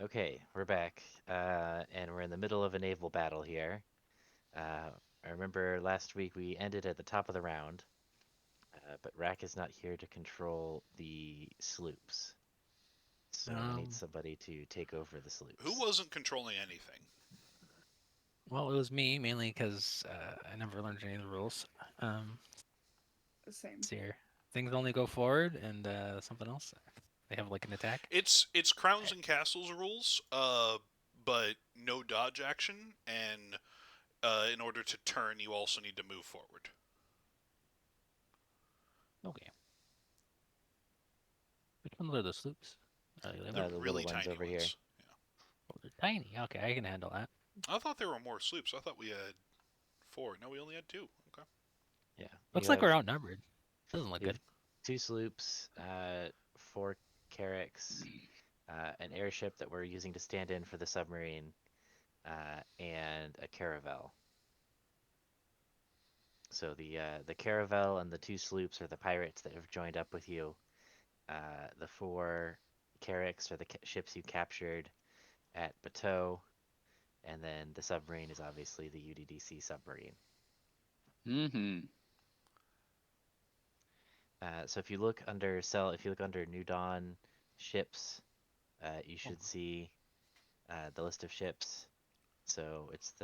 Okay, we're back, and we're in the middle of a naval battle here. I remember last week we ended at the top of the round, but Rack is not here to control the sloops, so I need Um, somebody to take over the Who sloops. wasn't controlling anything? well, it was me mainly because I never learned any of the rules. Um, Same. let's see here. Things only go forward, and something else. They have like an attack. It's Crowns Eh, and Castles rules, but no dodge action, and in order to turn, you also need to move forward. Okay. Which ones are the sloops? Are they The little? The little really ones tiny over here. ones. Yeah. Oh, they're tiny. Okay, I can handle that. I thought there were more sloops. I thought we had four. No, we only had two. Okay. Yeah, Looks like we're outnumbered. Doesn't look you have good. two sloops, four carracks, an airship that we're using to stand in for the submarine, and a caravel. So the caravel and the two sloops are the pirates that have joined up with you. The four carracks are the ships you captured at Bateau, and then the submarine is obviously the UDDC submarine. Mm-hmm. So if you look under New Dawn ships, you Oh, should see the list of ships. So it's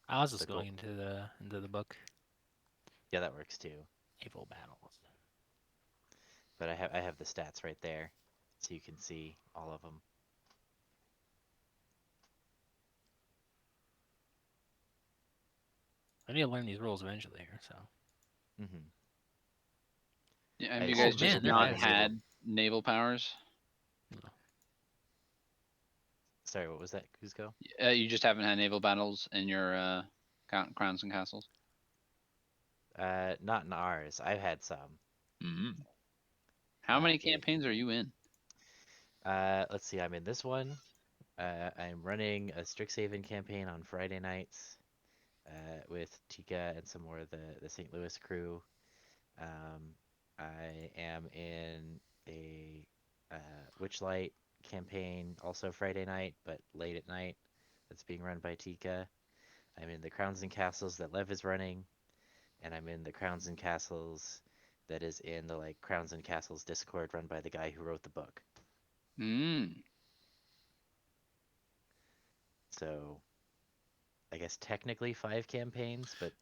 I was the just gold. going into the book. Yeah, that works too. Naval battles. But I have the stats right there, so you can see all of them. I need to learn these rules eventually here. So. Hmm Yeah, I have you Oh guys assume that just man, you'll they're be not nice. running naval. had naval powers? Sorry, what was that, Kuzco? You just haven't had naval battles in your crowns and castles? Not in ours. I've had some. Mm-hmm. How many It. campaigns are you in? Let's see. I'm in this one. I'm running a Strixhaven campaign on Friday nights, with Tika and some more of the St. Louis crew. Um, I am in a Witchlight campaign also Friday night, but late at night. That's being run by Tika. I'm in the Crowns and Castles that Lev is running, and I'm in the Crowns and Castles that is in the like Crowns and Castles Discord run by the guy who wrote the book. Mm. So I guess technically five campaigns, but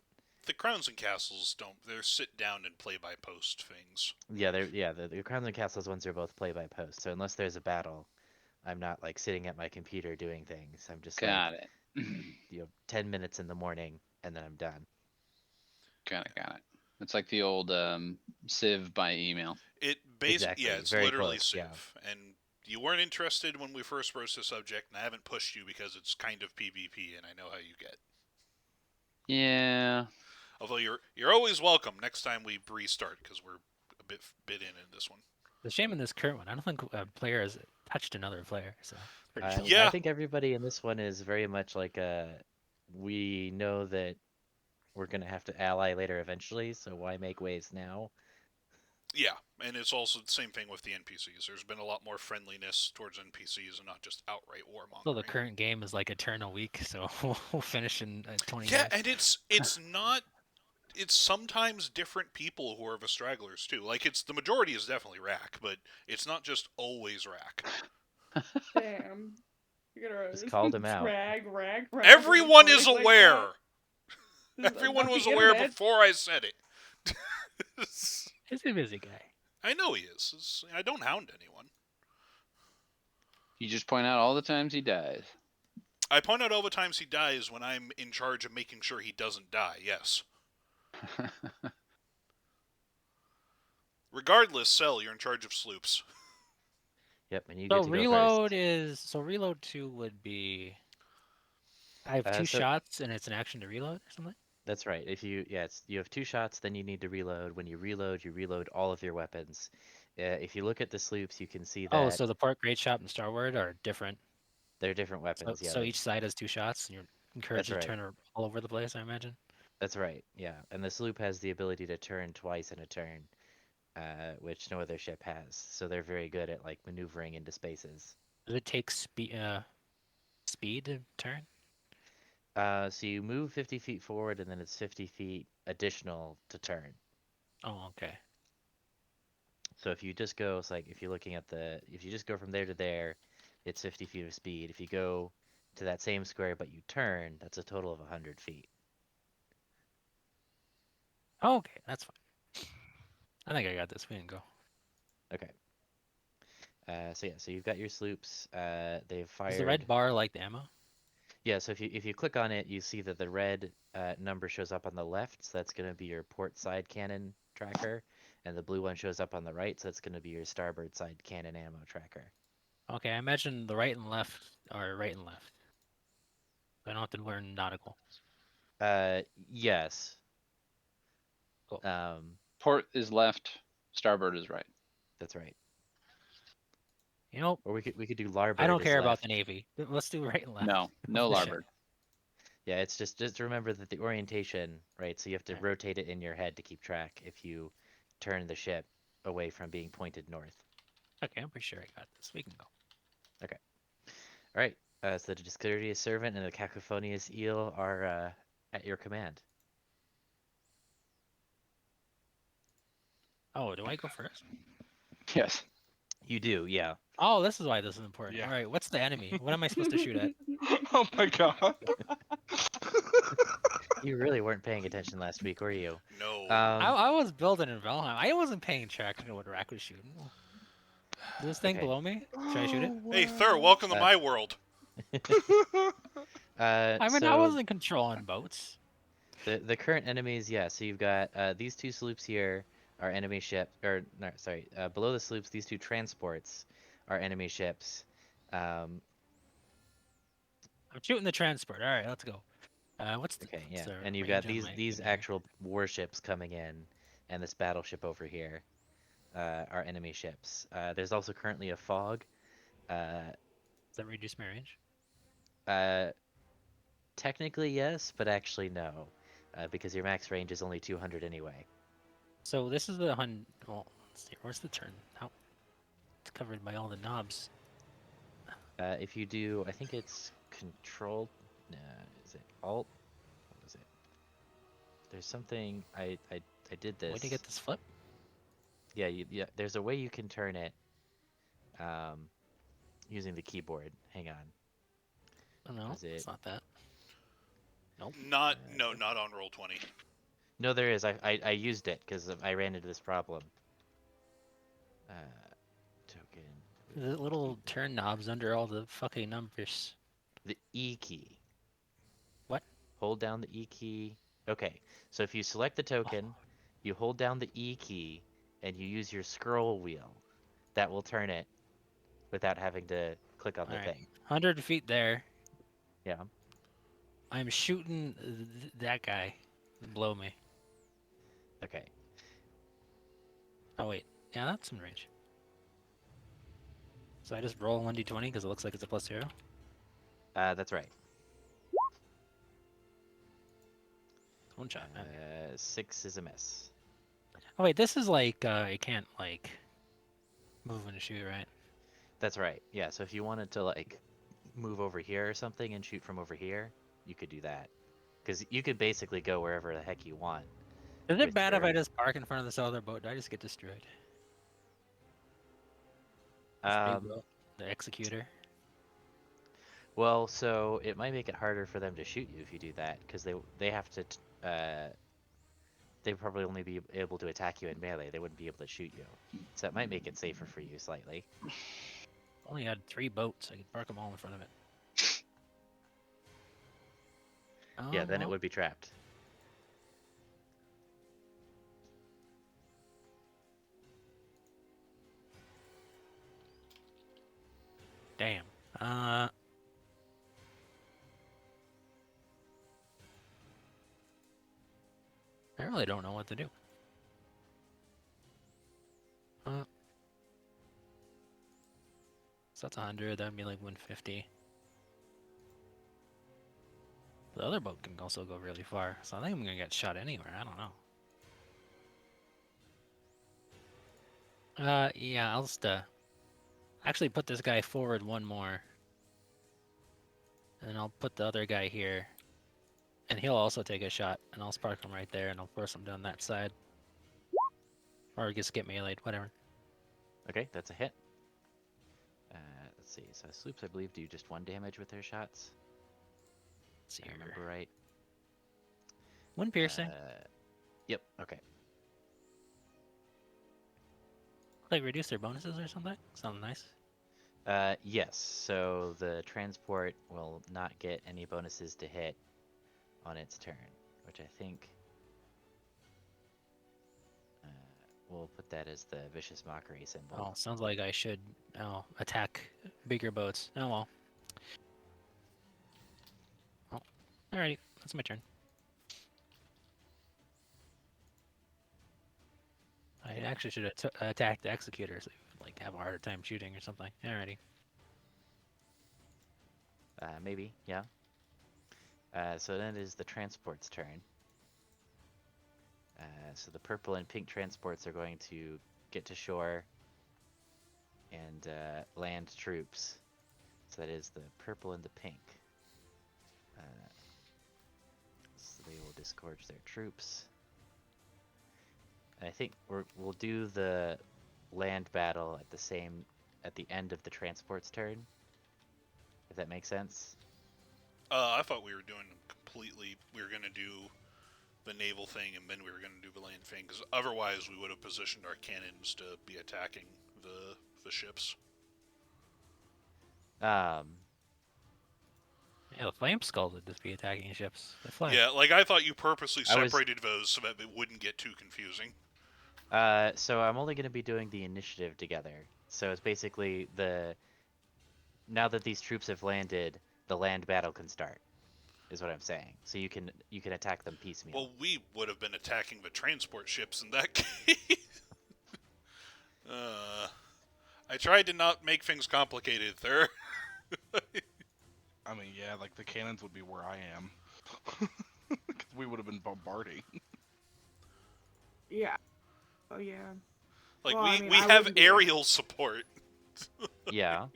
The Crowns and Castles don't. They're sit down and play by post things. the Crowns and Castles ones are both play by post. So unless there's a battle, I'm not like sitting at my computer doing things. I'm just like, Got it. 10 minutes in the morning and then I'm done. Got it. It's like the old Civ by email. Yeah, Exactly. it's Very literally close. Yeah. Civ. And you weren't interested when we first broached the subject, and I haven't pushed you because it's kind of PvP, and I know how you get. Yeah. Although you're always welcome next time we restart because we're a bit in this one. The shame in this current one, I don't think a player has touched another player, so it's pretty chill. I Yeah, think everybody in this one is very much like we know that we're gonna have to ally later eventually, so why make waves now? yeah, and it's also the same thing with the NPCs. There's been a lot more friendliness towards NPCs and not just outright So the warmongering. current game is like a turn a week, so we'll finish in 20 Yeah, years. and it's not. It's sometimes different people who are the stragglers too. Like it's the majority is definitely Rack, but it's not just always Rack. Damn. You're Just gonna called him out. drag rag for Everyone is recording like that? aware. Everyone On the was aware internet. before I said it. He's a busy guy. I know he is. I don't hound anyone. You just point out all the times he dies. I point out all the times he dies when I'm in charge of making sure he doesn't die. Yes. Regardless, Cell, you're in charge of sloops. Yep, and you So get to go first. reload 2 would be I have two So shots and it's an action to reload or something. that's right. If you yeah, you have two shots, then you need to reload. When you reload all of your weapons. If you look at the sloops, you can see Oh, that so the port great shot and Starward are different. they're different So weapons. Yeah, so each side has 2 shots, and you're encouraged that's to right. turn all over the place. I imagine. That's right. Yeah, and the sloop has the ability to turn twice in a turn, which no other ship has. So they're very good at like maneuvering into spaces. Does it take speed to turn? So you move 50 feet forward, and then it's 50 feet additional to turn. Oh, okay. So if you just go, it's like if you're looking at if you just go from there to there, it's 50 feet of speed. If you go to that same square but you turn, that's a total of 100 feet. Oh, okay, that's fine. I think I got this. We can go. Okay. So yeah, so you've got your sloops. They've Is the fired. red bar like the ammo? Yeah, so if you click on it, you see that the red number shows up on the left, so that's going to be your port side cannon tracker, and the blue one shows up on the right, so that's going to be your starboard side cannon ammo tracker. Okay, I imagine the right and left are right and left. I don't have to learn nautical. Yes. Cool. Port is left, starboard is right. That's right. You know, Or we could do I don't larboard is care about the left. Navy. Let's do right and left. No, no of the ship. larboard. Yeah, it's just remember that the orientation, right? So you have to Right. rotate it in your head to keep track if you turn the ship away from being pointed north. Okay, I'm pretty sure I got this. We can go. Okay. All right. So the Discourteous Servant and the Cacophonious Eel are at your command. Oh, do I go first? Yes. You do, yeah. Oh, this is why this is important. Yeah. All right, what's the enemy? What am I supposed to shoot at? Oh my god. You really weren't paying attention last week, were you? No. I was building in Valheim. I wasn't paying track to what Rack was shooting. Is this thing Okay. below me? Should I shoot it? Hey, Thur, welcome to Uh, my world. I mean, I So wasn't controlling boats. the current enemies, yeah. So you've got these two sloops here are enemy ship, or no, sorry, below the sloops, these two transports are enemy ships. Um, I'm shooting the transport. All right, let's go. What's okay, what's yeah, the and you've got range on my these thing here? actual warships coming in, and this battleship over here are enemy ships. There's also currently a fog. Uh, Does that reduce my range? uh, Technically yes, but actually no, because your max range is only 200 anyway. So this is the hun. Well, let's see. Where's the turn? How? It's covered by all the knobs. If you do, I think it's Control. Is it Alt? What was it? There's something I did Way to this. get this flip? Yeah, yeah. There's a way you can turn it, um, using the keyboard. Hang on. Oh no, Is it? it's not that. Nope. No, not on roll 20. No, there is. I used it because I ran into this problem. Uh, Token. The little turn knobs under all the fucking numbers. The E key. What? Hold down the E key. Okay, so if you select the token, you hold down the E key, and you use your scroll wheel. That will turn it without having to click on All the right, thing. 100 feet there. Yeah. I'm shooting that guy below me. Okay. Oh wait, yeah, that's in range. So I just roll 1d20 because it looks like it's a +0. That's right. One shot. Man. 6 is a miss. Oh wait, this is like you can't like move and shoot, right? That's right. Yeah, so if you wanted to like move over here or something and shoot from over here, you could do that. Because you could basically go wherever the heck you want. Is it with bad if I your- just park in front of this other boat? Do I just get destroyed? This big Um, boat, the executor. well, so it might make it harder for them to shoot you if you do that, because they have to they'd probably only be able to attack you in melee. They wouldn't be able to shoot you. So that might make it safer for you slightly. Only had 3 boats. I could park them all in front of it. Oh, Yeah, then it well. would be trapped. Damn. I really don't know what to do. So that's 100. That'd be like 150. The other boat can also go really far, so I think I'm gonna get shot anywhere. I don't know. Yeah, I'll just Actually, put this guy forward one more, and I'll put the other guy here, and he'll also take a shot, and I'll spark him right there, and I'll force him down that side, or just get meleeed, whatever. Okay, that's a hit. Let's see. So sloops, I believe, do just 1 damage with their shots. Let's see If I here. remember right. One piercing. Yep. Okay. Like reduce their bonuses or something. Sounds nice. Yes. So the transport will not get any bonuses to hit on its turn, which I think we'll put that as the vicious mockery symbol. Oh, sounds like I should attack bigger boats. Oh well. Oh, alrighty, that's my turn. I Okay. actually should have attacked the executor, so like have a harder time shooting or something. Alrighty. Maybe. Yeah. So then it is the transport's turn. So the purple and pink transports are going to get to shore and land troops. So that is the purple and the pink. So they will disgorge their troops. And I think we'll do the land battle at the end of the transport's turn. If that makes sense. I thought we were doing completely. We were gonna do the naval thing, and then we were gonna do the land thing, because otherwise we would have positioned our cannons to be attacking the ships. Um, Yeah, the flame skulls would just be attacking ships. They fly. Yeah, like I thought you purposely I was- separated those so that it wouldn't get too confusing. so I'm only going to be doing the initiative together. So it's basically now that these troops have landed, the land battle can start. Is what I'm saying. So you can attack them piecemeal. Well, we would have been attacking the transport ships in that case. I tried to not make things complicated there. I mean, yeah, like the cannons would be where I am. 'Cause we would have been bombarding. Yeah. Oh yeah. Like Well, I mean, we I have wouldn't do that. aerial support. Yeah.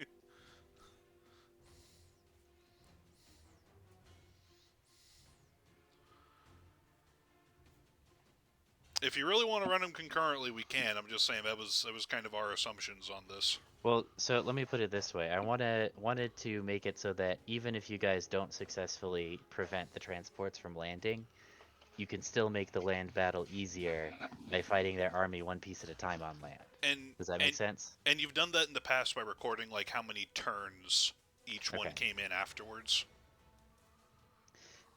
If you really want to run them concurrently, we can. I'm just saying that was kind of our assumptions on this. Well, so let me put it this way. I wanted to make it so that even if you guys don't successfully prevent the transports from landing, you can still make the land battle easier by fighting their army one piece at a time on land. And Does that make sense? And you've done that in the past by recording like how many turns each one Okay. came in afterwards.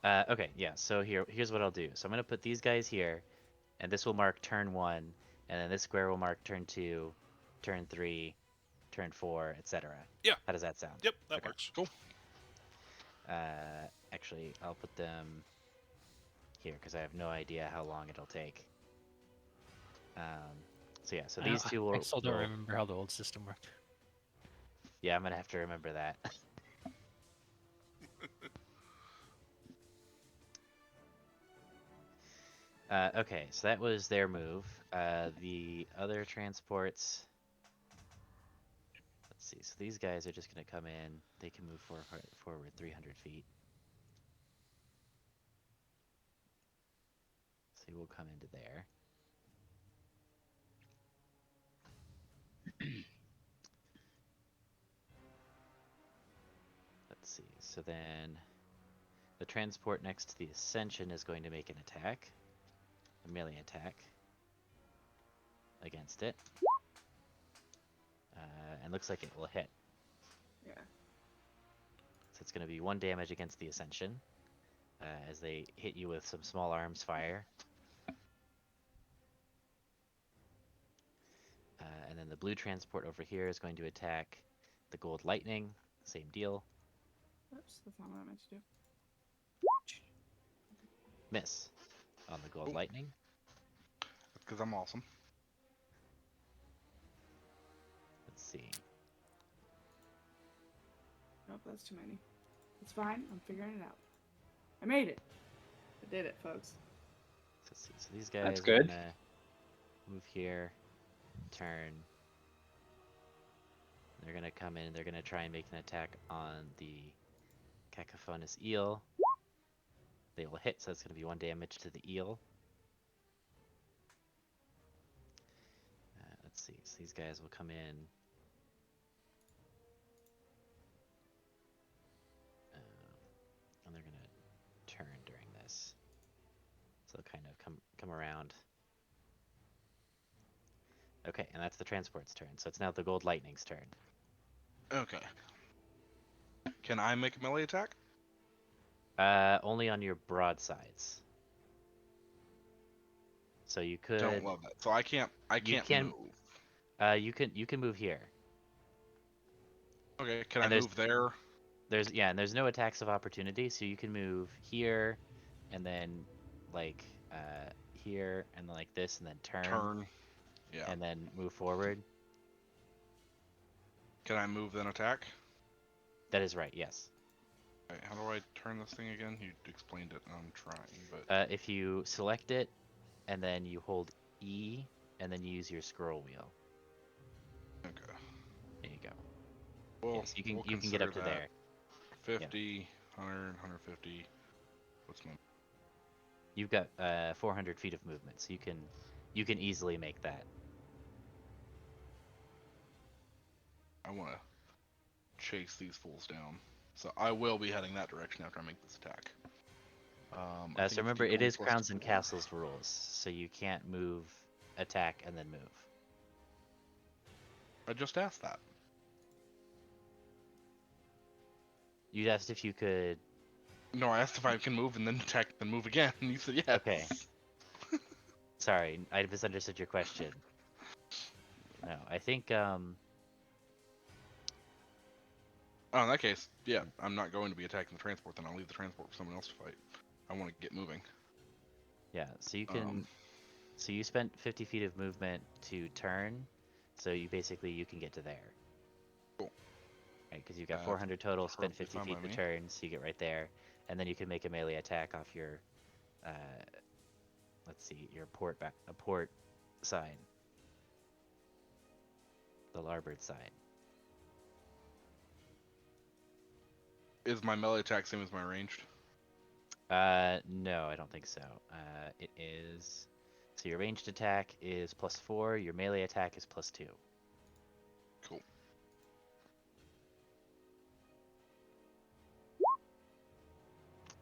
Okay, yeah. So here's what I'll do. So I'm gonna put these guys here, and this will mark turn 1, and then this square will mark turn 2, turn 3, turn 4, etc. Yeah. How does that sound? Yep, that Okay. works. Cool. Actually, I'll put them here because I have no idea how long it'll take. So yeah, so these two will. I still don't will- remember how the old system worked. Yeah, I'm gonna have to remember that. Okay, so that was their move. The other transports. Let's see. So these guys are just gonna come in. They can move forward 300 feet. So we'll come into there. Let's see. So then the transport next to the Ascension is going to make an attack. A melee attack against it. And looks like it will hit. Yeah. So it's going to be 1 damage against the Ascension as they hit you with some small arms fire. And then the blue transport over here is going to attack the Gold Lightning. Same deal. Oops, that's not what I meant to do. Miss on the Gold Cool. Lightning. Because I'm awesome. Let's see. Nope, that's too many. It's fine. I'm figuring it out. I made it. I did it, folks. Let's see. So these guys That's are good. gonna move here, turn. They're gonna come in. They're gonna try and make an attack on the cacophonous eel. They will hit, so that's gonna be 1 damage to the eel. Let's see. So these guys will come in. And they're gonna turn during this. So they'll kind of come around. Okay, and that's the transport's turn. So it's now the gold lightning's turn. Okay. Can I make a melee attack? Only on your broadsides. So you could. Don't love that. So I can't. I You can't can- move. You can move here. Okay. Can and I there's- move there? And there's no attacks of opportunity, so you can move here, and then like here, and then like this, and then Turn. Yeah. and then move forward. Can I move then attack? That is right. Yes. Okay, how do I turn this thing again? You explained it. I'm trying, but If you select it, and then you hold E, and then you use your scroll wheel. okay. There you go. Well, Yes, you can we'll you can get up to consider there. that. 50, 100, 150. What's my? You've got 400 feet of movement, so you can easily make that. I want to chase these fools down, so I will be heading that direction after I make this attack. I think So it's remember, it D20 is plus Crowns and 4. Castles rules, so you can't move, attack, and then move. I just asked that. You asked if you could. No, I asked if I can move and then attack and move again, and you said yes. Okay. Sorry, I misunderstood your question. No, I think Oh, in that case, yeah, I'm not going to be attacking the transport. Then I'll leave the transport for someone else to fight. I want to get moving. yeah. So you can. Um, So you spent 50 feet of movement to turn, so you can get to there. Cool. Right, because you've got That's 400 total, spent perfectly 50 fine feet by to me. turn, so you get right there, and then you can make a melee attack off your, let's see, your port side, the larboard side. Is my melee attack same as my ranged? No, I don't think so. It is. So your ranged attack is +4, your melee attack is +2. Cool.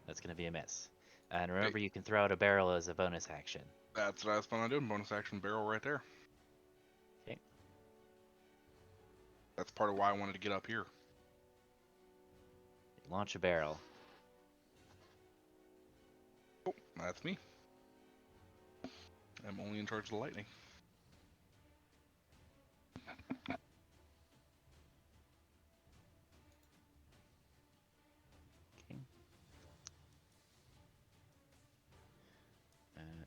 That's gonna be a miss. And remember, you can throw out a barrel as a bonus action. That's what I was planning on doing. Bonus action barrel right there. Okay. That's part of why I wanted to get up here. Launch a barrel. Oh, that's me. I'm only in charge of the lightning. Okay.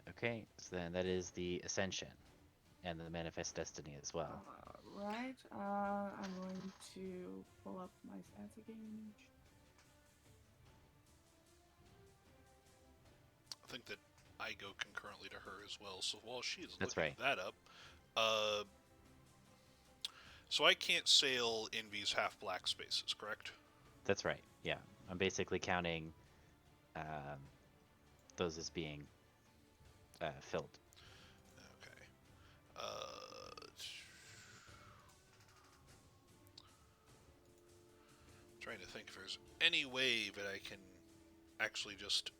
Okay, so then that is the Ascension and the Manifest Destiny as well. Right. I'm going to pull up my stats again. I think that I go concurrently to her as well. So while she is That's looking right. that up, so I can't sail Envy's half black spaces, correct? That's right. Yeah, I'm basically counting those as being filled. Okay. Trying to think if there's any way that I can actually just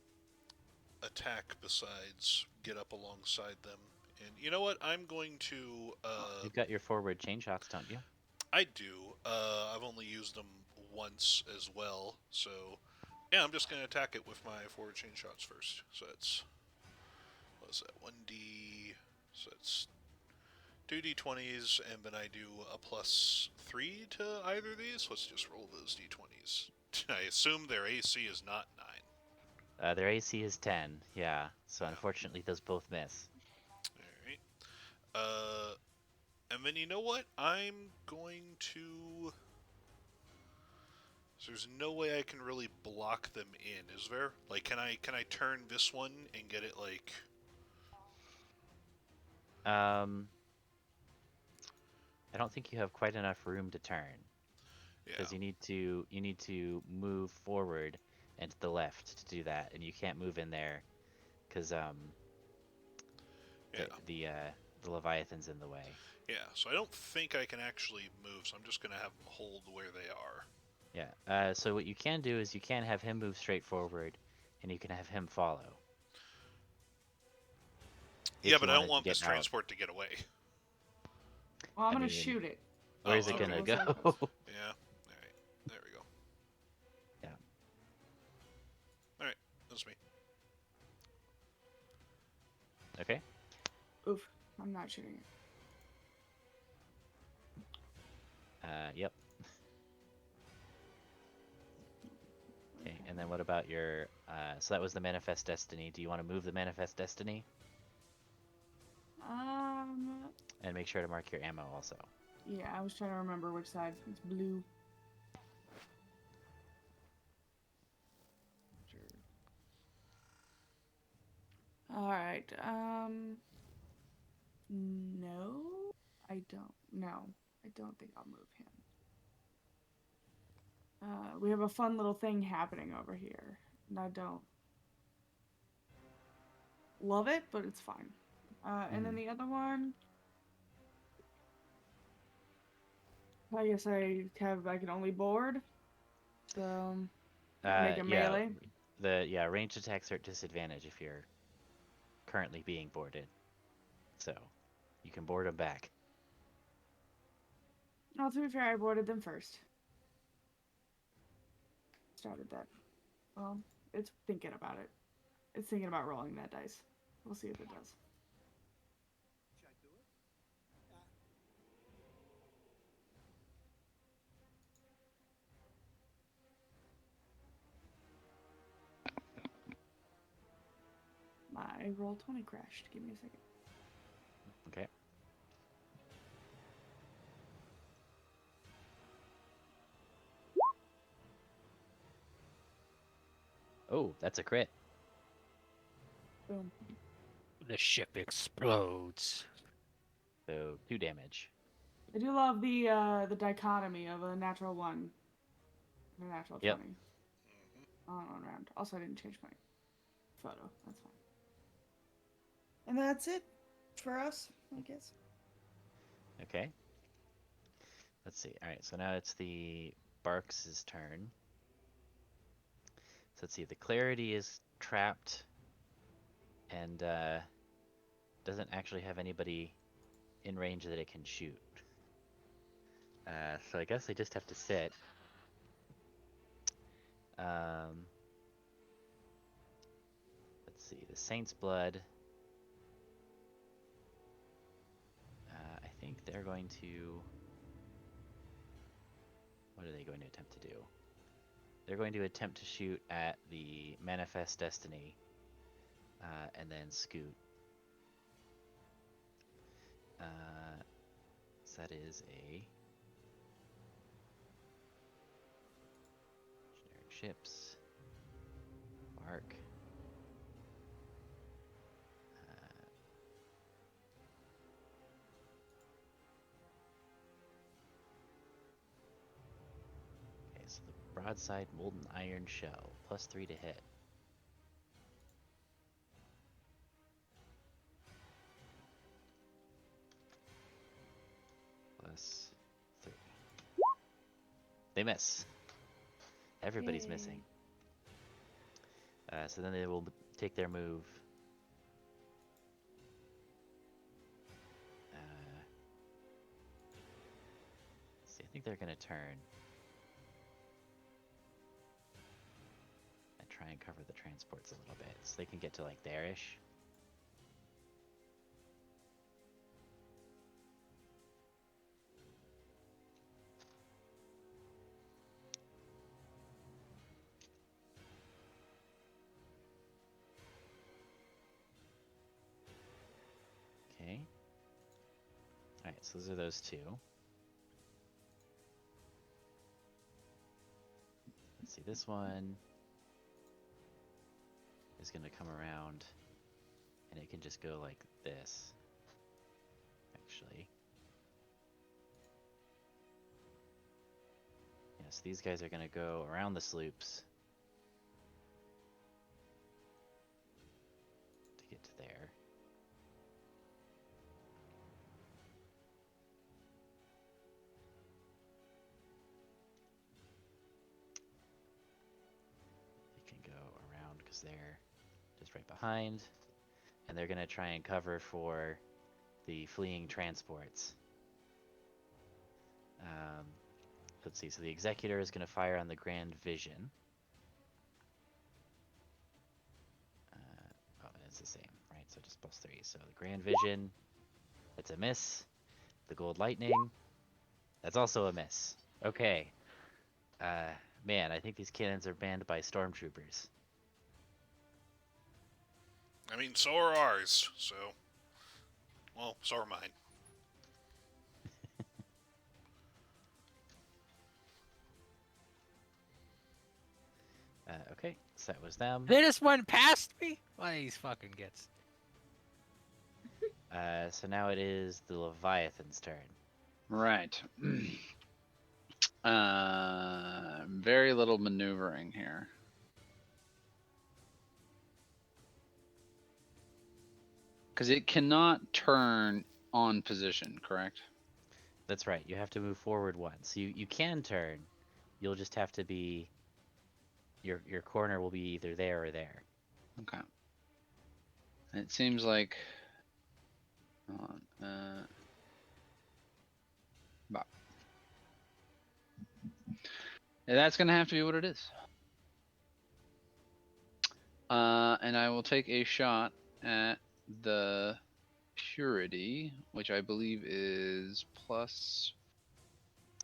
attack besides get up alongside them. And you know what? I'm going to. You've got your forward chain shots, don't you? I do. I've only used them once as well, so yeah, I'm just going to attack it with my forward chain shots first. So that's what is that? 1d. So that's 2d20s, and then I do a +3 to either of these. Let's just roll those d20s. I assume their AC is not 9. Their AC is 10. Yeah. So Yeah. unfortunately, those both miss. Alright. And then you know what? I'm going to. So there's no way I can really block them in, is there? Like, can I turn this one and get it like? Um. I don't think you have quite enough room to turn Yeah. because you need to move forward and to the left to do that, and you can't move in there because Yeah. the Leviathan's in the way. Yeah. So I don't think I can actually move. So I'm just gonna have them hold where they are. Yeah. So what you can do is you can have him move straight forward, and you can have him follow Yeah, if you but I don't wanted to want get this out. transport to get away. Well, I'm I gonna mean, shoot it. where's it Oh, gonna okay. We'll see how it go? goes. Yeah. All right. There we go. Yeah. All right. That's me. Okay. Oof. I'm not shooting it. Yep. Okay. And then what about your? So that was the Manifest Destiny. Do you want to move the Manifest Destiny Um. and make sure to mark your ammo also? Yeah, I was trying to remember which side. It's blue. Sure. All right. No, I don't. No, I don't think I'll move him. We have a fun little thing happening over here, and I don't love it, but it's fine. And then Mhm. the other one, I guess I can only board. So make a Yeah. melee. The ranged attacks are at disadvantage if you're currently being boarded, so you can board them back. No, to be fair, I boarded them first. Started that. Well, it's thinking about it. It's thinking about rolling that dice. We'll see if it does. My roll 20 crashed. Give me a second. Okay. Oh, that's a crit. Boom. The ship explodes. So 2 damage. I do love the dichotomy of a natural 1 and a natural Yep. 20 on one round. Also, I didn't change my photo. That's fine. And that's it for us, I guess. Okay. Let's see. All right. So now it's the Barks' turn. So let's see. The Clarity is trapped and doesn't actually have anybody in range that it can shoot. So I guess I just have to sit. Um, let's see. The Saint's Blood. I think they're going to. What are they going to attempt to do? They're going to attempt to shoot at the Manifest Destiny and then scoot. So that is a generic ships, bark. Okay, so the broadside molten iron shell, +3 to hit. +3. They miss. Everybody's Yay. missing. So then they will take their move. Let's see, I think they're gonna turn and try and cover the transports a little bit, so they can get to like there-ish. Okay. Alright, so those are those two. Let's see, this one is gonna come around and it can just go like this. Actually. So these guys are gonna go around the sloops to get to there. They can go around because they're just right behind, and they're gonna try and cover for the fleeing transports. Um, let's see. So the Executor is gonna fire on the Grand Vision. Oh, it's the same, right? So just +3. So the Grand Vision, that's a miss. The Gold Lightning, that's also a miss. Okay. Uh, Man, I think these cannons are banned by stormtroopers. I mean, so are ours. So, well, so are mine. Okay, so that was them. They just went past me. One of these fucking gets. So now it is the Leviathan's turn. Right. Very little maneuvering here. Because it cannot turn on position, correct? That's right. You have to move forward once. You can turn. You'll just have to be. Your corner will be either there or there. Okay. It seems like. Hold on. Bop. Yeah, that's gonna have to be what it is. And I will take a shot at the purity, which I believe is +4.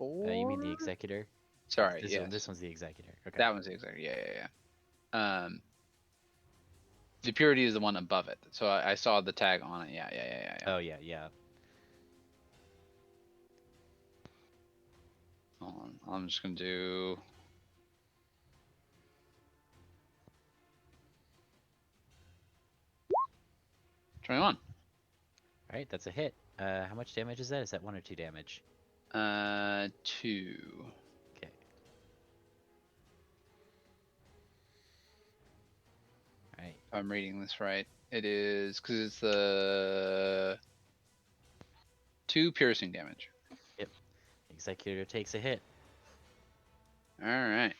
You mean the Executor? Sorry, This yes. one. This one's the Executor. Okay. That one's the exact. Yeah. The purity is the one above it. So I saw the tag on it. Yeah. Oh yeah. Hold on. I'm just gonna do. $21. All right, that's a hit. How much damage is that? Is that 1 or 2 damage? 2. Okay. All right. If I'm reading this right, it is because it's the 2 piercing damage. Executor takes a hit. All right.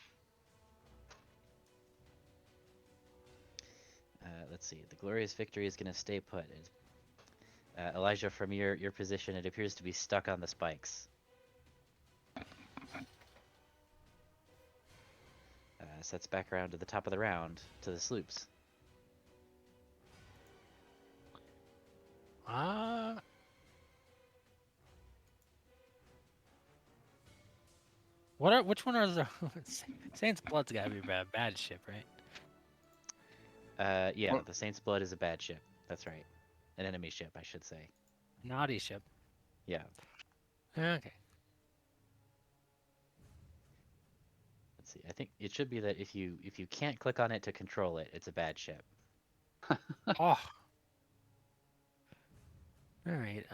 Let's see. The glorious victory is going to stay put. Elijah, from your position, it appears to be stuck on the spikes. Sets back around to the top of the round to the sloops. Which one are the Saints Blood's gotta be a bad ship, right? Yeah, What- the Saint's Blood is a bad ship. That's right. An enemy ship, I should say. Naughty ship. Yeah. Okay. Let's see. I think it should be that if you can't click on it to control it, it's a bad ship. Oh. All right.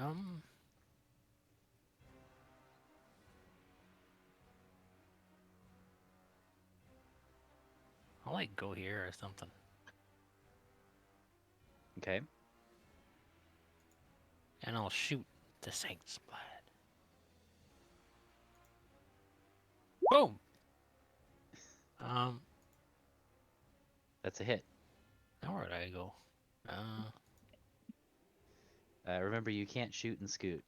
I'll like go here or something. Okay. And I'll shoot the Saints Blood. Boom. That's a hit. Now where do I go? Remember, you can't shoot and scoot.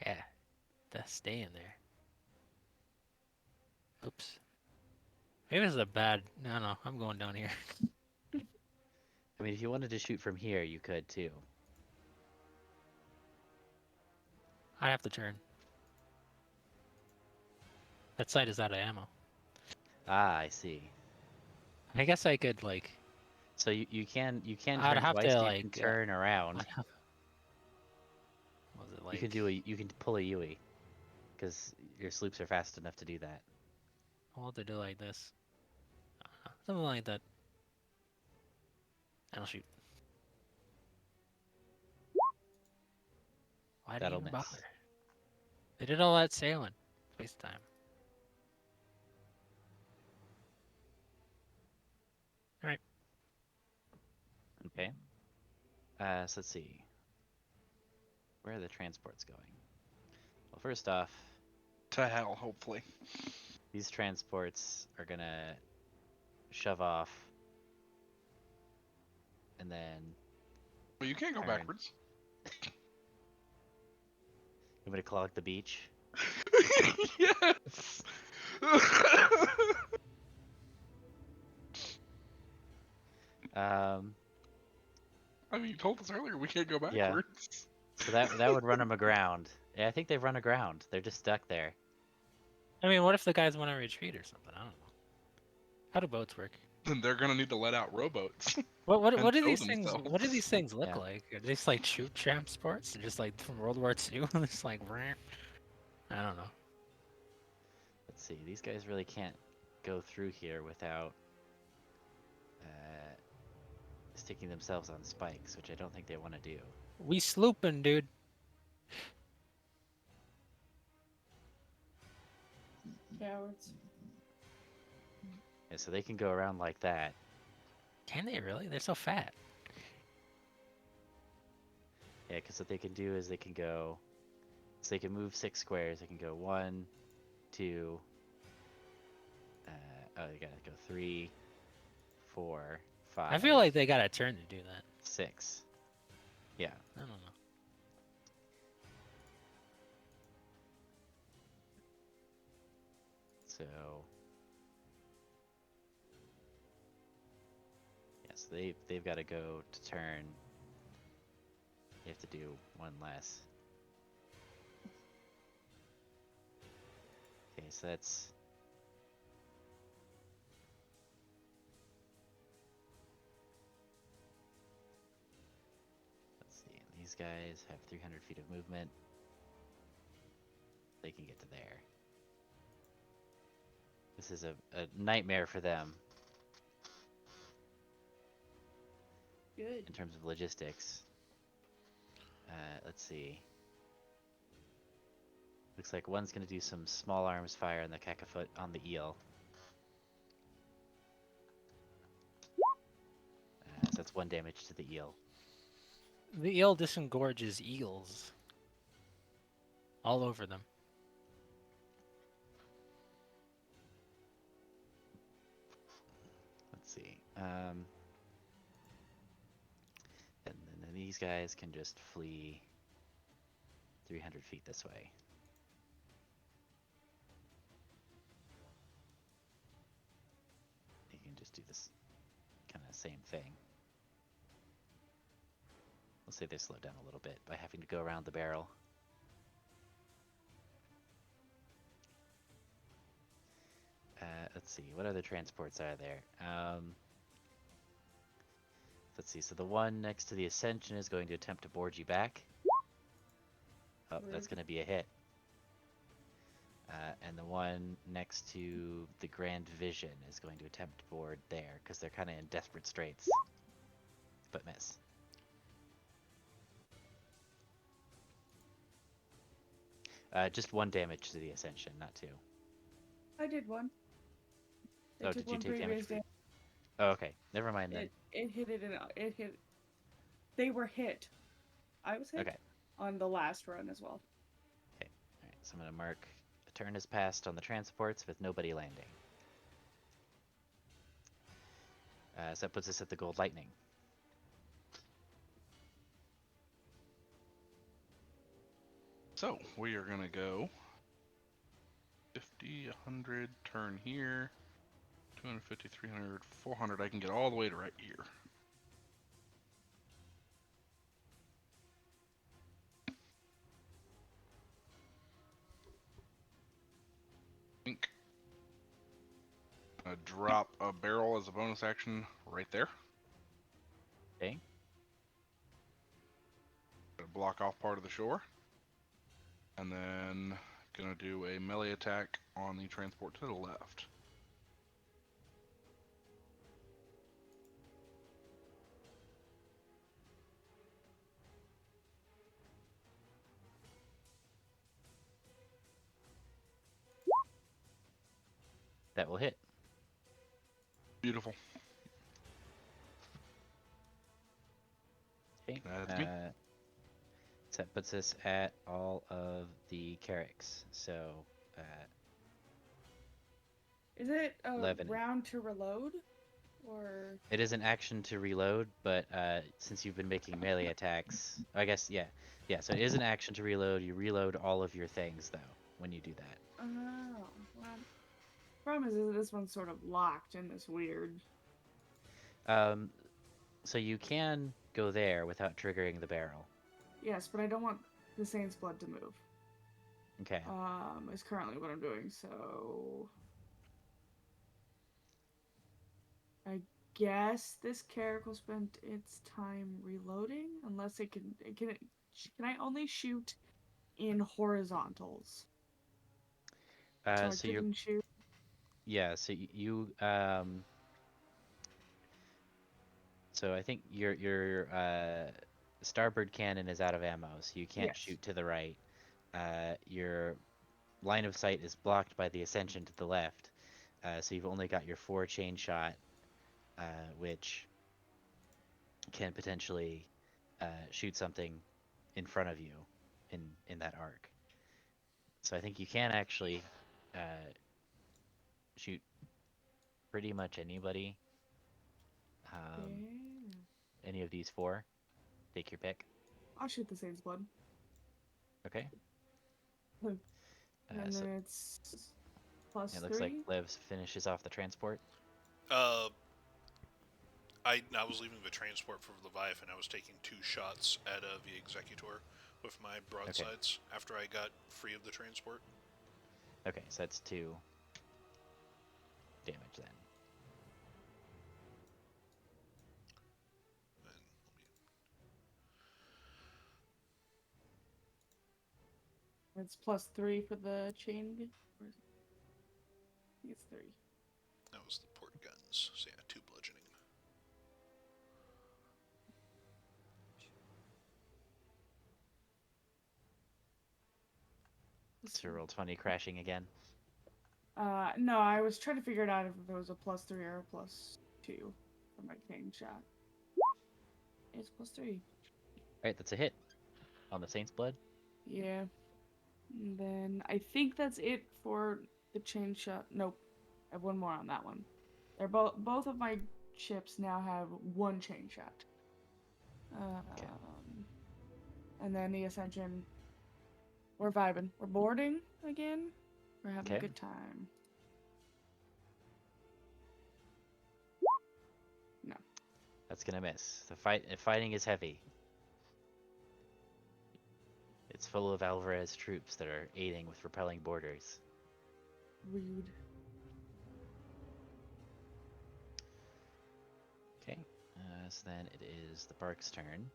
Yeah. That's staying there. Oops. Maybe this is a bad. No, I'm going down here. I mean, if you wanted to shoot from here, you could too. I have to turn. That side is out of ammo. Ah, I see. I guess I could like. So you can I'd turn have twice. to You like. can turn around. Was it like? You can pull a Yui, because your sloops are fast enough to do that. I'll have to do like this. Something like that. And I'll shoot. Why did That'll even miss. bother? They did all that sailing. Waste of time. Okay. So let's see. Where are the transports going? Well, first off, To hell, hopefully. these transports are gonna shove off and then Well, you can't go turn. backwards. You want me to clog the beach? Yes. Um, I mean, you told us earlier we can't go yeah. backwards. So that would run them aground. Yeah, I think they've run aground. They're just stuck there. I mean, what if the guys want to retreat or something? I don't know. How do boats work? Then they're gonna need to let out rowboats What and do tow these things? What do themselves. these things look Yeah. like? Are they just like troop transports? They're just like from World War II? Just like, I don't know. Let's see. These guys really can't go through here without uh, sticking themselves on spikes, which I don't think they want to do. We slooping, dude. Cowards. Yeah, so they can go around like that. Can they really? They're so fat. Yeah, because what they can do is they can go. So they can move 6 squares. They can go 1, 2. Oh, they gotta go 3, 4, 5. I feel like they got a turn to do that. 6. Yeah. I don't know. So. Yes, they've got to go to turn. You have to do 1 less. Okay, so that's. Let's see. These guys have 300 feet of movement. They can get to there. This is a nightmare for them Good. in terms of logistics. Let's see. Looks like one's going to do some small arms fire on the cacafoot on the eel. So that's 1 damage to the eel. The eel disengorges eagles all over them. Let's see. And then these guys can just flee 300 feet this way. You can just do this kind of same thing. We'll say they slow down a little bit by having to go around the barrel. Let's see, what other transports are there? Let's see, so the one next to the Ascension is going to attempt to board you back. Oh, that's going to be a hit. And the one next to the Grand Vision is going to attempt to board there, because they're kind of in desperate straits. But miss. Just 1 damage to the Ascension, not 2. I did one. They Oh, took did you one take damage previous for... Oh, okay. Never mind then. It hit it and it hit. They were hit. I was hit Okay. on the last run as well. Okay. Alright, so I'm going to mark a turn has passed on the transports with nobody landing. So that puts us at the Gold Lightning. So we are gonna go 50, 100, turn here, 250, 300, 400. I can get all the way to right here. Think. Drop a barrel as a bonus action right there. Okay. Gonna block off part of the shore. And then gonna do a melee attack on the transport to the left. That will hit. Beautiful. Okay. That's me. So that puts us at all of the Carricks. So Is it a 11. round to reload? Or. It is an action to reload, but since you've been making melee attacks, I guess, yeah. Yeah, so it is an action to reload. You reload all of your things, though, when you do that. Oh. Well, problem is that this one's sort of locked in this weird. Um, so you can go there without triggering the barrel. Yes, but I don't want the Saint's blood to move. Okay. Is currently what I'm doing, so I guess this character will spend its time reloading unless can I only shoot in horizontals? So I So you're, couldn't shoot. yeah, so so I think your starboard cannon is out of ammo, so you can't Yes. shoot to the right. Your line of sight is blocked by the ascension to the left, so you've only got your 4 chain shot, which can potentially shoot something in front of you in that arc. So I think you can actually uh, shoot pretty much anybody. Yeah. Any of these 4. Take your pick. I'll shoot the Saint's blood. Okay. And So then it's plus it looks like 3. Lev finishes off the transport. I was leaving the transport for Leviathan. I was taking 2 shots at the Executor with my broadsides after I got free of the transport. Okay, so that's 2 damage then. And It's plus 3 for the chain. Or is it? I think it's 3. that was the port guns. So yeah, 2 bludgeoning. So roll 20 crashing again. No, I was trying to figure it out if it was a plus 3 or a plus 2 for my chain shot. It's plus 3. Alright, that's a hit on the Saint's Blood. Yeah. And then I think that's it for the chain shot. Nope. I have one more on that one. They're both of my ships now have 1 chain shot. Okay. And then the Ascension. We're vibing. We're boarding again. We're having a Okay. good time. No. That's gonna miss. The fighting is heavy. It's full of Alvarez troops that are aiding with repelling borders. Rude. Okay. So then it is the Bark's turn.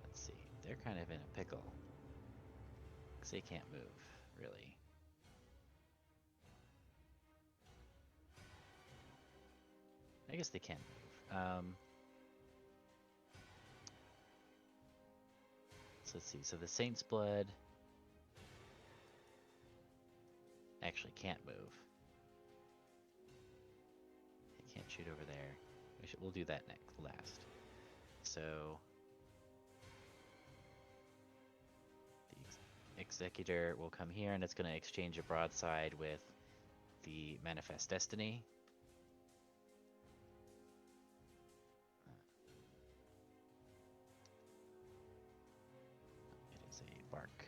Let's see. They're kind of in a pickle. Because they can't move, really. I guess they can move. So let's see. So the Saint's Blood actually can't move. He can't shoot over there. We'll do that next, last. So the Executor will come here, and it's going to exchange a broadside with the Manifest Destiny. It is a bark.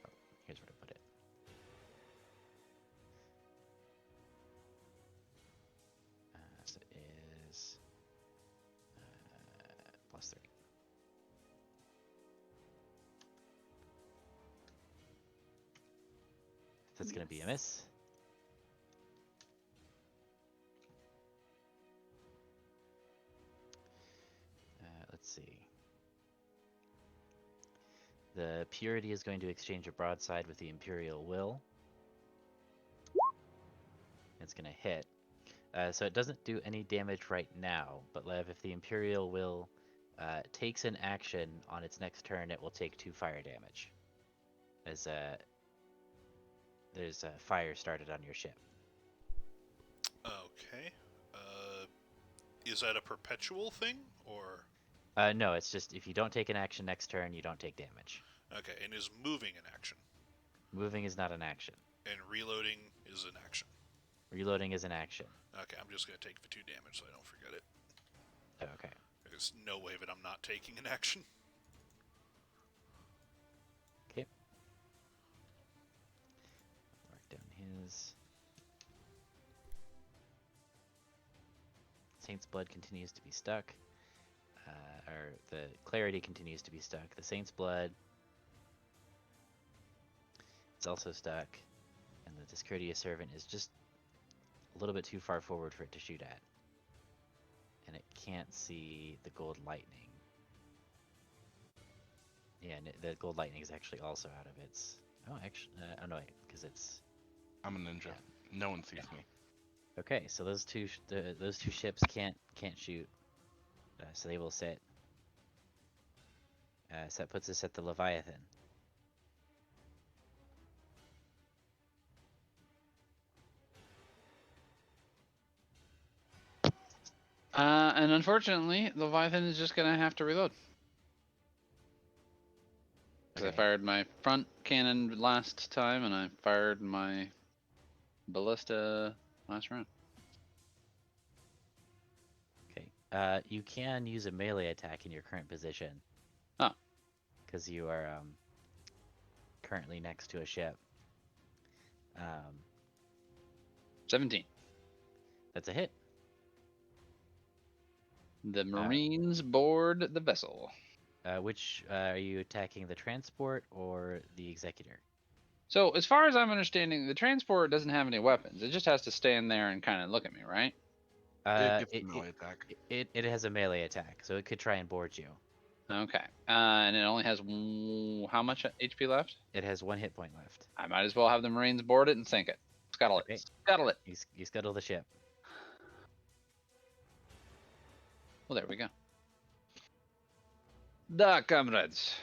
Oh, here's where to put it. So it is plus 3. That's going to be a miss. Let's see. The Purity is going to exchange a broadside with the Imperial Will. It's going to hit. So it doesn't do any damage right now, but Lev, if the Imperial Will takes an action on its next turn, it will take 2 fire damage. As there's a fire started on your ship. Okay. Is that a perpetual thing, or No, it's just if you don't take an action next turn, you don't take damage. okay? And is moving an action, Moving is not an action. and reloading is an action. Reloading is an action. Okay, I'm just gonna take the 2 damage so I don't forget it. Okay. There's no way that I'm not taking an action. Okay. Mark down his. Saint's Blood continues to be stuck. Or the Clarity continues to be stuck. The Saint's Blood is also stuck. And the Discourteous Servant is just a little bit too far forward for it to shoot at. And it can't see the Gold Lightning. Yeah, and the Gold Lightning is actually also out of its... Oh, actually... oh, no, wait, because it's... I'm a ninja. Yeah. No one sees Yeah. me. Okay, so those two ships can't shoot, so they will sit. So that puts us at the Leviathan. And unfortunately, Leviathan is just gonna have to reload. Because I Okay. fired my front cannon last time, and I fired my ballista last round. Okay. You can use a melee attack in your current position. Oh. Because you are currently next to a ship. 17. That's a hit. The Marines board the vessel. Which are you attacking, the transport or the executor? So, as far as I'm understanding, the transport doesn't have any weapons. It just has to stand there and kind of look at me, right? It gets a melee attack. It has a melee attack, so it could try and board you. Okay. And it only has how much HP left? It has 1 hit point left. I might as well have the Marines board it and sink it. Scuttle it. Okay. Scuttle it. You scuttle the ship. Well, there we go. Da, comrades.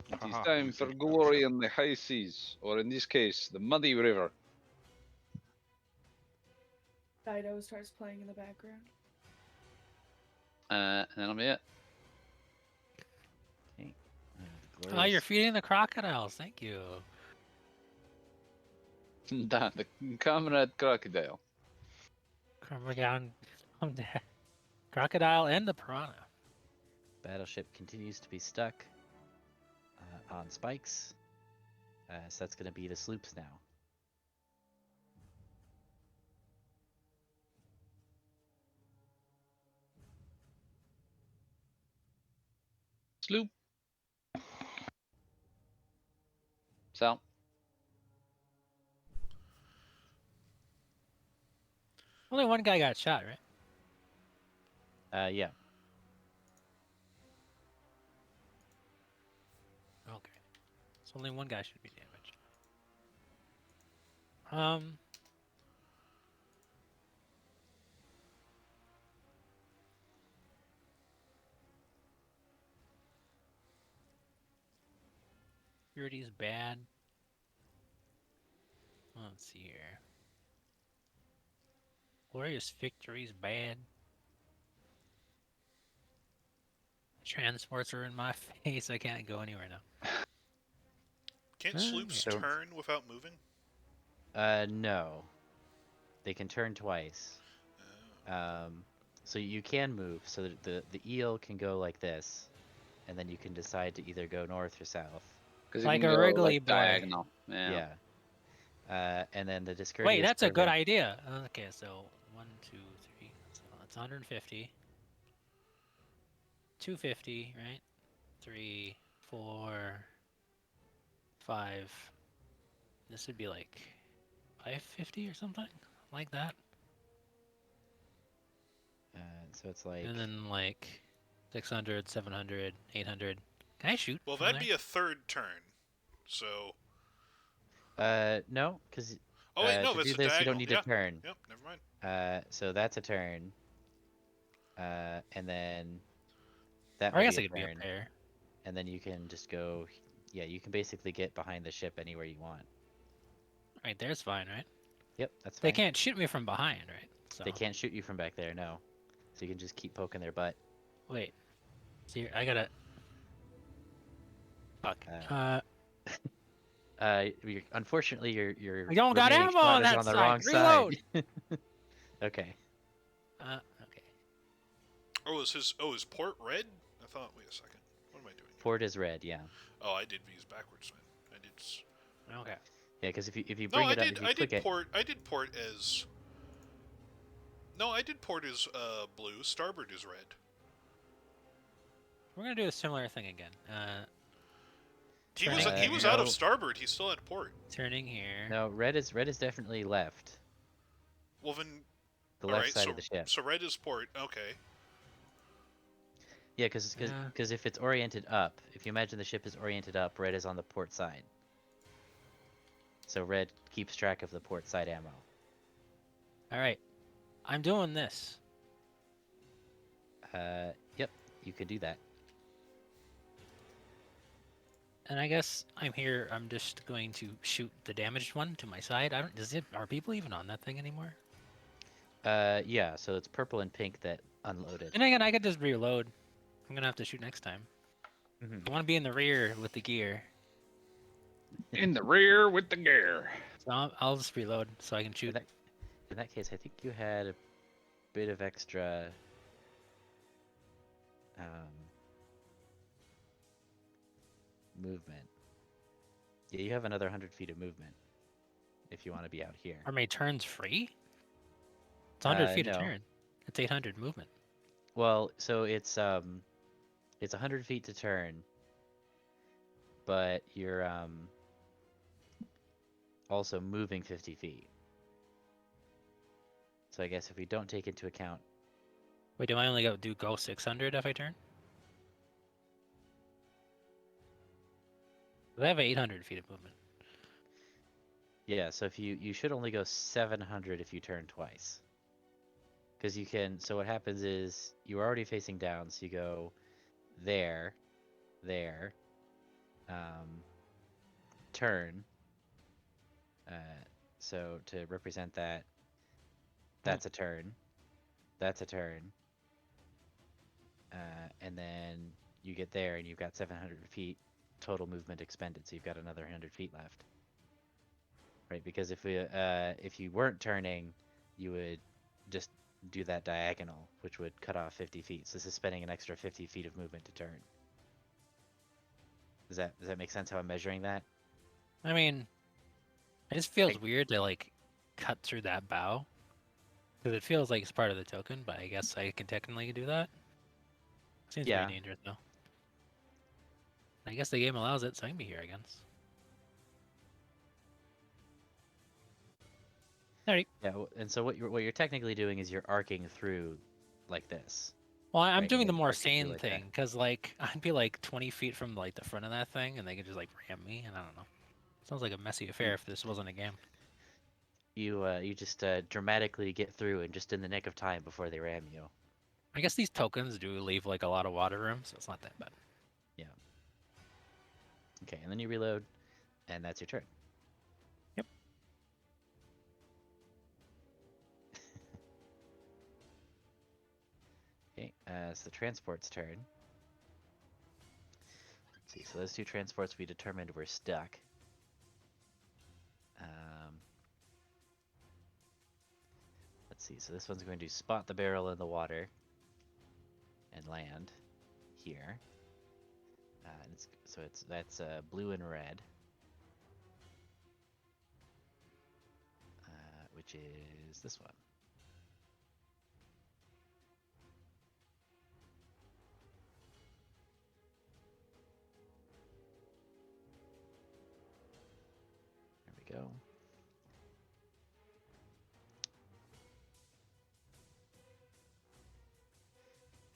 It is Haha, time we for saved glory Battleship. in the high seas, or in this case, the muddy river. Dido starts playing in the background. And that'll be it. Okay. Oh, Glorious. you're feeding the crocodiles. Thank you. Da, the comrade crocodile. Crocodile and the piranha. Battleship continues to be stuck on spikes. So that's going to be the sloops now. Sloop. So, Only one guy got shot, right? Yeah. Okay. So only one guy should be damaged. Purity's bad. Let's see here. Glorious Victory's bad. Transports are in my face. I can't go anywhere now. Can't Ah, sloops yeah. turn without moving? No. They can turn twice. So you can move. So that the eel can go like this, and then you can decide to either go north or south. because Like can a go, wriggly boy. diagonal. Yeah. And then the discourteous Wait, that's a good servant- idea. Okay, so 1, 2, 3. So that's 150. 250, right? 3, 4, 5. This would be like 550 or something like that. So it's like And then like 600, 700, 800. Can I shoot? Well, from that'd there? be a third turn. So. no, because Oh wait, no, to that's do a this diagonal. you don't need yeah. to turn. Yep, never mind. So that's a turn. And then that Or I will guess be it a could be a turn. pair. And then you can just go. Yeah, you can basically get behind the ship anywhere you want. Right there's fine, right? Yep, that's They fine. can't shoot me from behind, right? So They can't shoot you from back there, no. So you can just keep poking their butt. wait. See, I gotta. Fuck. Unfortunately, your I don't got remaining ammo shot on is that on the side. wrong Reload. side. Okay. Okay. Oh, is port red? I thought. Wait a second. What am I doing? Port is red, yeah. Oh, I did V's backwards, man. I did. Okay. Yeah, because if you No, bring it up, if you I click did it, port. I did port as. No, I did port as blue. Starboard is red. We're gonna do a similar thing again. He was Turning he was here. out of no. starboard. He still had port. Turning here. No, red is definitely left. Well then, The all left right. side of the ship. So red is port. Okay. Yeah, because Yeah. if it's oriented up, if you imagine the ship is oriented up, red is on the port side. So red keeps track of the port side ammo. All right. I'm doing this. Yep, you could do that. And I guess I'm here. I'm just going to shoot the damaged one to my side. I don't. Are people even on that thing anymore? Yeah, so it's purple and pink that unloaded. And again, I could just reload. I'm gonna have to shoot next time. Mhm. I want to be in the rear with the gear, In the rear with the gear. so I'll just reload so I can shoot. In that case, I think you had a bit of extra movement. Yeah, you have another 100 feet of movement if you want to be out here. Are my turns free? It's 100 feet a No. turn. It's 800 movement. Well, so it's 100 feet to turn, but you're also moving 50 feet. So I guess if we don't take into account, Wait, do I only go 600 if I turn? I have 800 feet of movement. yeah, so if you should only go 700 if you turn twice. Because you can, so what happens is you're already facing down, so you go there, turn. So to represent that, that's a turn, that's a turn, and then you get there and you've got 700 feet total movement expended, so you've got another 100 feet left. Right, because if you weren't turning, you would just do that diagonal, which would cut off 50 feet. So this is spending an extra 50 feet of movement to turn. Does that make sense how I'm measuring that? I mean, it just feels Like- weird to like cut through that bow. Because it feels like it's part of the token, but I guess I can technically do that. Seems Yeah. very dangerous though. I guess the game allows it, so I can be here, I guess. Alright. Yeah, and so what you're technically doing is you're arcing through like this. Well, I'm Right, doing and the then more arcing through sane like that. thing, because like I'd be like 20 feet from like the front of that thing, and they could just like ram me, and I don't know. Sounds like a messy affair if this wasn't a game. You just dramatically get through and just in the nick of time before they ram you. I guess these tokens do leave like a lot of water room, so it's not that bad. Okay, and then you reload, and that's your turn. Yep. Okay, it's the transport's turn. Let's see, so those two transports we determined were stuck. Let's see, so this one's going to spot the barrel in the water and land here. And that's blue and red, which is this one. There we go.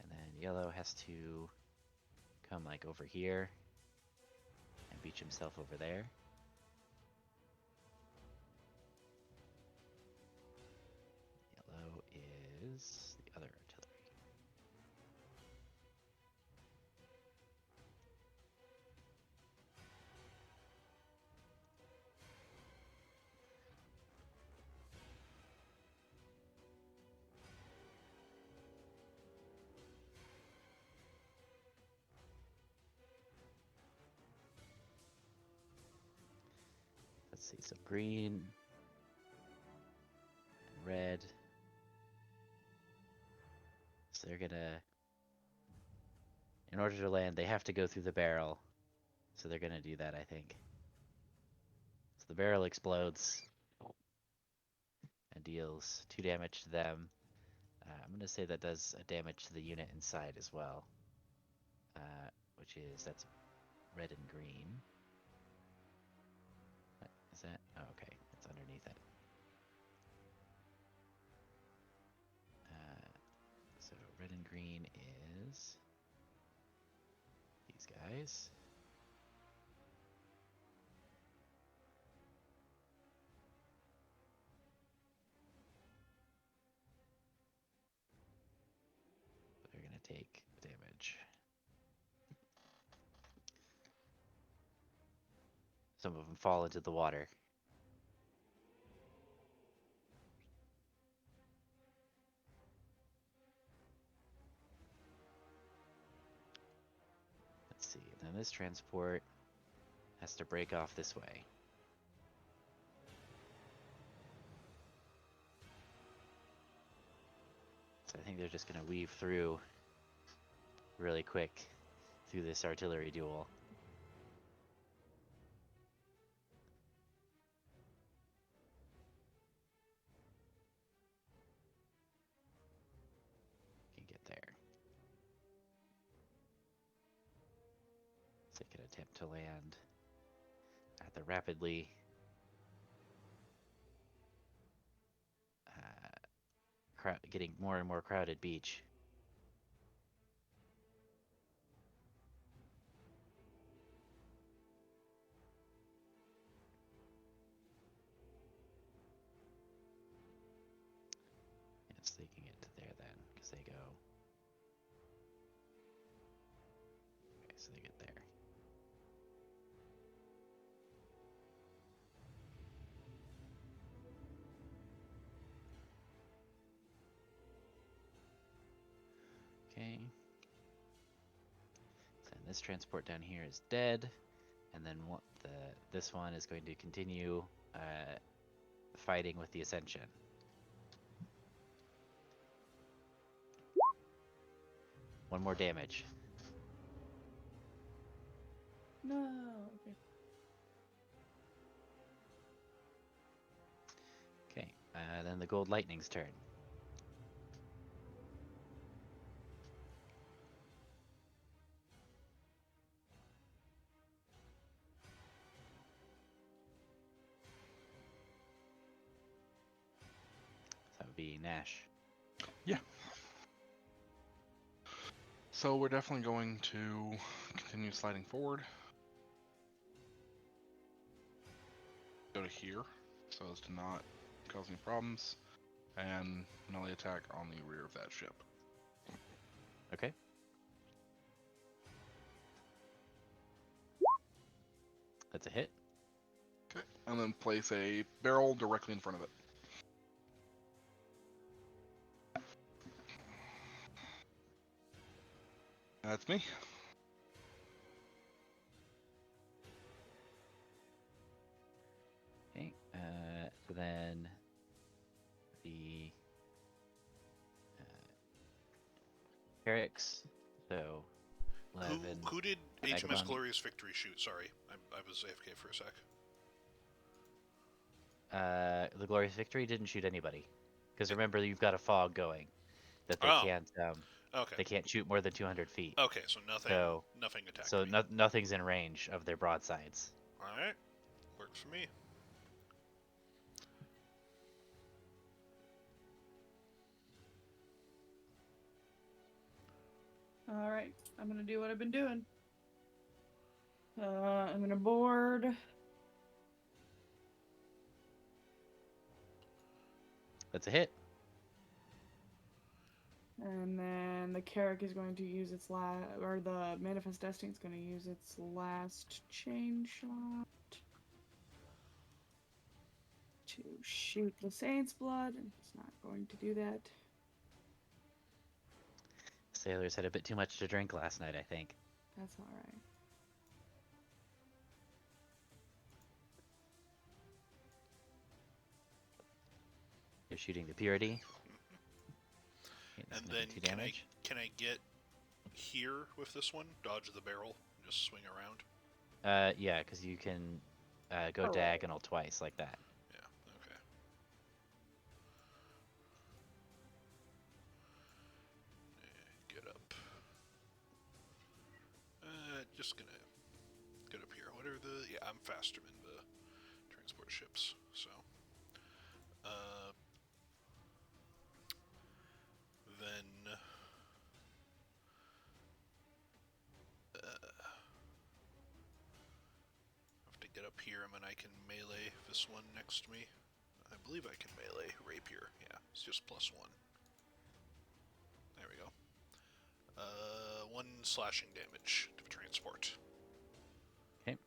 And then yellow has to come like over here and beach himself over there. Yellow is the other artillery. let's see. So green and red. So they're gonna, in order to land, they have to go through the barrel. So they're gonna do that, I think. So the barrel explodes and deals 2 damage to them. I'm gonna say that does a damage to the unit inside as well, which is that's red and green. What is that? Oh, okay, it's underneath it. So red and green is these guys. They're gonna take damage. Some of them fall into the water. Let's see. Then this transport has to break off this way. So I think they're just gonna weave through really quick through this artillery duel. Can get there. So they can attempt to land at the rapidly getting more and more crowded beach. Yes, they can get to there then, because they go. Okay, so they get there. Okay. So then this transport down here is dead, and then what this one is going to continue fighting with the Ascension. One more damage. No. Okay. Okay. Then the Gold Lightning's turn. That would be Nash. So we're definitely going to continue sliding forward. Go to here, so as to not cause any problems, and melee attack on the rear of that ship. Okay. That's a hit. Okay. And then place a barrel directly in front of it. That's me. Okay. So then the Herix. So 11. Who did Vagabond. HMS Glorious Victory shoot? Sorry, I was AFK for a sec. The Glorious Victory didn't shoot anybody, because remember you've got a fog going that they Oh. can't Okay. they can't shoot more than 200 feet. Okay, so nothing. So- nothing attacked So me. nothing's in range of their broadsides. All right, works for me. All right. I'm gonna do what I've been doing. I'm gonna board. That's a hit. And then the Carrick is going to use its or the Manifest Destiny is going to use its last chain shot to shoot the Saint's Blood, and it's not going to do that. Sailors had a bit too much to drink last night, I think. That's alright. shooting the purity. Okay, that's And gonna then be 2 damage. can I get here with this one? Dodge the barrel and just swing around. Yeah, because you can go Oh. diagonal twice like that. Yeah. Okay. Get up. Just gonna get up here. What are the? Yeah, I'm faster than the transport ships. So. Then. Have to get up here, and then I can melee this one next to me. I believe I can melee rapier. Yeah, it's just +1. There we go. 1 slashing damage to transport. Okay.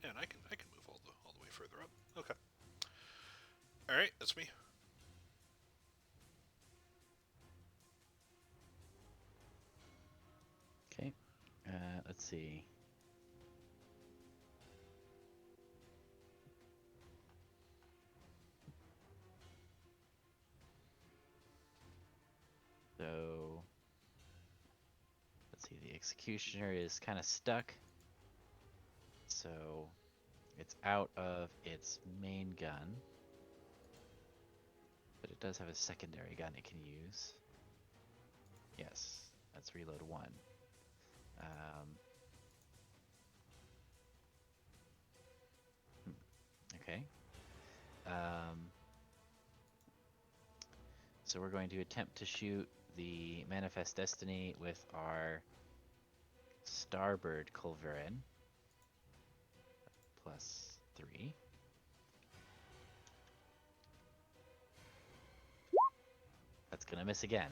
Yeah, and I can move all the way further up. Okay. All right, that's me. Okay. Let's see. So let's see. The executioner is kind of stuck. So it's out of its main gun. But it does have a secondary gun it can use. Yes, that's reload 1. Okay. So we're going to attempt to shoot the Manifest Destiny with our Starboard Culverin. +3. That's gonna miss again.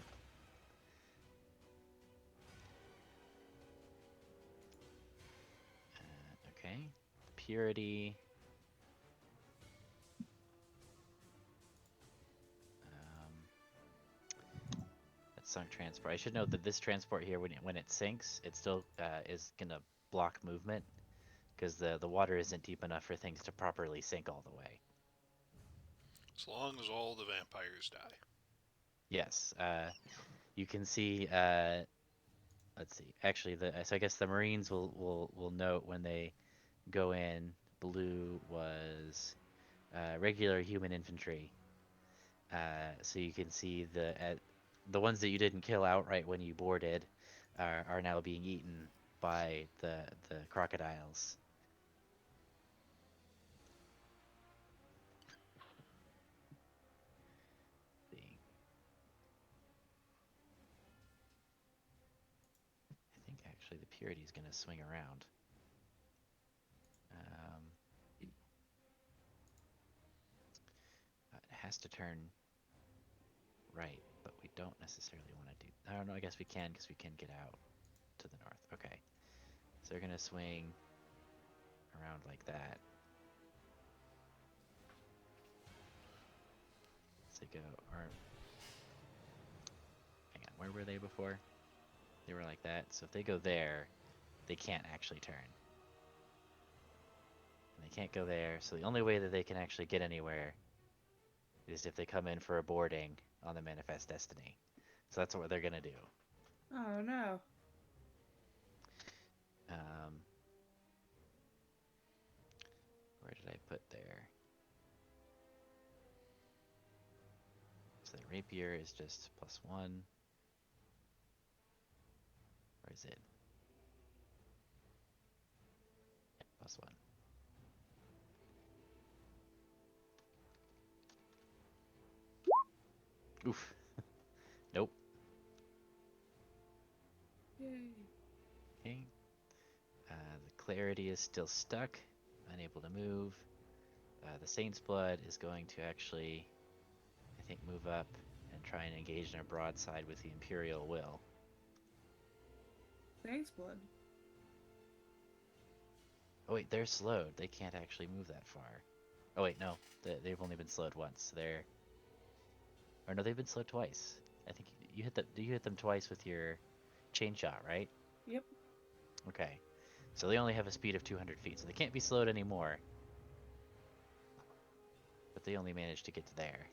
Okay. Purity. That's sunk transport. I should note that this transport here, when it sinks, it still is gonna block movement because the water isn't deep enough for things to properly sink all the way. As long as all the vampires die. Yes. You can see. Let's see. Actually, so I guess the Marines will note when they go in. Blue was regular human infantry. So you can see the ones that you didn't kill outright when you boarded are now being eaten by the crocodiles. See. I think actually the purity is going to swing around. It has to turn right, but we don't necessarily want to do. I don't know. I guess we can because we can get out to the north. Okay, so they're gonna swing around like that. So they go, or hang on, where were they before? They were like that. So if they go there, they can't actually turn. And they can't go there. So the only way that they can actually get anywhere is if they come in for a boarding on the Manifest Destiny. So that's what they're gonna do. Oh no. Where did I put there? So the rapier is just +1. Or is it? Yeah, +1. Oof. Nope. Yay. Okay. The clarity is still stuck, unable to move. The Saint's Blood is going to actually, I think, move up and try and engage in a broadside with the Imperial Will. Thanks, blood. Oh wait, they're slowed. They can't actually move that far. Oh wait, no. They've only been slowed once. Or no, they've been slowed twice. I think you hit them twice with your chain shot, right? Yep. Okay. So they only have a speed of 200 feet, so they can't be slowed anymore. but they only managed to get to there.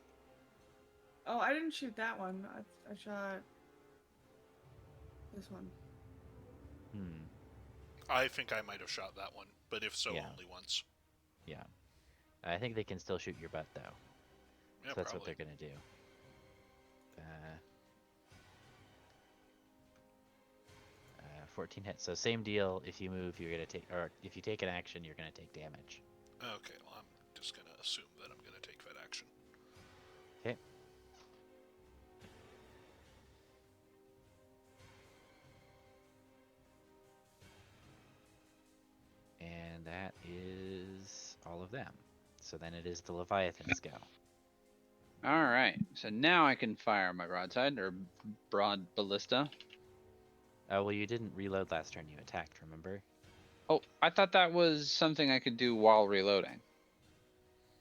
Oh, I didn't shoot that one. I shot this one. Hmm. I think I might have shot that one, but if so, Yeah. only once. Yeah. I think they can still shoot your butt though. Yeah, So that's probably. what they're gonna do. 14 hits. So same deal. If you move, you're gonna take, or if you take an action, you're gonna take damage. Okay, well, I'm just gonna assume that I'm gonna take that action. Okay. And that is all of them. So then it is the Leviathan's go. All right. So now I can fire my broadside or broad ballista. Oh, well, you didn't reload last turn. You attacked, remember? Oh, I thought that was something I could do while reloading.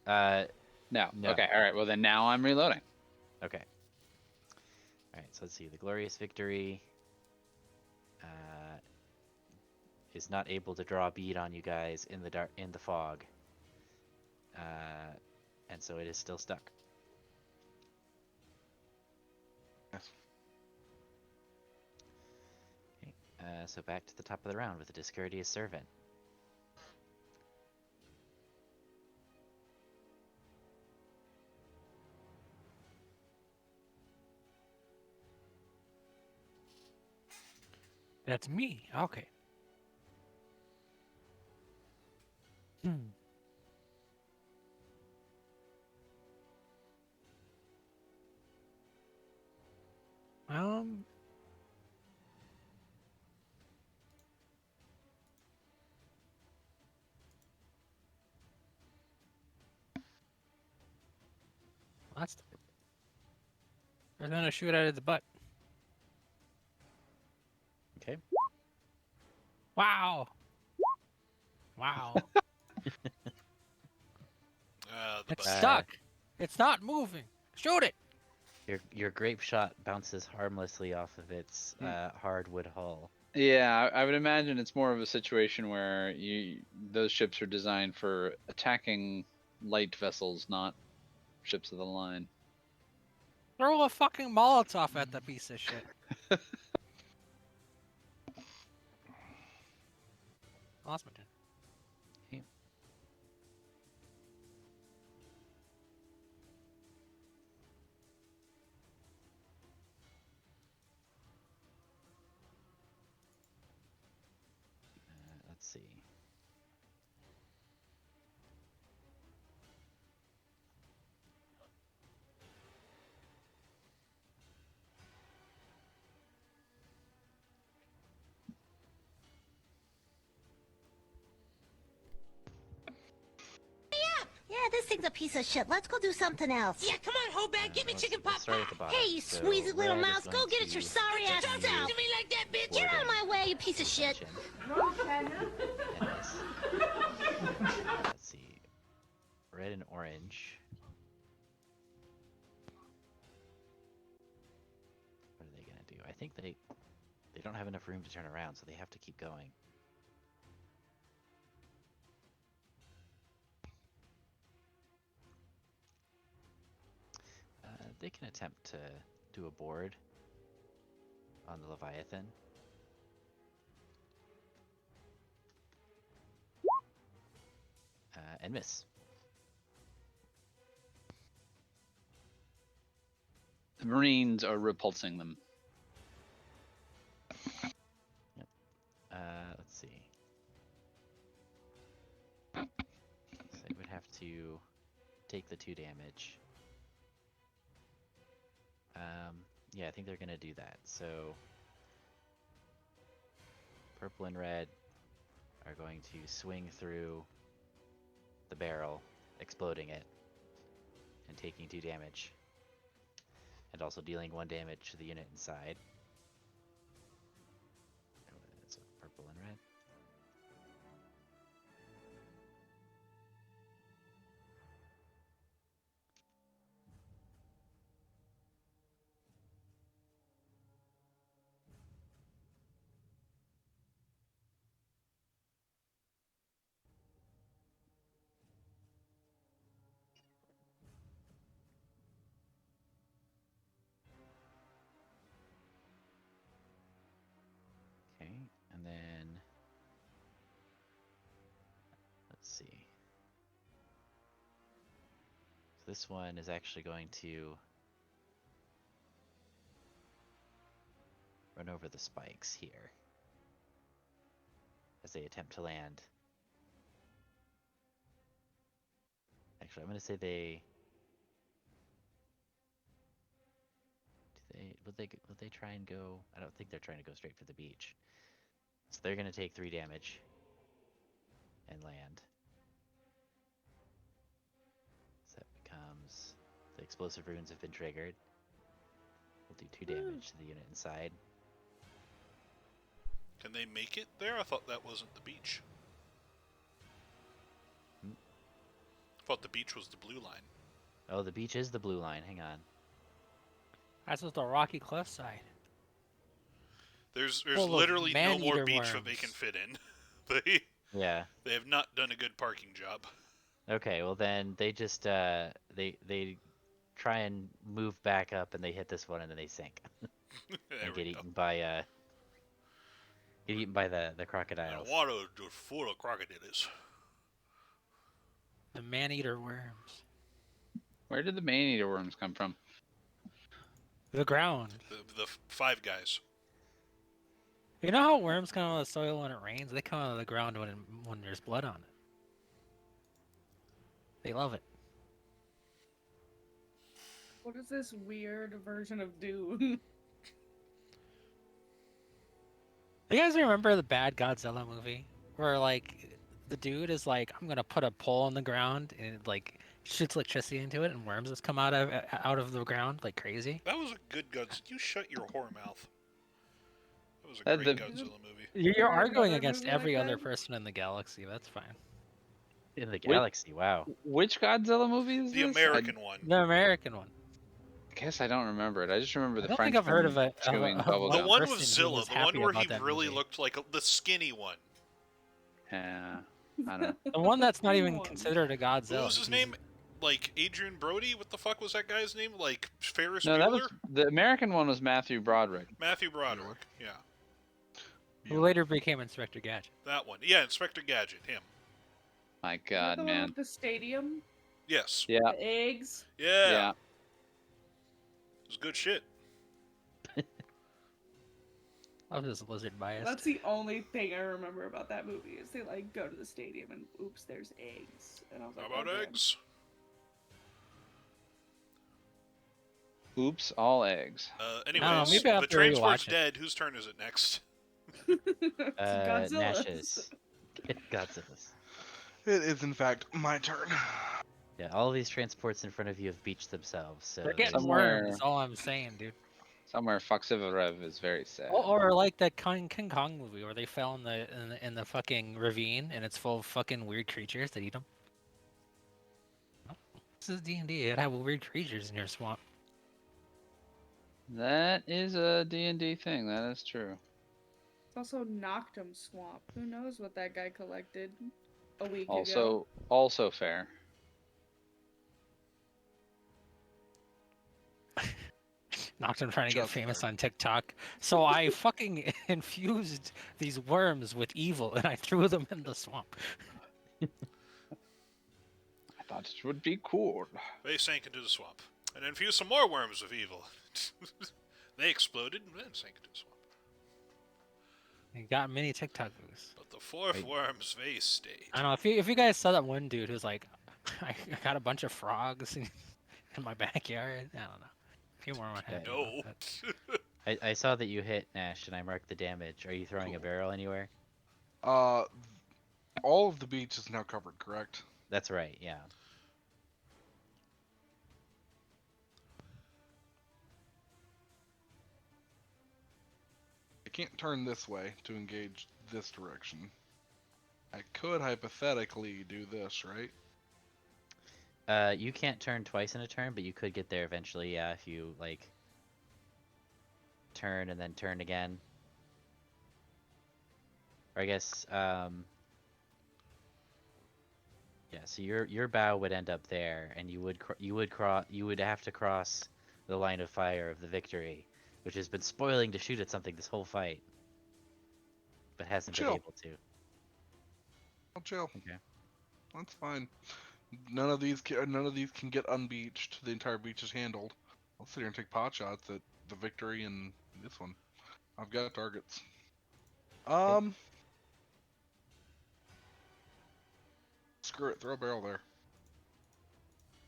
Uh, No. No. Okay. All right. Well, then now I'm reloading. okay. All right, so let's see. The Glorious Victory is not able to draw a bead on you guys in the dark, in the fog. And so it is still stuck. Yes. Okay. So back to the top of the round with the Discourteous Servant. That's me. Okay. Hmm. Um. That's. They're gonna shoot out of the butt. Okay. Wow. Wow. The It's butt. stuck. It's not moving. Shoot it. Your grape shot bounces harmlessly off of its hardwood hull. Yeah, I would imagine it's more of a situation where those ships are designed for attacking light vessels, not ships of the line. Throw a fucking Molotov at the piece of shit. Lost my turn. Okay. Let's see. Yeah, this thing's a piece of shit. Let's go do something else. Yeah, come on, Hobag, give me Let's- chicken let's pot start pie. at the bottom. Hey, you So squeezy little red is mouse, go going get it your to sorry ass Don't self. talk to me like that, bitch. Get out of my way, you piece of shit. Attention. No, Cannon. And miss. Let's see. Red and orange. What are they gonna do? I think they don't have enough room to turn around, so they have to keep going. They can attempt to do a board on the Leviathan. And miss. The Marines are repulsing them. Let's see. So they would have to take the 2 damage. Yeah, I think they're gonna do that. So purple and red are going to swing through the barrel, exploding it, and taking 2 damage. And also dealing 1 damage to the unit inside. So purple and red. Let's see. So this one is actually going to run over the spikes here as they attempt to land. Actually, I'm going to say they. Would they try and go? I don't think they're trying to go straight for the beach. So they're going to take 3 damage and land. So that becomes the explosive runes have been triggered. We'll do 2 damage to the unit inside. Can they make it there? I thought that wasn't the beach. Hmm? I thought the beach was the blue line. Oh, the beach is the blue line. Hang on. That's just the rocky cliffside. There's Full of literally no more man-eater beach that they can worms. fit in. they Yeah. they have not done a good parking job. Okay. Well, then they just they try and move back up and they hit this one and then they sink There and we get go. eaten by the The crocodiles. water is full of crocodiles. The man-eater worms. Where did the man-eater worms come from? The ground. The 5 guys. You know how worms come out of the soil when it rains? They come out of the ground when there's blood on it. They love it. What is this weird version of Dune? You guys remember the bad Godzilla movie? Where, like, the dude is like, I'm gonna put a pole in the ground and it, like, shoots electricity into it and worms just come out of the ground like crazy? That was a good Godzilla. You shut your whore mouth. That was a That great the- Godzilla movie. You're There arguing another against movie every like other that? person in the galaxy. That's fine. In the Which- galaxy. Wow. Which Godzilla movie is The this? American one. The American one. I guess I don't remember it. I just remember I the don't think French I've heard of it. chewing Of bubble The one gum. one person with who Zilla. was The one happy where about he that really movie. looked like the skinny one. Yeah, I don't know. The one that's not even One. considered a Godzilla. What was his He's- name? Like Adrian Brody? What the fuck was that guy's name? Like Ferris No, that Bueller? was the American one was Matthew Broderick. Matthew Broderick. Yeah, Who later became Inspector Gadget. that one. Yeah, Inspector Gadget. Him. My Is that God, the one man. with the stadium? Yes. Yeah, The eggs? Yeah. yeah. It was good shit. Love this lizard bias. That's the only thing I remember about that movie is they like go to the stadium and oops, there's eggs. And I was How like, about oh, eggs? Oops, all eggs. Anyways, maybe I have the to transport's rewatch it. dead. Whose turn is it next? It's Godzilla's. Nash's. Godzilla's. It is in fact my turn. Yeah, all of these transports in front of you have beached themselves. So They're getting there's- Somewhere- worms, all I'm saying, dude. Somewhere Foxivarev is very sad. Or like that King Kong movie where they fell in the fucking ravine and it's full of fucking weird creatures that eat them. This is D&D. It'd have weird creatures in your swamp. That is a D&D thing. That is true. It's also Noctum Swamp. Who knows what that guy collected a week ago? Also fair. Nocturne trying to get Just famous fair. on TikTok. So I fucking infused these worms with evil and I threw them in the swamp. I thought it would be cool. They sank into the swamp and infused some more worms of evil. They exploded and then sank into the swamp. You got many TikTok views. But the 4th Right. worms, they stayed. I don't know if you guys saw that one dude who's like, I got a bunch of frogs in my backyard. I don't know. A few more in my head. No. I saw that you hit Nash, and I marked the damage. Are you throwing a Cool. barrel anywhere? All of the beach is now covered, correct? That's right. Yeah. I can't turn this way to engage this direction. I could hypothetically do this, right? You can't turn twice in a turn, but you could get there eventually. Yeah, if you like turn and then turn again. Or I guess yeah. So your bow would end up there, and you would have to cross the line of fire of the victory, which has been spoiling to shoot at something this whole fight, but hasn't been Chill. able to. I'll chill. Okay. That's fine. None of these can get unbeached. The entire beach is handled. I'll sit here and take pot shots at the victory and this one. I've got targets. Screw it. Throw a barrel there.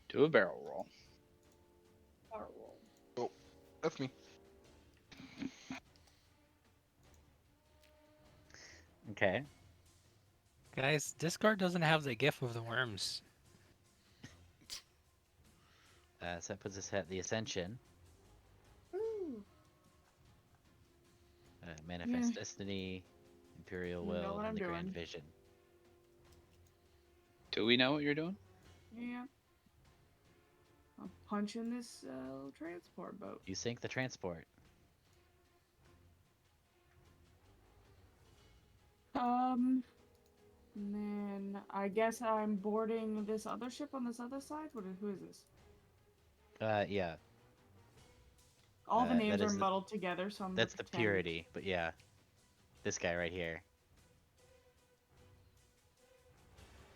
Do a barrel roll. Oh, that's me. Okay. Guys, Discord doesn't have the gif of the worms. So that puts us at the Ascension. Woo. Manifest Destiny, Imperial You know Will, what and I'm the Grand doing. Vision. Do we know what you're doing? Yeah. I'm punching this transport boat. You sink the transport. And then I guess I'm boarding this other ship on this other side. Who is this? Yeah. All the that names are is the- muddled together, so I'm That's gonna the pretend. Purity, but yeah. This guy right here.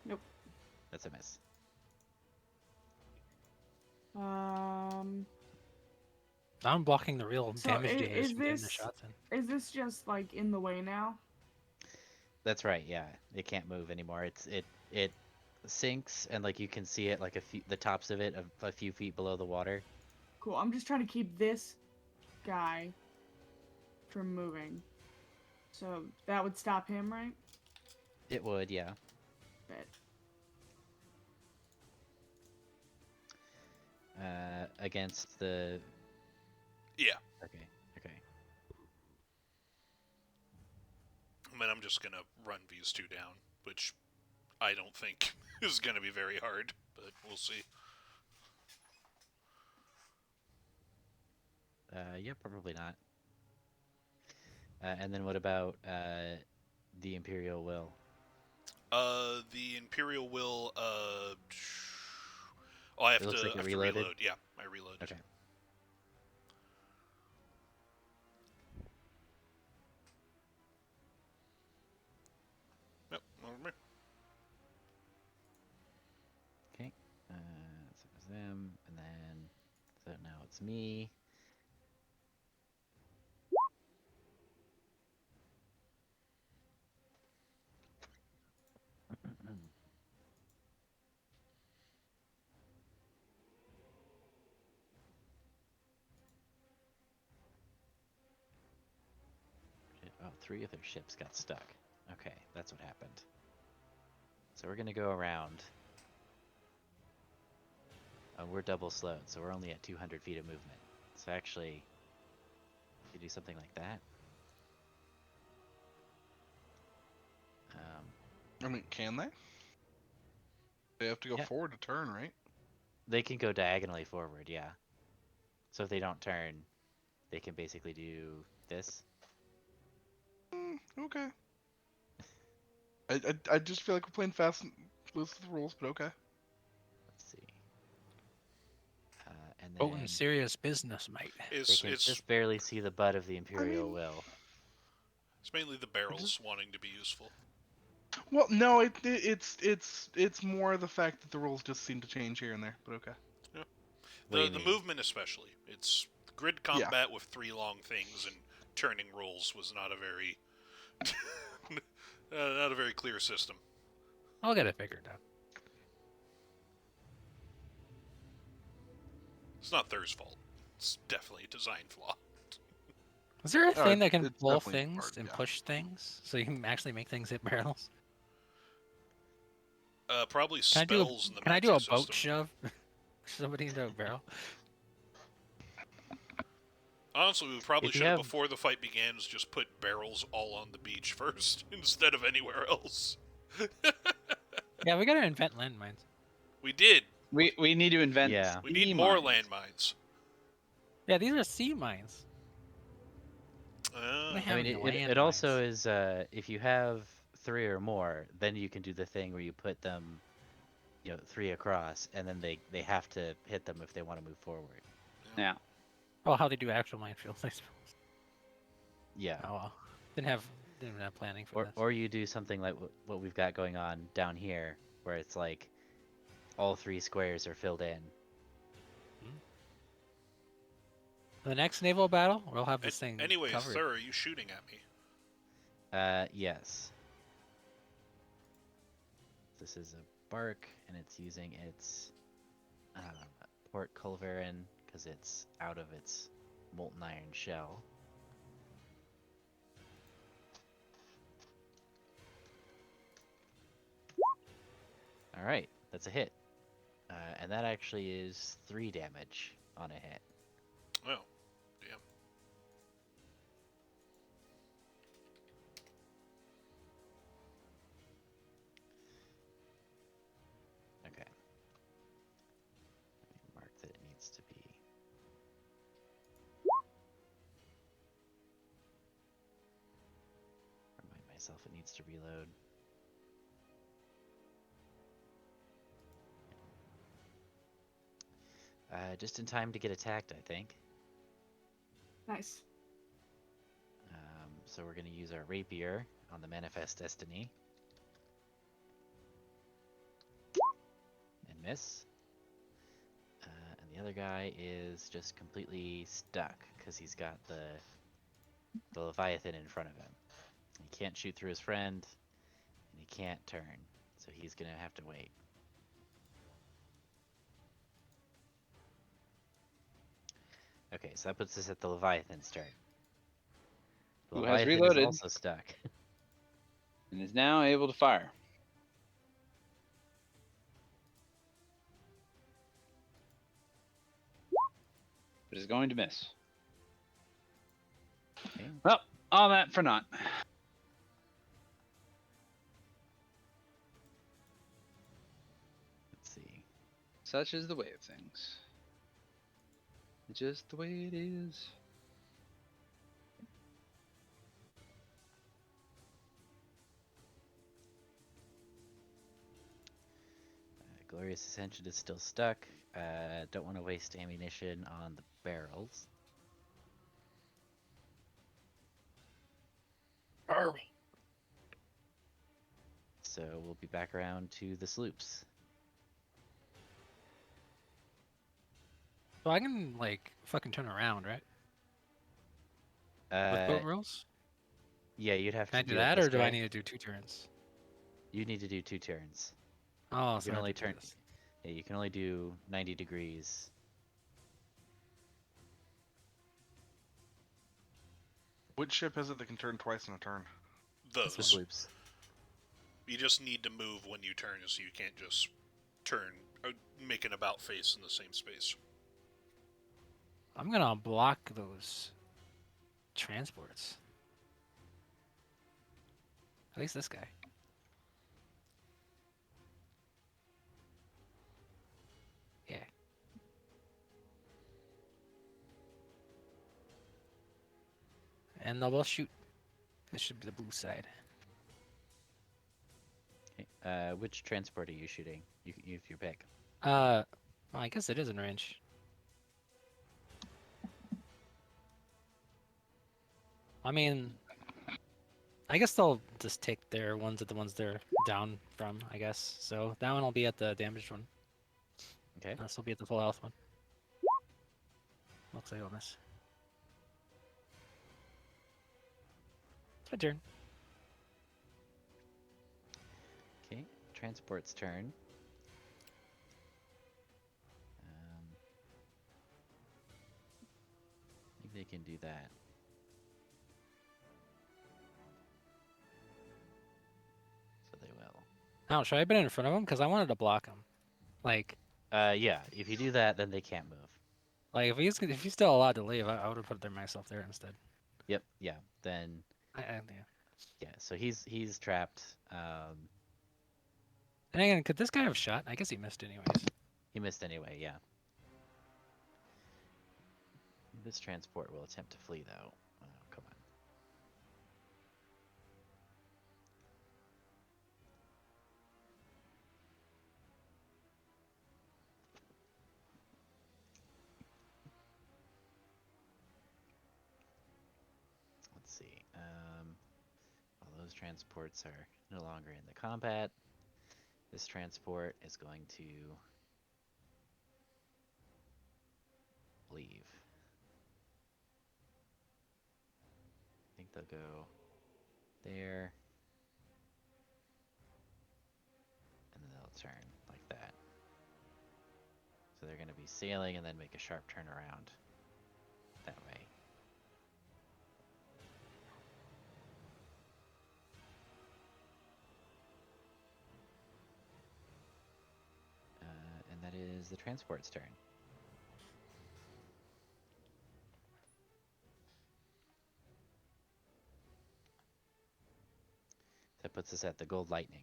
Nope. That's a miss. I'm blocking the real So damage dealers is from getting the this shots in. is this just like in the way now? That's right, yeah. It can't move anymore. It sinks and like you can see it like the tops of it a few feet below the water. Cool. I'm just trying to keep this guy from moving. So that would stop him, right? It would, yeah. Bet. Against the Yeah. Okay. I mean, I'm just gonna run these two down, which I don't think is gonna be very hard, but we'll see. Yeah, probably not. And then what about the Imperial Will? The Imperial will, I have It looks to, like it I have to reloaded? reload. Yeah, I reloaded. Okay. Yep, over me. Okay. So it was them, and then so now it's me. Oh, 3 of their ships got stuck. Okay, that's what happened. So we're gonna go around. We're double slowed, so we're only at 200 feet of movement. So actually, if you do something like that. I mean, can they? They have to go Yeah. forward to turn, right? They can go diagonally forward, yeah. So if they don't turn, they can basically do this. Okay. I just feel like we're playing fast and loose with the rules, but okay. Let's see. And Oh, in then serious business, mate. they It's can it's just barely see the butt of the Imperial mean- Will. it's mainly the barrels wanting to be useful. Well, no, it's more the fact that the rules just seem to change here and there, but okay. Yeah. What do you The mean? movement especially. It's grid combat with 3 long things, and turning rolls was not a very not a very clear system. I'll get it figured out. It's not Thur's fault. It's definitely a design flaw. Is there a Oh, thing that can it's pull definitely things hard, and yeah. push things so you can actually make things hit barrels? Probably Can I do spells in the can I do a magic boat system. shove? Somebody into a barrel? Honestly, we probably If you should have, have- before the fight begins, just put barrels all on the beach first, instead of anywhere else. Yeah, we gotta invent landmines. We did. We need to invent. Yeah. We need sea more mines. landmines. Yeah, these are sea mines. They I have mean, any it also landmines. is if you have 3 or more, then you can do the thing where you put them, 3 across, and then they have to hit them if they want to move forward. Yeah. Oh, how they do actual minefields, I suppose. Yeah. Oh well, didn't have planning for this. Or you do something like what we've got going on down here, where it's like all 3 squares are filled in. The next naval battle, we'll have this thing Anyways, covered. sir, are you shooting at me? Yes. This is a bark, and it's using its port culverin because it's out of its molten iron shell. All right, that's a hit, and that actually is 3 damage on a hit. Oh, damn. Okay. Let me mark that it needs to be. Remind myself it needs to reload. Just in time to get attacked, I think. Nice. So we're going to use our rapier on the Manifest Destiny. And miss. And the other guy is just completely stuck because he's got the Leviathan in front of him. He can't shoot through his friend, and he can't turn. So he's going to have to wait. Okay, so that puts us at the Leviathan's turn. The Who has Leviathan is reloaded also stuck. and is now able to fire. But is going to miss. Okay. Well, all that for naught. Let's see. Such is the way of things. Just the way it is. Glorious Ascension is still stuck. Don't want to waste ammunition on the barrels. So we'll be back around to the sloops. So I can like fucking turn around, right? With Uh, boat rules? yeah, you'd have Can I to do do it that, this or do I way. need to do 2 turns? You need to do 2 turns. Oh, You so can I have only to do turn. this. Yeah, you can only do 90 degrees. Which ship is it that can turn twice in a turn? It's the Those. sloops. You just need to move when you turn, so you can't just turn, make an about face in the same space. I'm gonna block those transports. At least this guy. Yeah. And they'll both shoot. This should be the blue side. Okay. Which transport are you shooting? You use your pick. Well, I guess it is in range. I mean, I guess they'll just take their ones at the ones they're down from, I guess. So that one will be at the damaged one. Okay. This will be at the full health one. Looks like I'll miss. It's my turn. Okay. Transport's turn. I think they can do that. So they will. Oh, should I have been in front of him? Because I wanted to block him. Like, Yeah. If you do that, then they can't move. if he's still allowed to leave, I would have put myself there instead. Yep. Yeah. Then. Yeah. Yeah. So he's trapped. And again, could this guy have shot? I guess he missed anyways. He missed anyway. Yeah. This transport will attempt to flee, though. Oh, come on. Let's see. All those transports are no longer in the combat. This transport is going to leave. I think they'll go there, and then they'll turn like that. So they're going to be sailing and then make a sharp turn around that way. And that is the transport's turn. That puts us at the Gold Lightning.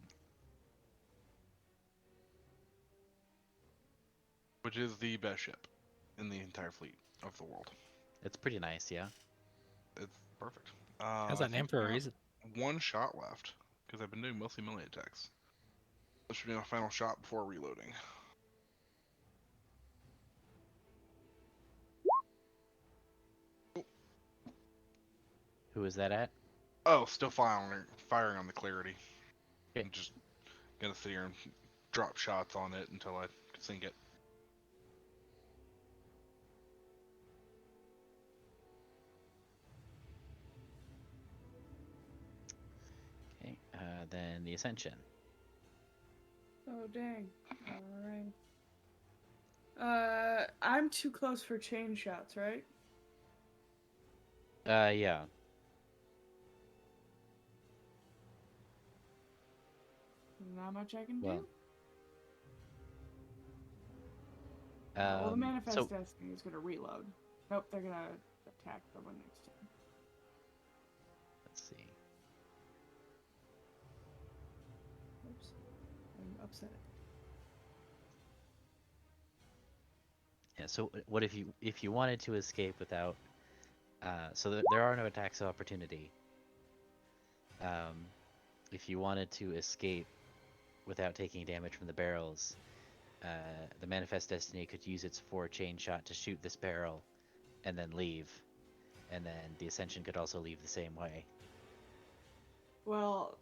Which is the best ship in the entire fleet of the world. It's pretty nice, yeah. It's perfect. Has I that name think for I a got reason. one shot left because I've been doing mostly melee attacks. This should be my final shot before reloading. Who is that at? Oh, still firing on the clarity. Okay. I'm just gonna sit here and drop shots on it until I sink it. Okay. Then the Ascension. Oh dang. Alright. I'm too close for chain shots, right? Yeah. Not much I can Well, do. Well, the Manifest so Destiny is gonna reload. Nope, they're gonna attack the one next turn. let's see. Oops. I'm upset. Yeah. So what if you wanted to escape without? So there are no attacks of opportunity. If you wanted to escape without taking damage from the barrels, the Manifest Destiny could use its 4 chain shot to shoot this barrel, and then leave. And then the Ascension could also leave the same way. Well,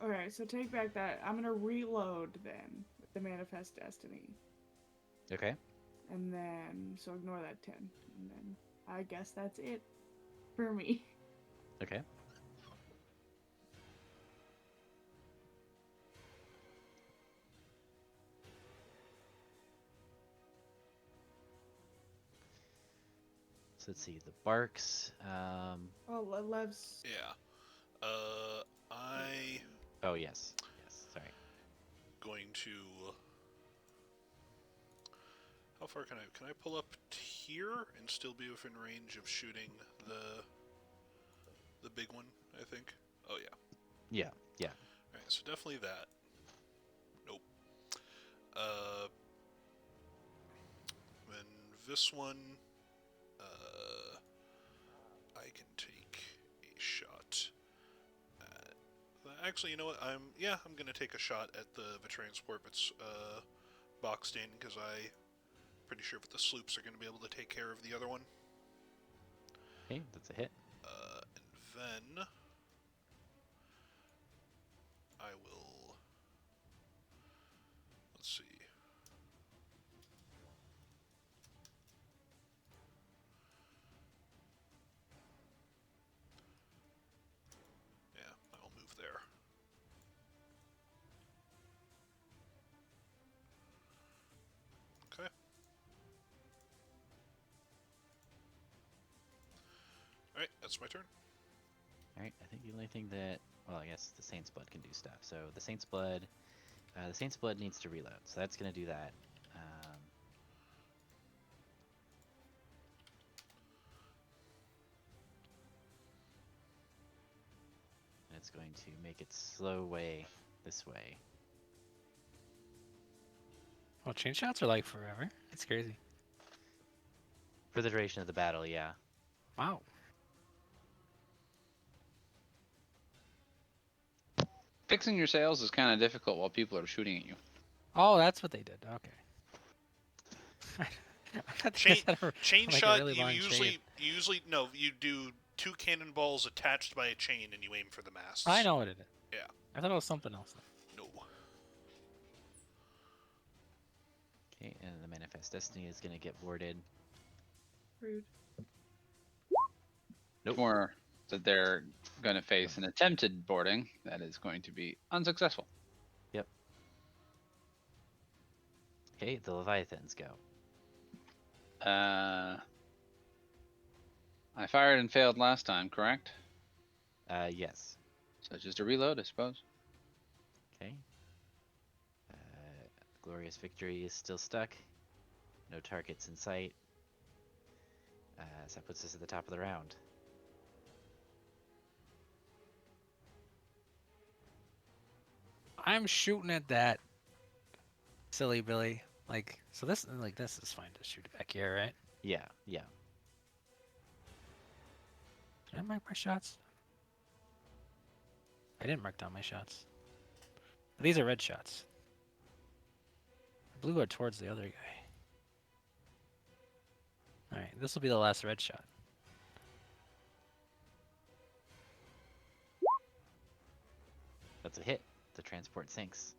okay, so take back that. I'm gonna reload then with the Manifest Destiny. Okay. And then, so ignore that 10. And then I guess that's it for me. Okay. So let's see the barks. Oh, Lev's. Yeah. I Oh yes. Sorry. going to. How far can I pull up here and still be within range of shooting the big one? I think. Oh yeah. Yeah. Yeah. All right. So definitely that. Nope. Then this one. I can take a shot. Actually, you know what? I'm gonna take a shot at the transport that's boxed in because I'm pretty sure that the sloops are gonna be able to take care of the other one. Okay, that's a hit. And then I will. Let's see. Yeah, I'll move there. Okay. Alright, that's my turn. All right. I think the only thing that, well, I guess the Saint's Blood can do stuff. So the Saint's Blood needs to reload. So that's gonna do that. And it's going to make its slow way this way. Well, chain shots are like forever. It's crazy. For the duration of the battle, yeah. Wow. Fixing your sails is kind of difficult while people are shooting at you. Oh, that's what they did. Okay. I thought they Chain, had chain like shot. a really You long usually chain. no. You do 2 cannonballs attached by a chain, and you aim for the masts. I know what it is. Yeah. I thought it was something else. No. Okay, and the Manifest Destiny is gonna get boarded. Rude. Nope. Or that they're going to face an attempted boarding that is going to be unsuccessful. Yep. Okay, the Leviathans go. I fired and failed last time, correct? Yes. So just a reload, I suppose. Okay. Glorious Victory is still stuck. No targets in sight. So that puts us at the top of the round. I'm shooting at that silly Billy. So this is fine to shoot back here, right? Yeah, yeah. Did I mark my shots? I didn't mark down my shots. These are red shots. Blue are towards the other guy. Alright, this will be the last red shot. That's a hit. The transport sinks.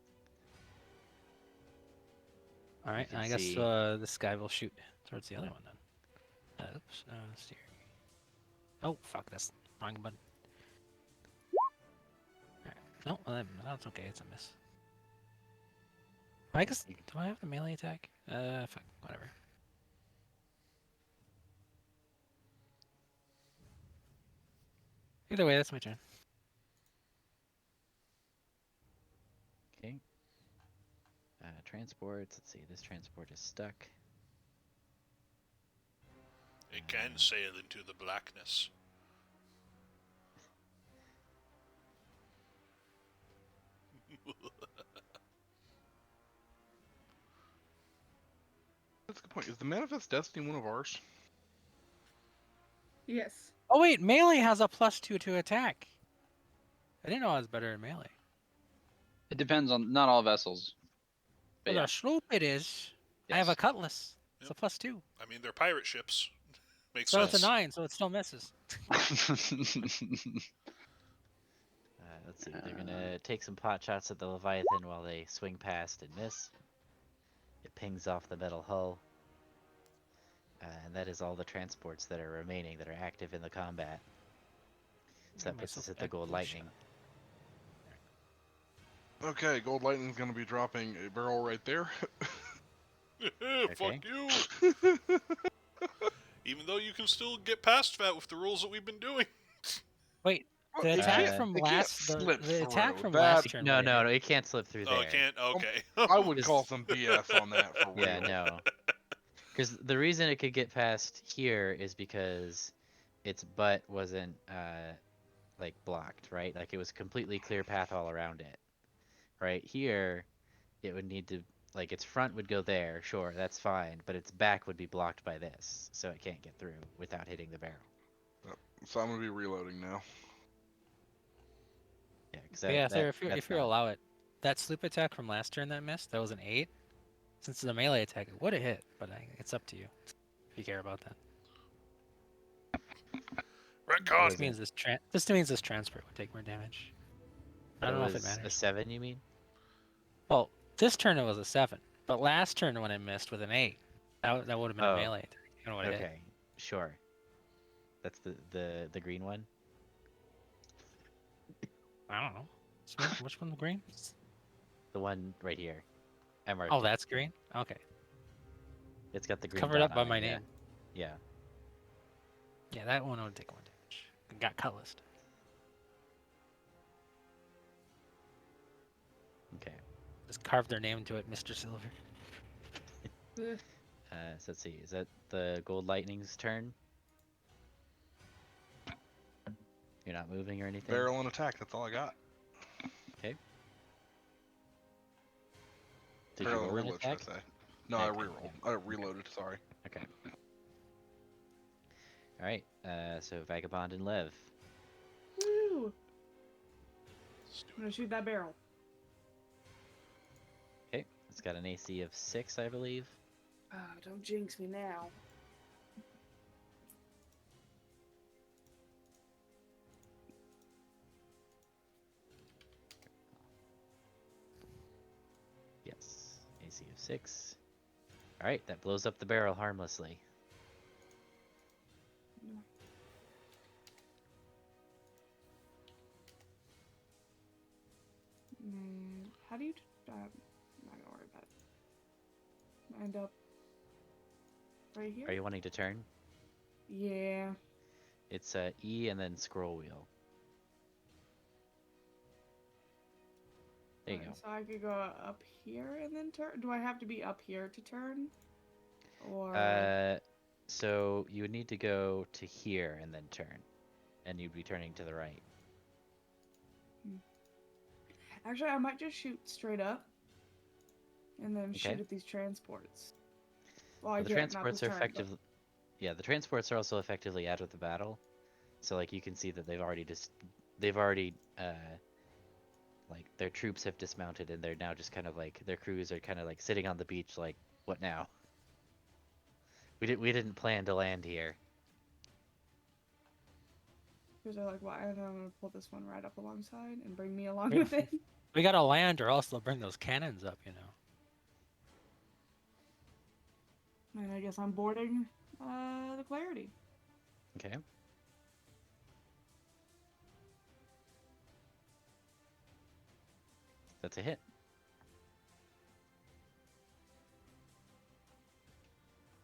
Alright, can I guess see- this guy will shoot towards the other one then. Oops, steer. Oh, fuck, that's wrong button. Alright, no, that's okay, it's a miss. I guess, do I have the melee attack? Fuck, whatever. Either way, that's my turn. Okay. Transports. Let's see. This transport is stuck. It can sail into the blackness. That's a good point. Is the Manifest Destiny one of ours? Yes. Oh wait, melee has a +2 to attack. I didn't know I was better at melee. It depends on not all vessels. But Well, yeah, the sloop it is. I have a yes. cutlass. It's Yep. a +2. I mean, they're pirate ships. Makes So sense. it's a 9, so it still misses. Let's see. They're gonna take some pot shots at the Leviathan while they swing past and miss. It pings off the metal hull. And that is all the transports that are remaining that are active in the combat. So that Give puts us myself at the a Gold blue Lightning. shot. Okay, Gold Lightning's gonna be dropping a barrel right there. Fuck you! Even though you can still get past that with the rules that we've been doing. Wait, the It attack can't- from it can't last slip the attack through. from That- last turn. No, would no, hit. no. It can't slip through Oh, there. it can't? Okay. I would Just- call some BS on that for real. Yeah, no. Because the reason it could get past here is because its butt wasn't like blocked, right? Like it was completely clear path all around it. Right here, it would need to like its front would go there, sure, that's fine, but its back would be blocked by this, so it can't get through without hitting the barrel. So I'm gonna be reloading now. Yeah, because But yeah, sir, if you allow it, that sloop attack from last turn that missed, that was an 8. Since it's a melee attack, it would have hit, but it's up to you if you care about that. Retcon! This means this transport would take more damage. I don't know if it A matters. 7, you mean? Well, this turn it was a 7, but last turn when it missed with an 8, that would have been Oh, a melee attack. You know what it hit. Okay, sure. That's the green one. I don't know. Which one's green? The one right here. I marked Oh, it. that's green. Okay, It's got the green covered dot up by on it, my yeah. name. Yeah. Yeah, that one would take 1 damage. It got cutlassed. Okay. Just carved their name into it, Mr. Silver. Ugh. So let's see. Is that the Gold Lightning's turn? You're not moving or anything? Barrel and attack. That's all I got. Did you Barrel and roll an reload, should attack? I say? No, I Okay, rerolled. I reloaded. Sorry. Okay. All right. So Vagabond and Lev. Woo! Let's do I'm gonna shoot that barrel. Okay. It's got an AC of 6, I believe. Oh, don't jinx me now. DC of 6. All right, that blows up the barrel harmlessly. How do you? I'm not gonna worry about it. End up right here. Are you wanting to turn? Yeah. It's E and then scroll wheel. There you go. So I could go up here and then turn. Do I have to be up here to turn? Or So you would need to go to here and then turn, and you'd be turning to the right. actually, I might just shoot straight up, and then Okay. shoot at these transports. Well, I Well, the get not transports this are turn, effective. Yeah, the transports are also effectively out of the battle. So like you can see that they've already like their troops have dismounted and they're now just kind of like their crews are kind of like sitting on the beach like what now? We didn't plan to land here. because they're like, well, I'm gonna pull this one right up alongside and bring me along Yeah. with it. We gotta land, or else they'll bring those cannons up. And I guess I'm boarding the Clarity. Okay. That's a hit.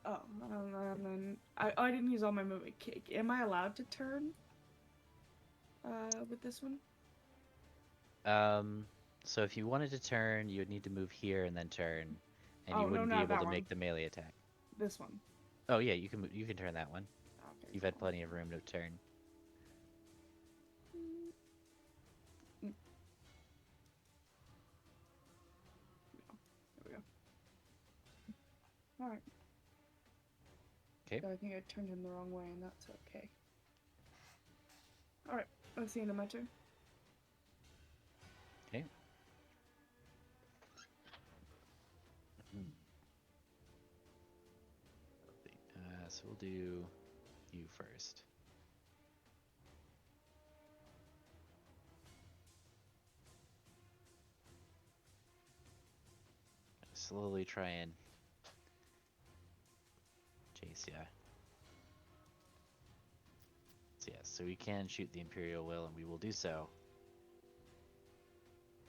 Oh, and then I didn't use all my movement. Am I allowed to turn with this one? So if you wanted to turn, you would need to move here and then turn, and Oh, you no, wouldn't be not able that to one. make the melee attack. This one. Oh yeah, you can turn that one. Okay. You've had cool. plenty of room to turn. Mm. There we go. All right. Okay. So I think I turned him the wrong way, and that's okay. All right. That's the end of my turn. Okay. So we'll do you first. Slowly try and chase ya. So yes, so we can shoot the Imperial Will, and we will do so.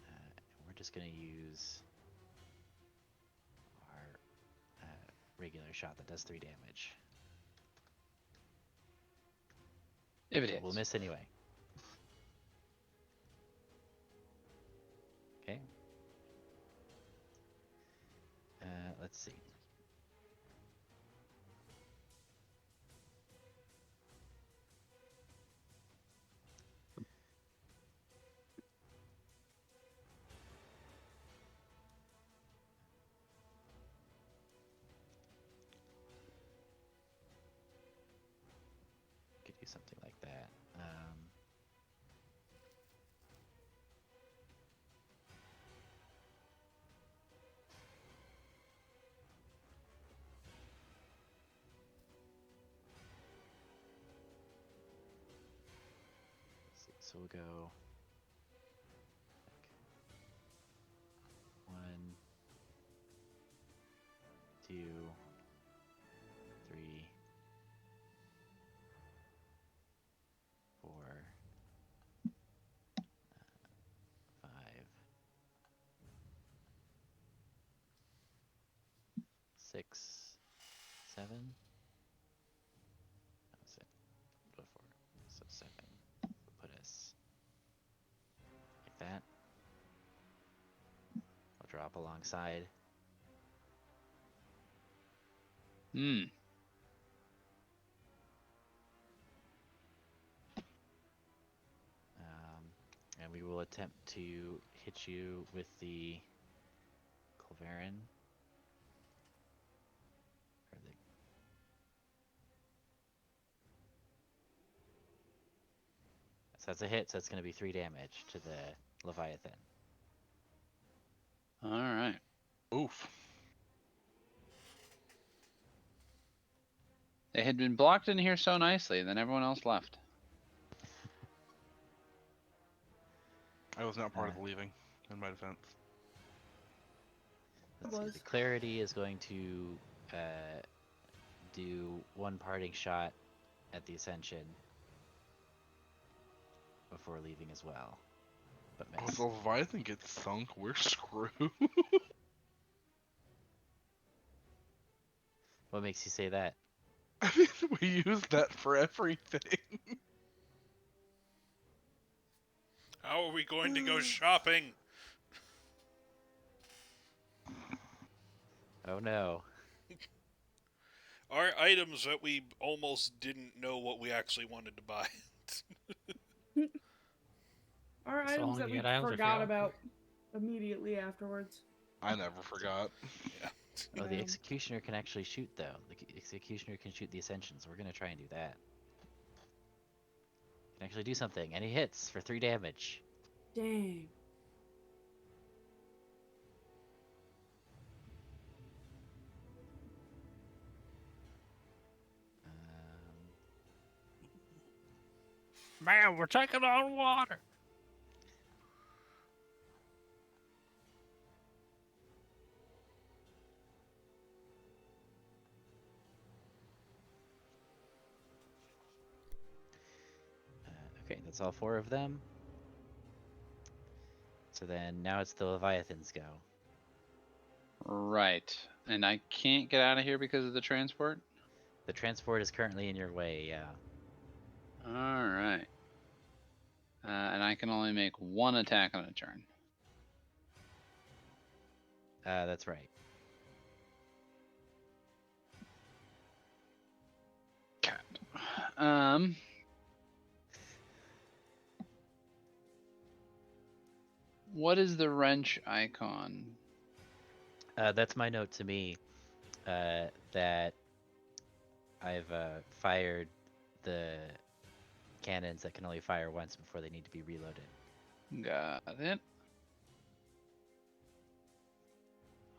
And we're just gonna use our regular shot that does 3 damage. If it But hits. we'll miss anyway. Okay. Let's see. Could do something like that. Let's see. So we'll go like 1, 2, 3, 4, 5, 6, 7. That's it. Before. So 7. We'll put us like that. I'll drop alongside. Hmm. And we will attempt to hit you with the Culverin. Or the... So that's a hit, so it's going to be 3 damage to the Leviathan. All right. Oof. They had been blocked in here so nicely, and then everyone else left. I was not part of Uh. the leaving, in my defense. let's see. The was. clarity is going to do one parting shot at the ascension before leaving as well, but Oh, miss. the Leviathan gets sunk. We're screwed. What makes you say that? I mean, we use that for everything. How are we going to go shopping? Oh no. Our items that we almost didn't know what we actually wanted to buy. Our So items long that to we get items are forgot fail. about immediately afterwards. I never forgot. Yeah. Oh, the Yeah. executioner can actually shoot though. The executioner can shoot the ascension, so we're gonna try and do that. Can actually do something, and he hits for 3 damage. Dang. Um, Man, we're taking on water. okay, that's all 4 of them. So then now it's the Leviathans go. Right. And I can't get out of here because of the transport? The transport is currently in your way, yeah. Alright. And I can only make one attack on a turn. That's right. Cat. Um. What is the wrench icon? That's my note to me, that I've fired the cannons that can only fire once before they need to be reloaded. Got it.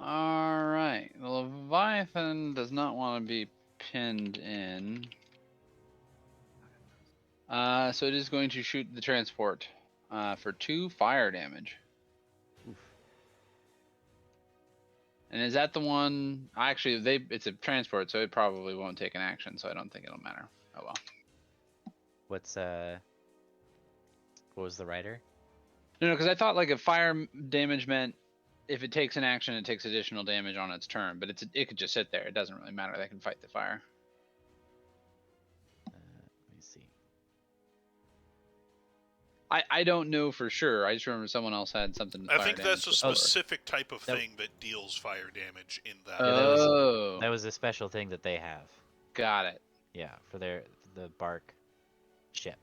Alright. The Leviathan does not want to be pinned in. So it is going to shoot the transport for 2 fire damage. Oof. And is that the one? Actually, it's a transport, so it probably won't take an action, so I don't think it'll matter. Oh well. What was the rider? No, because I thought like if fire damage meant if it takes an action, it takes additional damage on its turn, but it could just sit there. It doesn't really matter. They can fight the fire. Let me see. I don't know for sure. I just remember someone else had something with I fire think that's damage a before. specific type of That- thing that deals fire damage in that. Yeah, that was- Oh, That was a special thing that they have. got it. Yeah, for the bark ship.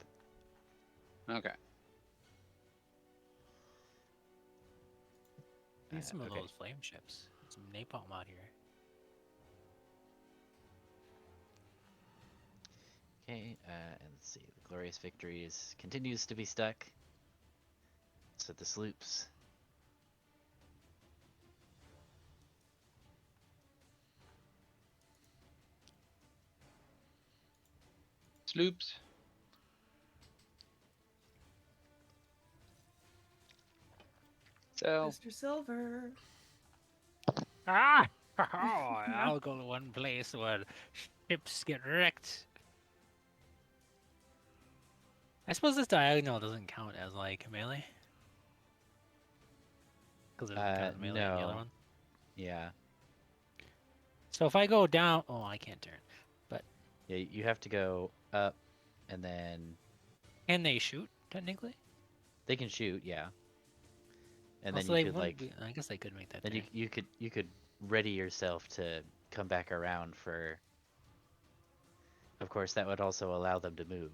Okay. Need some of okay. those flame ships. Some napalm out here. Okay, and let's see. The Glorious Victories continues to be stuck. So the sloops. Sloops. Sell. Mr. Silver. Ah! Oh, I'll go to one place where ships get wrecked. I suppose this diagonal doesn't count as like melee. Because it doesn't count as melee on the other No. one. Yeah. So if I go down, oh, I can't turn. Yeah, you have to go up, and then Can they shoot technically? they can shoot. Yeah. And Also, then they you could wouldn't like, be- I guess they could make that. then turn. you could ready yourself to come back around for. Of course, that would also allow them to move.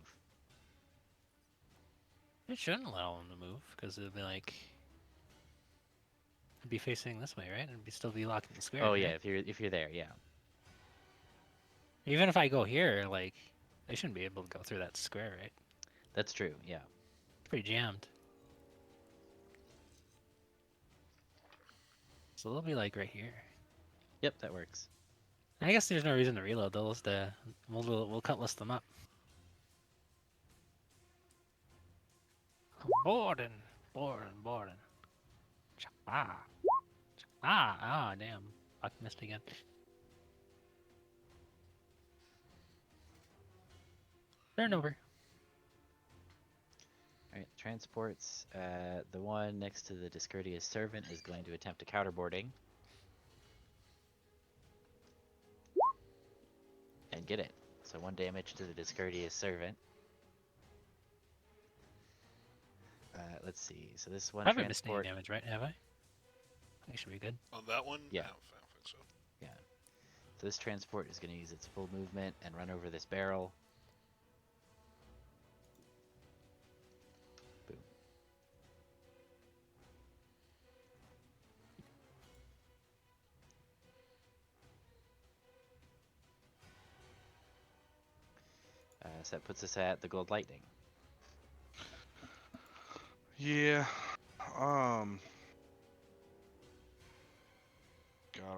It shouldn't allow them to move because it'd be like, it'd be facing this way, right? It'd be still be locked in the square. Oh right? yeah, if you're there, yeah. Even if I go here, like, they shouldn't be able to go through that square, right? That's true. Yeah. It's pretty jammed. So they'll be like right here. Yep, that works. I guess there's no reason to reload those. We'll cut list them up. Boarding. Chapa. Damn. I missed again. Turn over. Alright, transports. The one next to the discourteous servant is going to attempt a counterboarding. And get it. So 1 damage to the discourteous servant. Let's see. So this one I haven't missed any transport. damage, right? Have I? I should be good. On that one? Yeah. I don't think so. Yeah. So this transport is going to use its full movement and run over this barrel. Boom. So that puts us at the gold lightning. Yeah. God,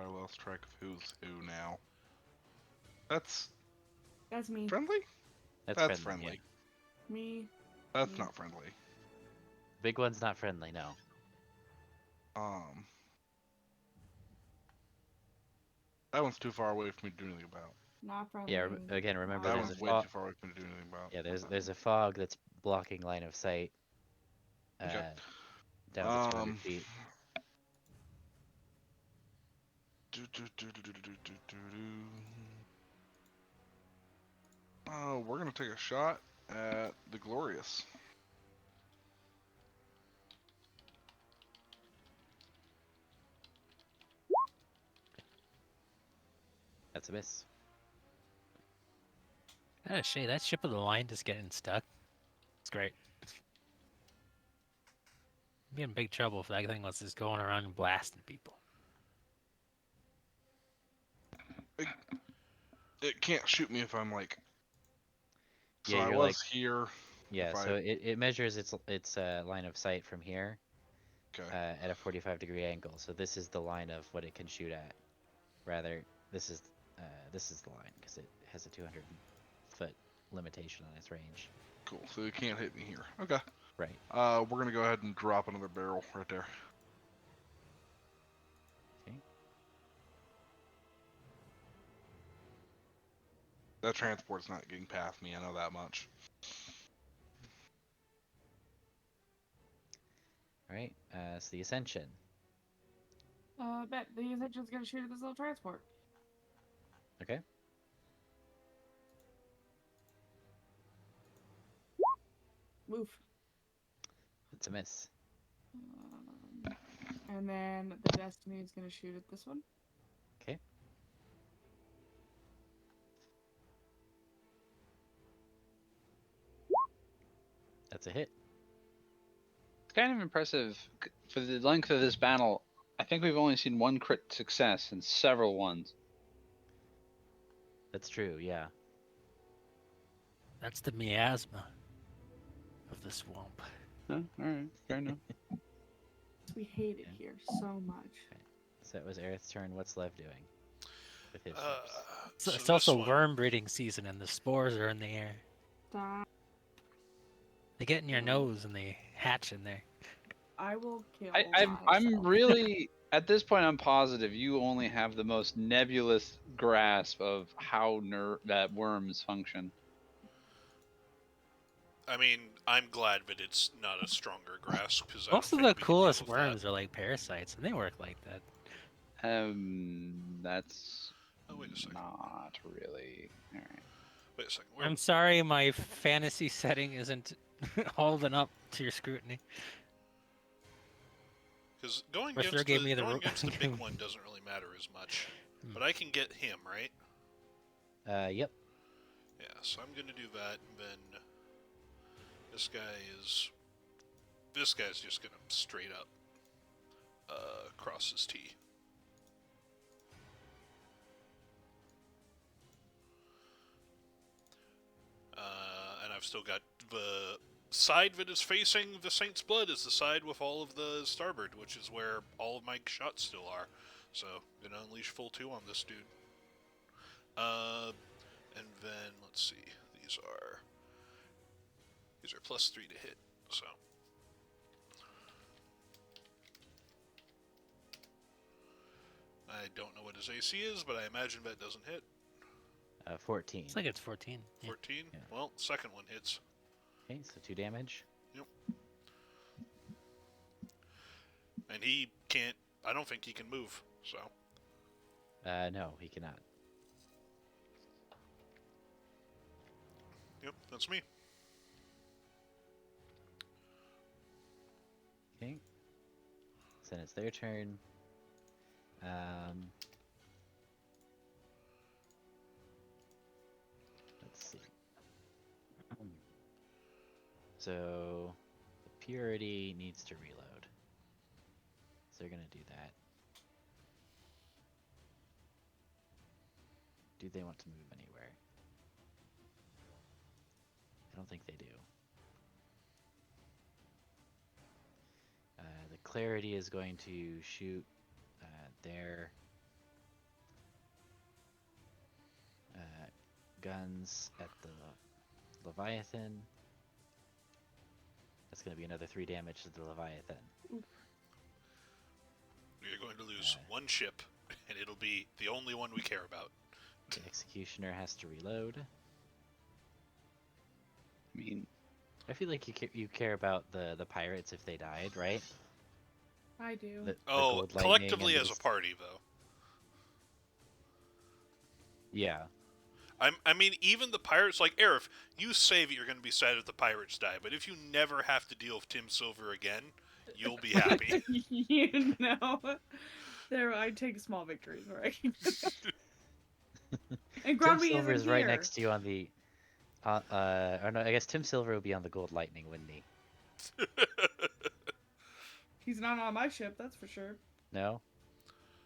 I lost track of who's who now. That's That's me. friendly? That's friendly. friendly. Yeah. Me. That's Me. not friendly. Big one's not friendly, no. That one's too far away for me to do anything about. Not friendly. Yeah, again, remember That there's one's a way fog. too far away for me to do anything about. Yeah, there's a fog that's blocking line of sight. Okay. Down to 200 feet. We're gonna take a shot at the Glorious. That's a miss. Oh shit, that ship of the line just getting stuck. It's great. Be in big trouble if that thing was just going around and blasting people. It can't shoot me if I'm like. So Yeah, I you're was like- here. Yeah, If so I- it measures its line of sight from here Okay. at a 45-degree angle. So this is the line of what it can shoot at. Rather, this is the line because it has a 200-foot limitation on its range. Cool. So it can't hit me here. Okay. Right. We're gonna go ahead and drop another barrel right there. Okay. That transport's not getting past me. I know that much. All right. So the ascension. Bet the Ascension's gonna shoot at this little transport. Okay. Move. It's a miss. And then the Destiny is gonna shoot at this one. Okay. That's a hit. It's kind of impressive for the length of this battle. I think we've only seen one crit success and several ones. That's true. Yeah. That's the miasma of the swamp. Huh? All right, fair enough. We hate it here so much. So it was Aerith's turn. What's Lev doing with his ships? So It's also this one- worm breeding season, and the spores are in the air. Stop. They get in your nose and they hatch in there. I will kill I'm myself. really at this point. I'm positive you only have the most nebulous grasp of how that worms function. I mean, I'm glad that it's not a stronger grasp because Most of the coolest worms are like parasites, and they work like that. That's Oh, wait a second. not really. All right. Wait a second. I'm sorry, my fantasy setting isn't holding up to your scrutiny. Because going Or Sir against gave the, me the going ro- against the big one doesn't really matter as much. But I can get him, right? Yep. Yeah, so I'm gonna do that, and then this guy's just gonna straight up cross his T. And I've still got the side that is facing the Saint's Blood is the side with all of the starboard, which is where all of my shots still are. So, gonna unleash full 2 on this dude. And then, let's see, these are +3 to hit, so. I don't know what his AC is, but I imagine that doesn't hit. 14. It's like it's 14. Yeah. 14? Yeah. Well, second one hits. Okay, so 2 damage. And he can't... I don't think he can move, so... No, he cannot. Yep, that's me. Okay. So then it's their turn. Let's see. So the purity needs to reload. So they're gonna do that. Do they want to move anywhere? I don't think they do. The clarity is going to shoot their guns at the Leviathan. That's going to be another 3 damage to the Leviathan. You're going to lose one ship, and it'll be the only one we care about. The Executioner has to reload. I mean, I feel like you care about the pirates if they died, right? I do. The Oh, gold lightning collectively and as a these- party, though. Yeah. I mean, even the pirates, like, Aerith, you say that you're going to be sad if the pirates die, but if you never have to deal with Tim Silver again, you'll be happy. You know, there I take small victories, right? And Tim Grumpy Silver isn't is right here. next to you on the. Or no, I guess Tim Silver would be on the gold lightning, wouldn't he? He's not on my ship, that's for sure. No.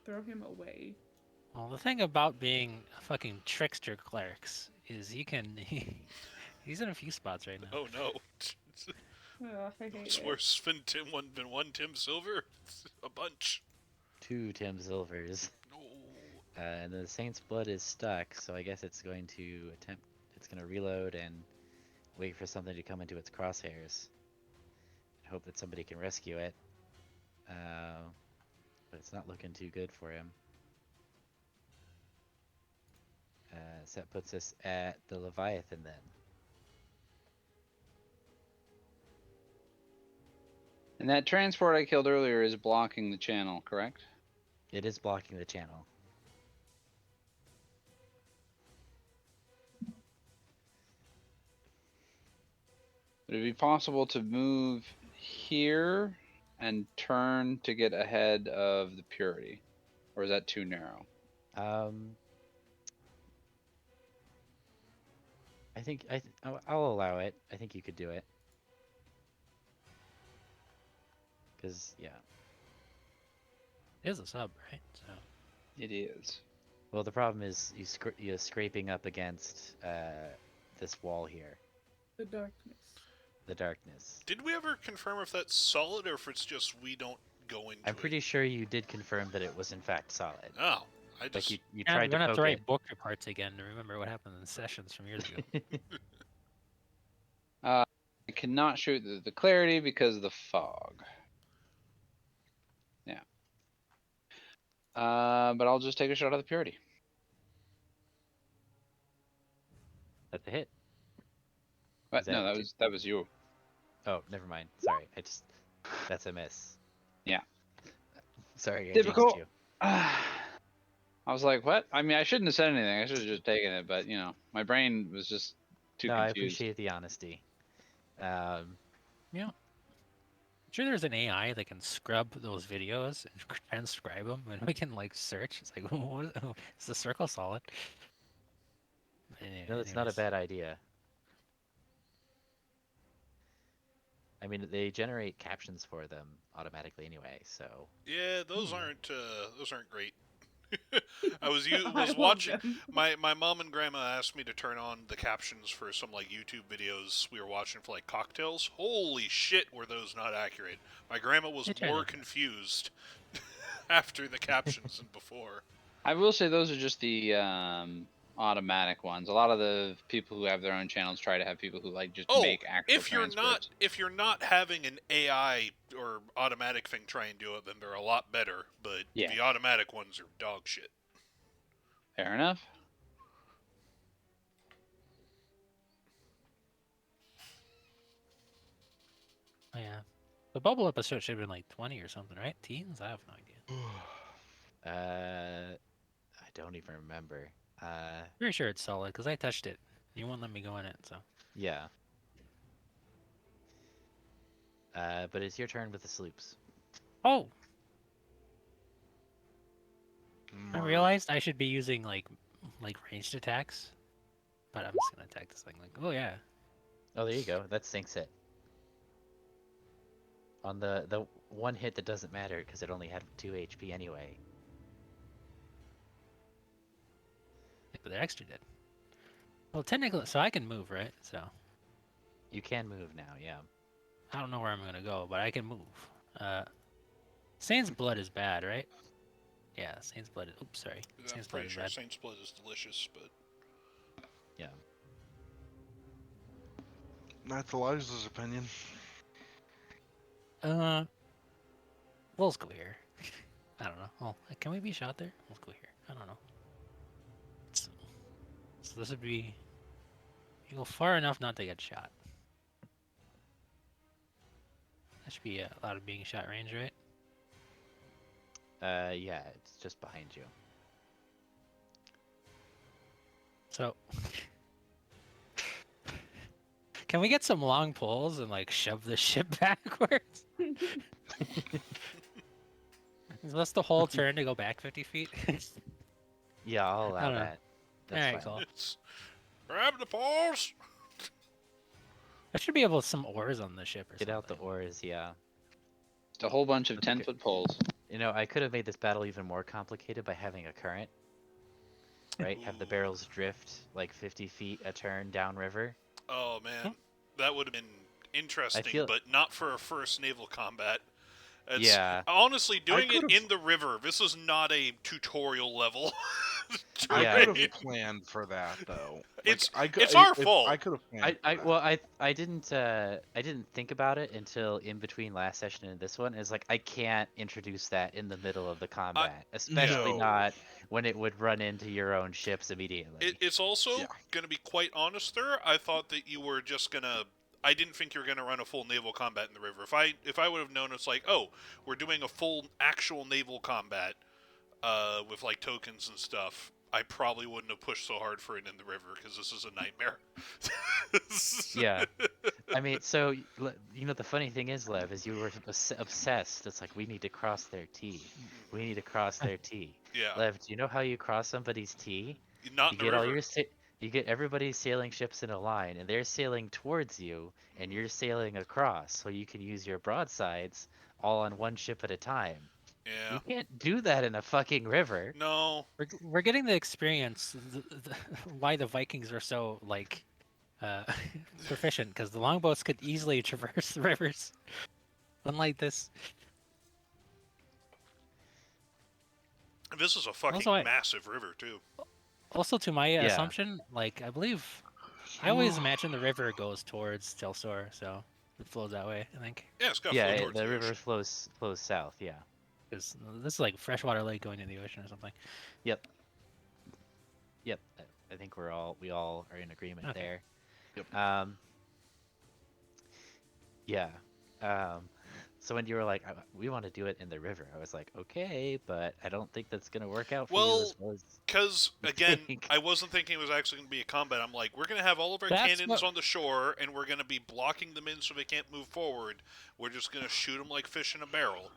Throw him away. Well, the thing about being a fucking trickster clerics is he can. He's in a few spots right now. Oh, no. I hate It's it. worse than one Tim Silver. It's a bunch. 2 Tim Silvers. No. And the Saint's Blood is stuck, so I guess it's going to attempt. It's going to reload and wait for something to come into its crosshairs. And hope that somebody can rescue it. But it's not looking too good for him. So that puts us at the Leviathan then. and that transport I killed earlier is blocking the channel, correct? It is blocking the channel. Would it be possible to move here and turn to get ahead of the purity? Or is that too narrow? I think I'll allow it. I think you could do it. Cause yeah. It is a sub, right? So It is. Well, the problem is you're scraping up against this wall here, The darkness. the darkness. Did we ever confirm if that's solid or if it's just we don't go into I'm pretty it? sure you did confirm that it was in fact solid. Oh, I Like just... you yeah, tried we're gonna to have to poke write it. book reports again to remember what happened in the sessions from years ago. I cannot shoot the clarity because of the fog. Yeah. But I'll just take a shot at the purity. That's a hit. But Is no, that that was you. Oh, never mind. Sorry. That's a miss. Yeah. Sorry, I Difficult. jinxed you. I was like, what? I mean, I shouldn't have said anything. I should have just taken it, but my brain was just too No, I confused. appreciate the honesty. Yeah. Sure, there's an AI that can scrub those videos and transcribe them, and we can like search. It's like, what is the circle solid? No, that's not a bad idea. I mean, they generate captions for them automatically anyway, so. Yeah, those aren't great. I was love watching. them. My mom and grandma asked me to turn on the captions for some like YouTube videos we were watching for like cocktails. Holy shit, were those not accurate? My grandma was They try more their best. confused after the captions than before. I will say those are just the automatic ones. A lot of the people who have their own channels try to have people who like just Oh, make actual transcripts. if you're not having an AI or automatic thing try and do it, then they're a lot better. But Yeah. the automatic ones are dog shit. Fair enough. Oh, yeah. The bubble episode should have been like 20 or something, right? Teens? I have no idea. I don't even remember. Pretty sure it's solid because I touched it. You won't let me go in it, so. Yeah. But it's your turn with the sloops. Oh! I Murder. realized I should be using like ranged attacks, but I'm just gonna attack this thing. Like, oh yeah. Oh, there you go. That sinks it. On the one hit that doesn't matter because it only had 2 HP anyway. But the extra did. Well, technically, so I can move, right? So You can move now, yeah. I don't know where I'm gonna go, but I can move. Saint's blood is bad, right? Yeah, Saint's blood. Oops, sorry. I'm Saint's blood pretty is sure bad. Saint's Blood is delicious, but Yeah. That's Elijah's opinion. Let's go here. I don't know. Oh, can we be shot there? Let's go here. I don't know. So this would be. You go far enough not to get shot. That should be allowed of being shot range, right? Yeah, it's just behind you. So, can we get some long poles and like shove the ship backwards? Is this the whole turn to go back 50 feet? Yeah, I'll allow don't know. that. That's Alright, fine. cool. it's grab the paws. I should be able to some oars on the ship or Get something. out the oars, yeah. Just a whole bunch of That's okay. 10-foot poles. You know, I could have made this battle even more complicated by having a current. Right? Have the barrels drift like 50 feet a turn downriver. Oh man, that would have been interesting, feel- but not for a first naval combat. It's, Yeah. Honestly, doing it could've- in the river, this is not a tutorial level. I Yeah. could have planned for that though. It's- I it's our fault. I could have planned. I didn't think about it until in between last session and this one. It's like I can't introduce that in the middle of the combat, especially No. not when it would run into your own ships immediately. It's also Yeah. going to be quite honest there. I thought that you were just going to... I didn't think you were going to run a full naval combat in the river. If I would have known it's like, oh, we're doing a full actual naval combat with like tokens and stuff, I probably wouldn't have pushed so hard for it in the river because this is a nightmare. Yeah. I mean, so you know the funny thing is, Lev, is you were obsessed. It's like we need to cross their T. We need to cross their T. Yeah. Lev, do you know how you cross somebody's T? Not You in the get all river. you get everybody sailing ships in a line, and they're sailing towards you, and you're sailing across, so you can use your broadsides all on one ship at a time. Yeah. You can't do that in a fucking river. No. We're getting the experience why the Vikings are so like proficient because the longboats could easily traverse the rivers. Unlike this, This is a fucking Also, massive river, too. also to my Yeah. assumption, like I believe, I always imagine the river goes towards Telsor, so it flows that way. I think Yeah, it's got to Yeah, flow it- towards the the river ocean. flows south. Yeah. because this is like freshwater lake going into the ocean or something. Yep. Yep. I think we all are in agreement Okay. there. Yep. Yeah. So when you were like, we want to do it in the river, I was like, okay, but I don't think that's gonna work out for Well, you as well as Because, you again, think. I wasn't thinking it was actually going to be a combat. I'm like, we're going to have all of our That's cannons what- on the shore, and we're going to be blocking them in so they can't move forward. We're just going to shoot them like fish in a barrel.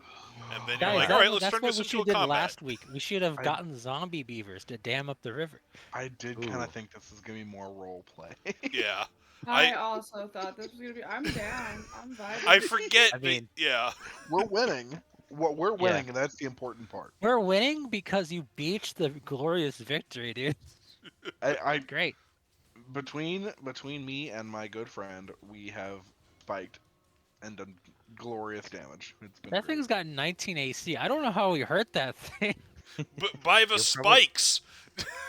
And then you're Guys, like, that- all right, let's that's turn what this we into should a have did combat. last week. We should have I- gotten zombie beavers to dam up the river. I did kind Ooh. of think this is gonna be more role play. Yeah. I I- also thought this was gonna be. I'm down. I'm vibing. I forget I that, mean- yeah. We're winning. What we're Yeah. winning, and that's the important part. We're winning because you beached the glorious victory, dude. I Great. between me and my good friend, we have spiked and done glorious damage. It's been That great. thing's got 19 AC. I don't know how we hurt that thing. But by the You're probably- spikes!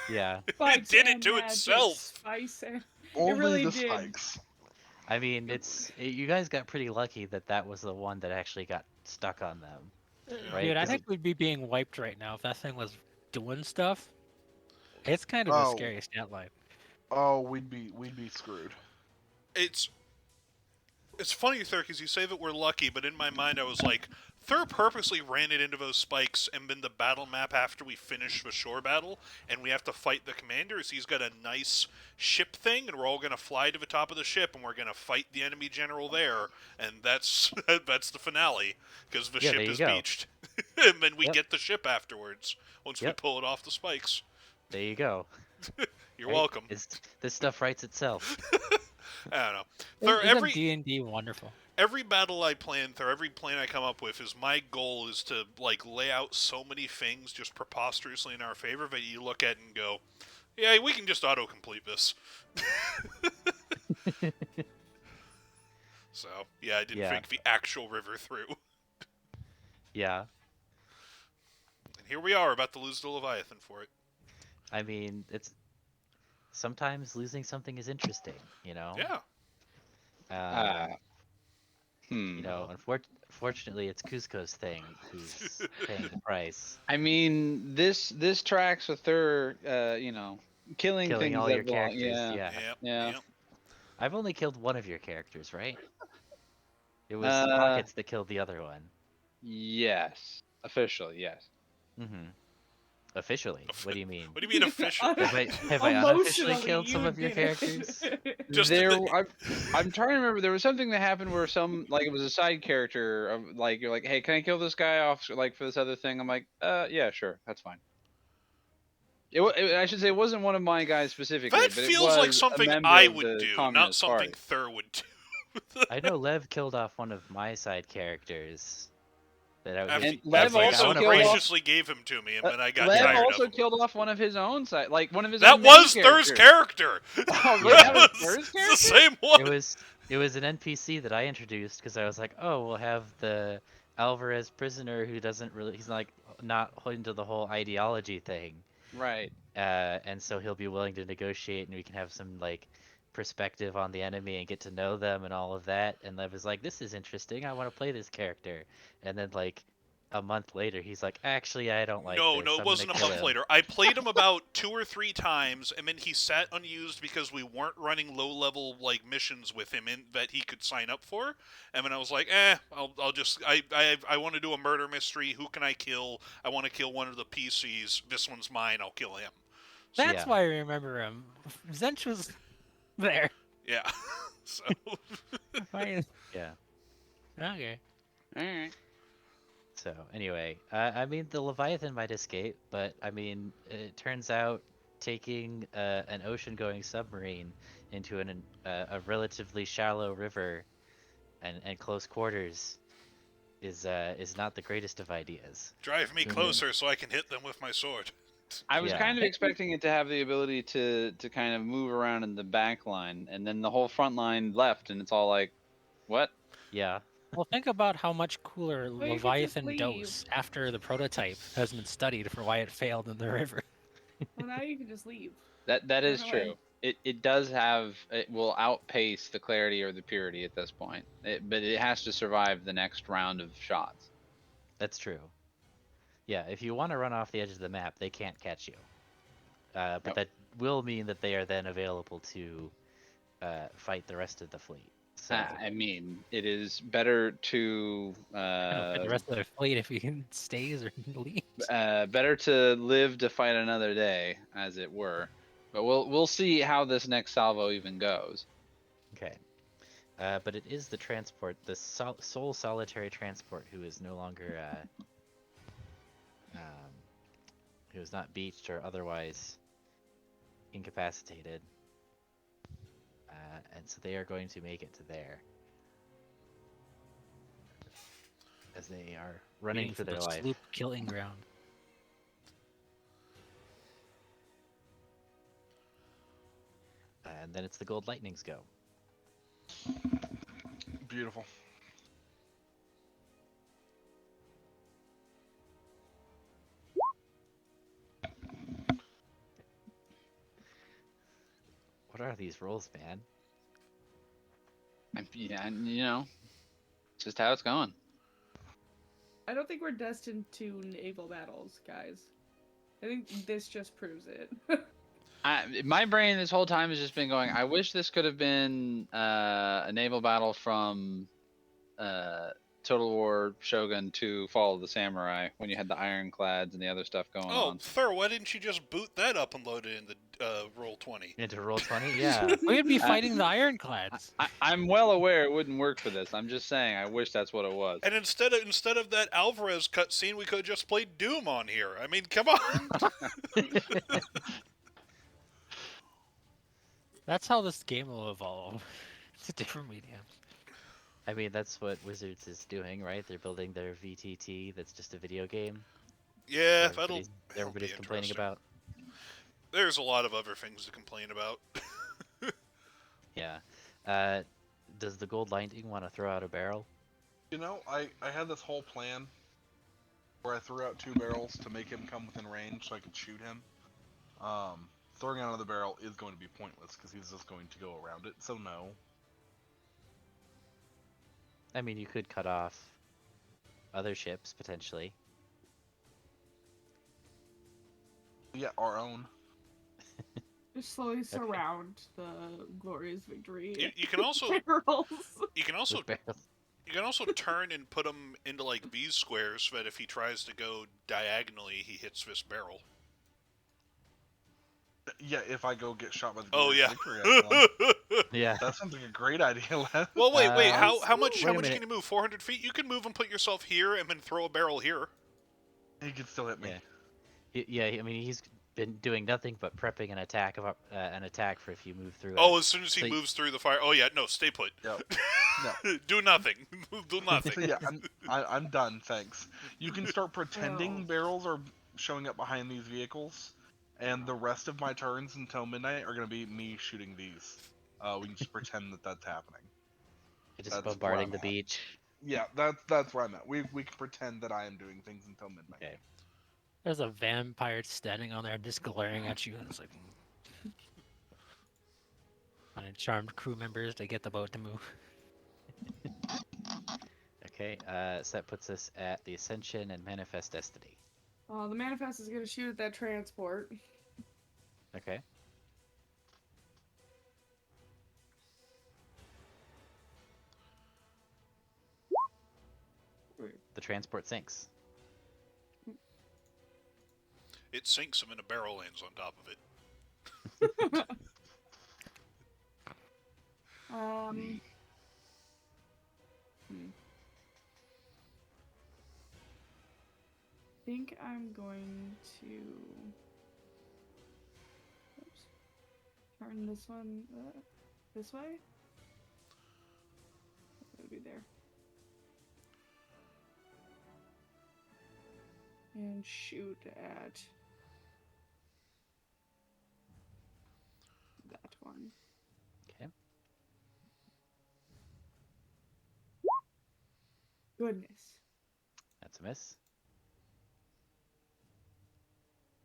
Yeah. It did it and to magic, itself. Spice and... Only really the did. spikes. I mean, you guys got pretty lucky that that was the one that actually got stuck on them, Yeah. right? Dude, I 'Cause think we'd be being wiped right now if that thing was doing stuff. It's kind of a Oh, scary stat line. oh, we'd be screwed. It's funny, Thur, because you say that we're lucky, but in my mind I was like, Thur purposely ran it into those spikes, and then the battle map after we finish the shore battle, and we have to fight the commanders, he's got a nice ship thing, and we're all going to fly to the top of the ship, and we're going to fight the enemy general there, and that's that's the finale, because the Yeah, ship there you is go. beached. And then we Yep. get the ship afterwards, once we Yep. pull it off the spikes. There you go. You're Right? welcome. This stuff writes itself. I don't know. Thur, Isn't D&D wonderful? every battle I plan through, every plan I come up with is my goal is to like lay out so many things just preposterously in our favor that you look at and go, yeah, we can just auto-complete this. So, yeah, I didn't Yeah. think the actual river through. Yeah. And here we are, about to lose the Leviathan for it. I mean, it's sometimes losing something is interesting, you know? Yeah. You know, unfortunately, it's Cusco's thing who's paying the price. I mean, this tracks with her, killing Killing things all that your belong. characters, Yeah, yeah. yeah. Yep. I've only killed one of your characters, right? It was Uh, Pockets that killed the other one. yes, officially, yes. Mm-hmm. Officially. What do you mean? What do you mean official? Have I unofficially Emotionally, killed some you of your did it. characters? Just there, the- I'm trying to remember. There was something that happened where it was a side character. Like you're like, hey, can I kill this guy off? Like for this other thing. I'm like, yeah, sure, that's fine. I should say it wasn't one of my guys specifically, that but it feels like was a something member I of would the do, not Communist something Party. Thur would do. I know Lev killed off one of my side characters. After, And Lev after you also so killed off- graciously gave him to me, and then I got Lev tired also of him. killed off one of his own side, like one of his That own main was Thur's characters. character! Oh, really? That That was was Thur's the character? same one! It was an NPC that I introduced because I was like, oh, we'll have the Alvarez prisoner who he's like not into the whole ideology thing. Right. And so he'll be willing to negotiate and we can have some like perspective on the enemy and get to know them and all of that. And Lev was like, this is interesting. I want to play this character. And then like a month later, he's like, actually, I don't like No, this. no, it I'm wasn't a gonna kill month him." later. I played him about 2 or 3 times, and then he sat unused because we weren't running low-level like missions with him in that he could sign up for. And then I was like, I'll just I want to do a murder mystery. Who can I kill? I want to kill one of the PCs. This one's mine. I'll kill him. That's Yeah. why I remember him. Zench was there. Yeah. So Fine. Yeah. Okay. All right. So anyway, I mean the Leviathan might escape, but I mean it turns out taking an ocean-going submarine into a relatively shallow river and close quarters is not the greatest of ideas. drive me closer so I can hit them with my sword. I was Yeah. kind of expecting it to have the ability to kind of move around in the back line, and then the whole front line left, and it's all like, what? Yeah. Well, think about how much cooler Well, you could just Leviathan leave. dose after the prototype has been studied for why it failed in the river. Well, now you can just leave. That is Run true. away. It will outpace the clarity or the purity at this point, but it has to survive the next round of shots. That's true. Yeah, if you want to run off the edge of the map, they can't catch you. But Yep. that will mean that they are then available to fight the rest of the fleet. So I mean, it is better to For the rest of the fleet, if he stays or leaves. better to live to fight another day, as it were. But we'll see how this next salvo even goes. okay. But it is the transport, the sole solitary transport, who is no longer who is not beached or otherwise incapacitated. And so they are going to make it to there. As they are running Waiting for their the life. sloop killing ground. And then it's the Gold Lightning's go. Beautiful. What are these rolls, man? Yeah, and, it's just how it's going. I don't think we're destined to naval battles, guys. I think this just proves it. My brain this whole time has just been going, I wish this could have been a naval battle from Total War Shogun to Fall of the Samurai when you had the ironclads and the other stuff going Oh, on. Thur, why didn't you just boot that up and load it in the roll 20? Into roll 20? Yeah. We'd be I- fighting the ironclads. I'm well aware it wouldn't work for this. I'm just saying, I wish that's what it was. And instead of that Alvarez cutscene, we could have just played Doom on here. I mean, come on. That's how this game will evolve. It's a different medium. I mean, that's what Wizards is doing, right? They're building their VTT that's just a video game. Yeah, that that'll everybody's be complaining interesting. about. There's a lot of other things to complain about. Yeah. Does the gold lightning want to throw out a barrel? I had this whole plan where I threw out 2 barrels to make him come within range so I could shoot him. Throwing out another barrel is going to be pointless because he's just going to go around it, so no. I mean, you could cut off other ships, potentially. Yeah, our own. Just slowly surround the glorious victory. You can also barrels. you can also With barrels. you can also turn and put him into like these squares so that if he tries to go diagonally, he hits this barrel. Yeah, if I go get shot by the Oh glorious yeah. victory echelon. Yeah. That sounds like a great idea, Les. Well, wait. How Wait much a can minute. you move? 400 feet. You can move and put yourself here, and then throw a barrel here. He can still hit me. Yeah. I mean, he's been doing nothing but prepping an attack for if you move through. Oh, as soon as he So y- moves through the fire. Oh yeah, no, stay put. Yep. No. Do nothing. Do So nothing. yeah, I'm done. Thanks. You can start pretending barrels are showing up behind these vehicles, and the rest of my turns until midnight are gonna be me shooting these. We can just pretend that that's happening. just That's where bombarding I'm the at. beach. Yeah, that's where I'm at. We can pretend that I am doing things until midnight. Okay. There's a vampire standing on there just glaring at you. It's like trying to charm crew members to get the boat to move. Okay. So that puts us at the Ascension and Manifest Destiny. The manifest is gonna shoot at that transport. Okay. The transport sinks. It sinks him, and a barrel lands on top of it. Think I'm going to turn this one this way. It'll be there. And shoot at that one. Okay. Goodness. That's a miss.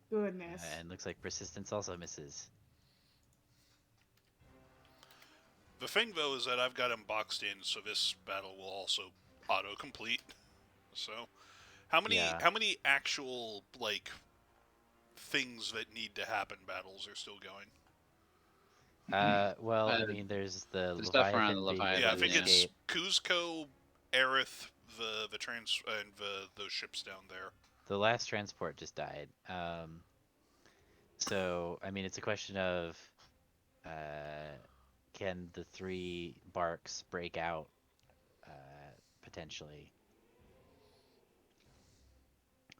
Goodness. And looks like Persistence also misses. The thing, though, is that I've got him boxed in, so this battle will also auto-complete. So, how many actual, like, things that need to happen battles are still going? Well, I mean, there's the There's stuff around Leviathan the being Leviathan, Yeah, I able to think it's escape. Kuzco, Aerith, the those ships down there. The last transport just died. So, I mean, it's a question of can the 3 barks break out potentially?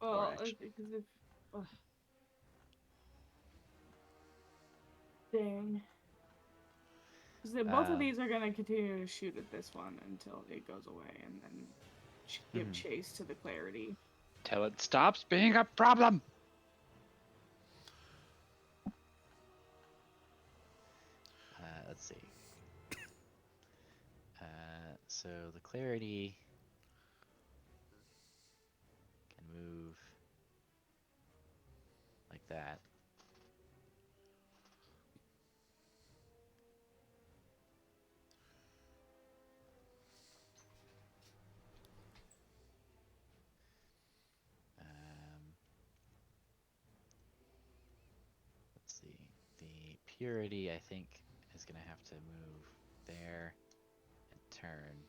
Well, actu- because if dang, because both of these are gonna continue to shoot at this one until it goes away, and then give chase to the clarity. Till it stops being a problem. Let's see. So the clarity can move like that. the Purity, I think, is going to have to move there and turn.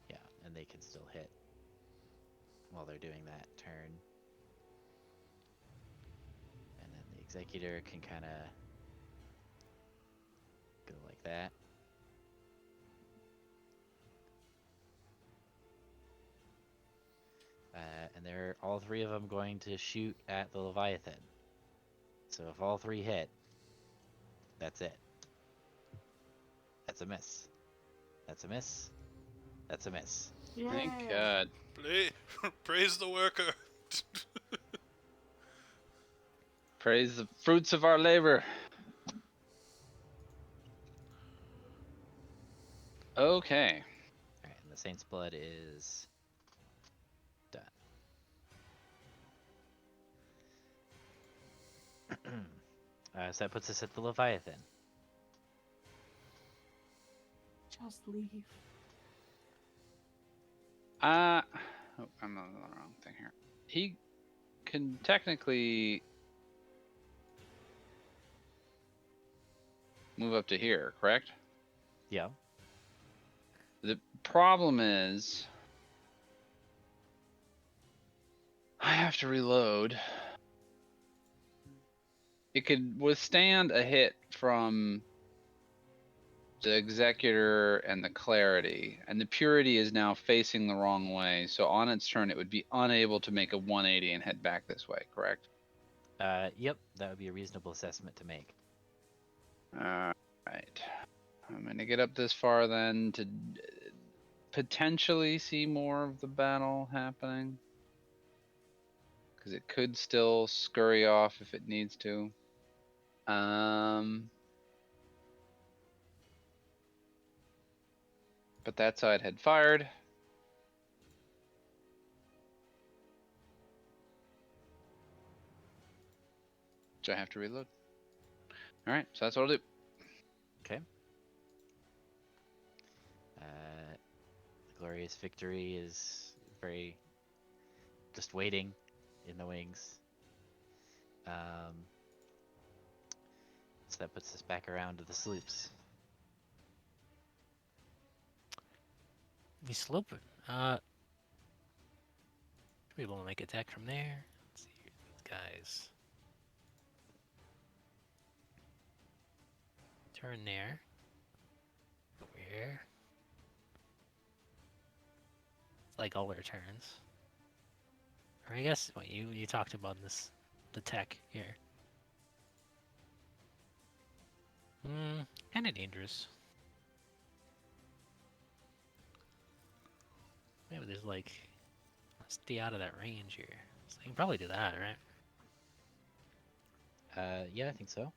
Yeah, and they can still hit while they're doing that turn. And then the Executor can kind of go like that. And they're all three of them going to shoot at the Leviathan. So if all three hit, that's it. That's a miss. That's a miss. That's a miss. Yeah. Thank God. Praise the worker. Praise the fruits of our labor. Okay. Alright, and the Saint's Blood is done. So that puts us at the Leviathan. Just leave. Oh, I'm on the wrong thing here. He can technically move up to here, correct? Yeah. The problem is I have to reload. It could withstand a hit from the Executor and the Clarity, and the Purity is now facing the wrong way, so on its turn it would be unable to make a 180 and head back this way, correct? Yep, that would be a reasonable assessment to make. Alright. I'm gonna get up this far then to potentially see more of the battle happening. Because it could still scurry off if it needs to. But that side had fired. Which I have to reload. Alright, so that's what I'll do. Okay. The Glorious Victory is very just waiting in the wings. So that puts us back around to the sloops. We slope it. Should be able to make attack from there. Let's see here, these guys. Turn there. Over here. It's like all their turns. Or I guess what you talked about this, the tech here. Kind of dangerous. Maybe there's like, stay out of that range here. So you can probably do that, right? Yeah, I think so.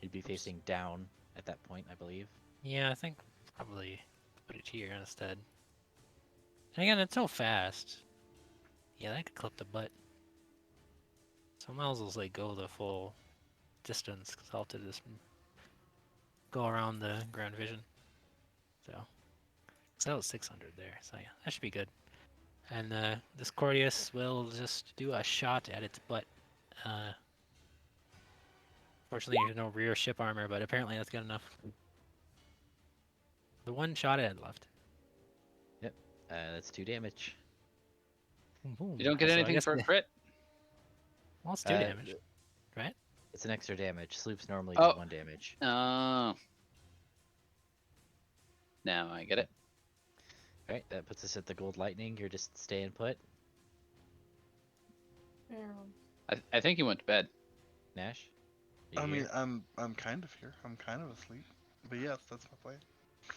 You'd be facing down at that point, I believe. Yeah, I think probably put it here instead. And again, it's so fast. Yeah, that could clip the butt. So I might as well like go the full distance because I'll have to just go around the ground vision. So that was 600 there. So yeah, that should be good. And this Cordius will just do a shot at its butt. Fortunately, there's no rear ship armor, but apparently that's good enough. The one shot it had left. Yep. That's 2 damage. Boom. You don't get So I anything guess for a crit? well, it's 2 damage, right? It's an extra damage. Sloops normally Oh. do 1 damage. Oh. Now I get it. Alright, that puts us at the Gold Lightning. You're just staying put. Barrel. I think he went to bed. Nash? You I mean, here? I'm kind of here. I'm kind of asleep. But yes, that's my plan.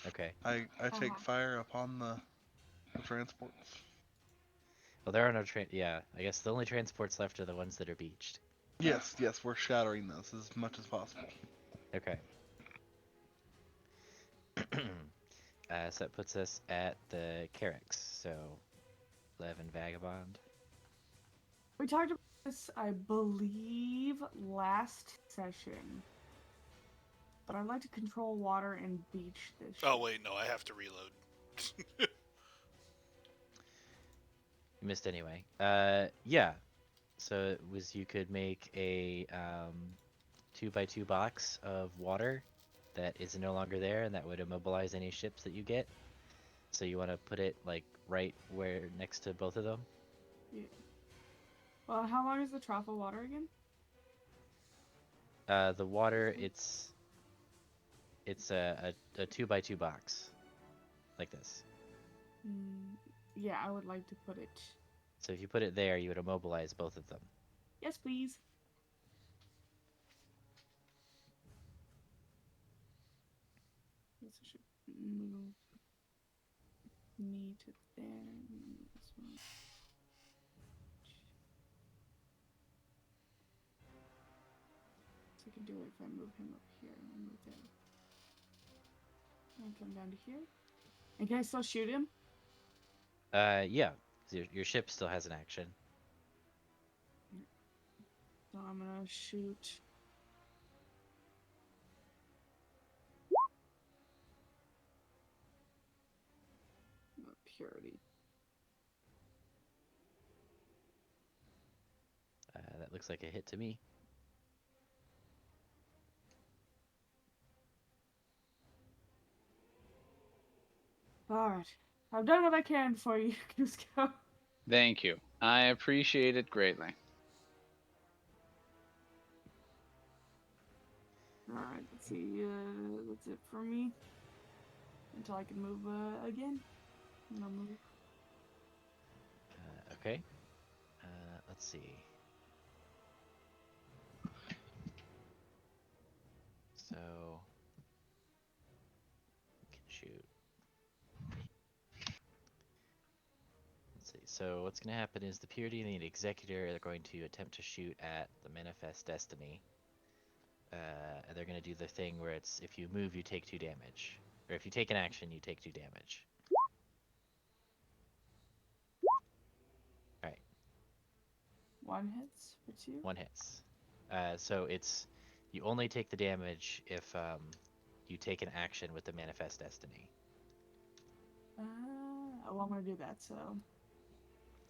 Okay. I take Uh-huh. fire upon the transports. Well, there are no yeah, I guess the only transports left are the ones that are beached. Yes, we're shattering those as much as possible. Okay. So that puts us at the Carracks. So, Lev and Vagabond. We talked about this, I believe, last session. but I'd like to control water and beach this Oh ship. wait, no, I have to reload. You missed anyway. Yeah. So it was you could make a 2x2 box of water that is no longer there, and that would immobilize any ships that you get. So you want to put it like right where next to both of them. Yeah. Well, how long is the trough of water again? The water, it's a 2x2 box, like this. Yeah, I would like to put it. So if you put it there, you would immobilize both of them. Yes, please. Yes, I should move me to there. Move this one. So I can do it if I move him up here and move there. And come down to here. And can I still shoot him? Yeah. 'Cause your ship still has an action. So I'm gonna shoot. Purity. That looks like a hit to me. Alright. I've done what I can for you, Cusco. Thank you. I appreciate it greatly. Alright, let's see. That's it for me. Until I can move again. And I'll move. Okay. Let's see. So we can shoot. Let's see. So what's going to happen is the Purity and the Executor are going to attempt to shoot at the Manifest Destiny. And they're going to do the thing where it's if you move, you take 2 damage. Or if you take an action, you take 2 damage. Alright, One hits for 2. 1 hits. So it's you only take the damage if you take an action with the Manifest Destiny. Well, I'm gonna do that, so.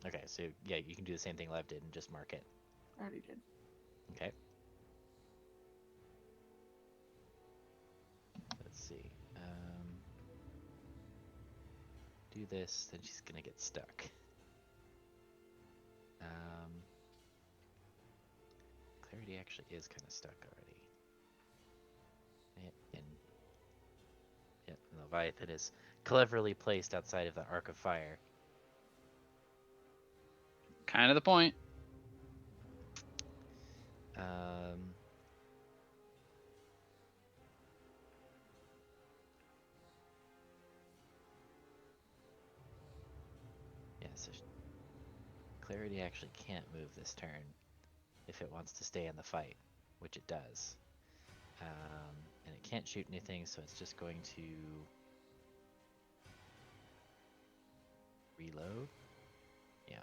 Okay, so yeah, you can do the same thing Lev did and just mark it. I already did. Okay. Let's see. Do this, then she's gonna get stuck. Clarity actually is kind of stuck already. And Leviathan is cleverly placed outside of the Arc of Fire. Kind of the point. Yeah, so Clarity actually can't move this turn if it wants to stay in the fight, which it does. And it can't shoot anything, so it's just going to reload. Yeah.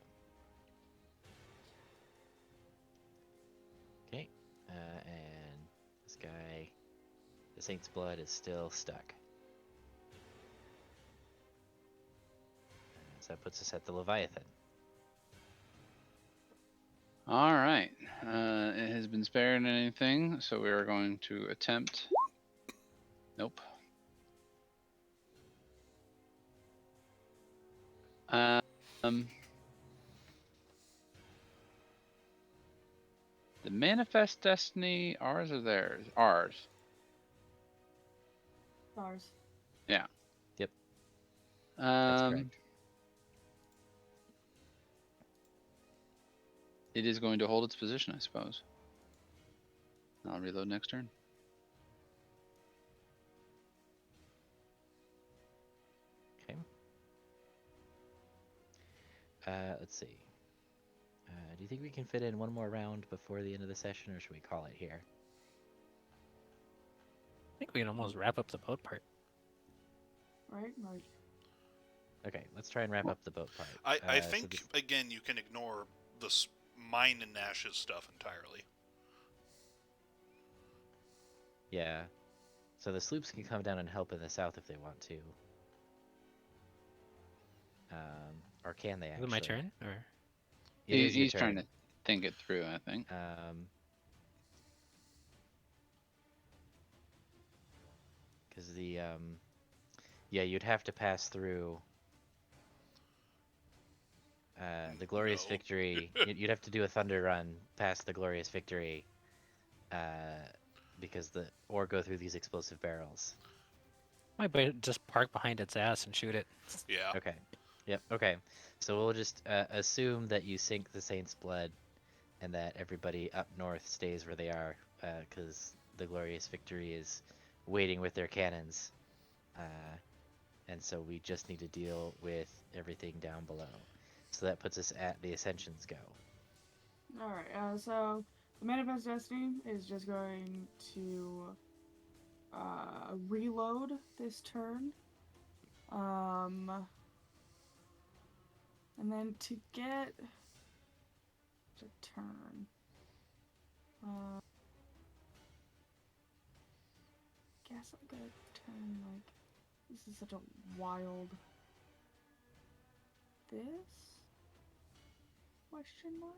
Okay. And this guy, the Saint's Blood, is still stuck. So that puts us at the Leviathan. All right. It has been spared anything, so we are going to attempt. Nope. The Manifest Destiny, ours or theirs? Ours. Stars. Yeah. Yep. That's Um, correct. it is going to hold its position, I suppose. I'll reload next turn. Okay. Let's see. Do you think we can fit in one more round before the end of the session, or should we call it here? I think we can almost wrap up the boat part. Right? Right. Okay, let's try and wrap up the boat part. I So think this- again you can ignore this mine and Nash's stuff entirely. yeah. So the sloops can come down and help in the south if they want to. Or can they Is actually? it my turn? Or It is your He's trying turn. to think it through, I think. Because yeah, you'd have to pass through the glorious No. victory. You'd have to do a thunder run past the glorious victory, because or go through these explosive barrels. might just park behind its ass and shoot it. Yeah. Okay. Yep. Okay. So we'll just assume that you sink the Saint's blood, and that everybody up north stays where they are, because the glorious victory is waiting with their cannons, and so we just need to deal with everything down below. So that puts us at the Ascensions go. Alright, so the Manifest Destiny is just going to reload this turn. And then to get to turn, guess I'm gonna turn like this is such a wild this question mark,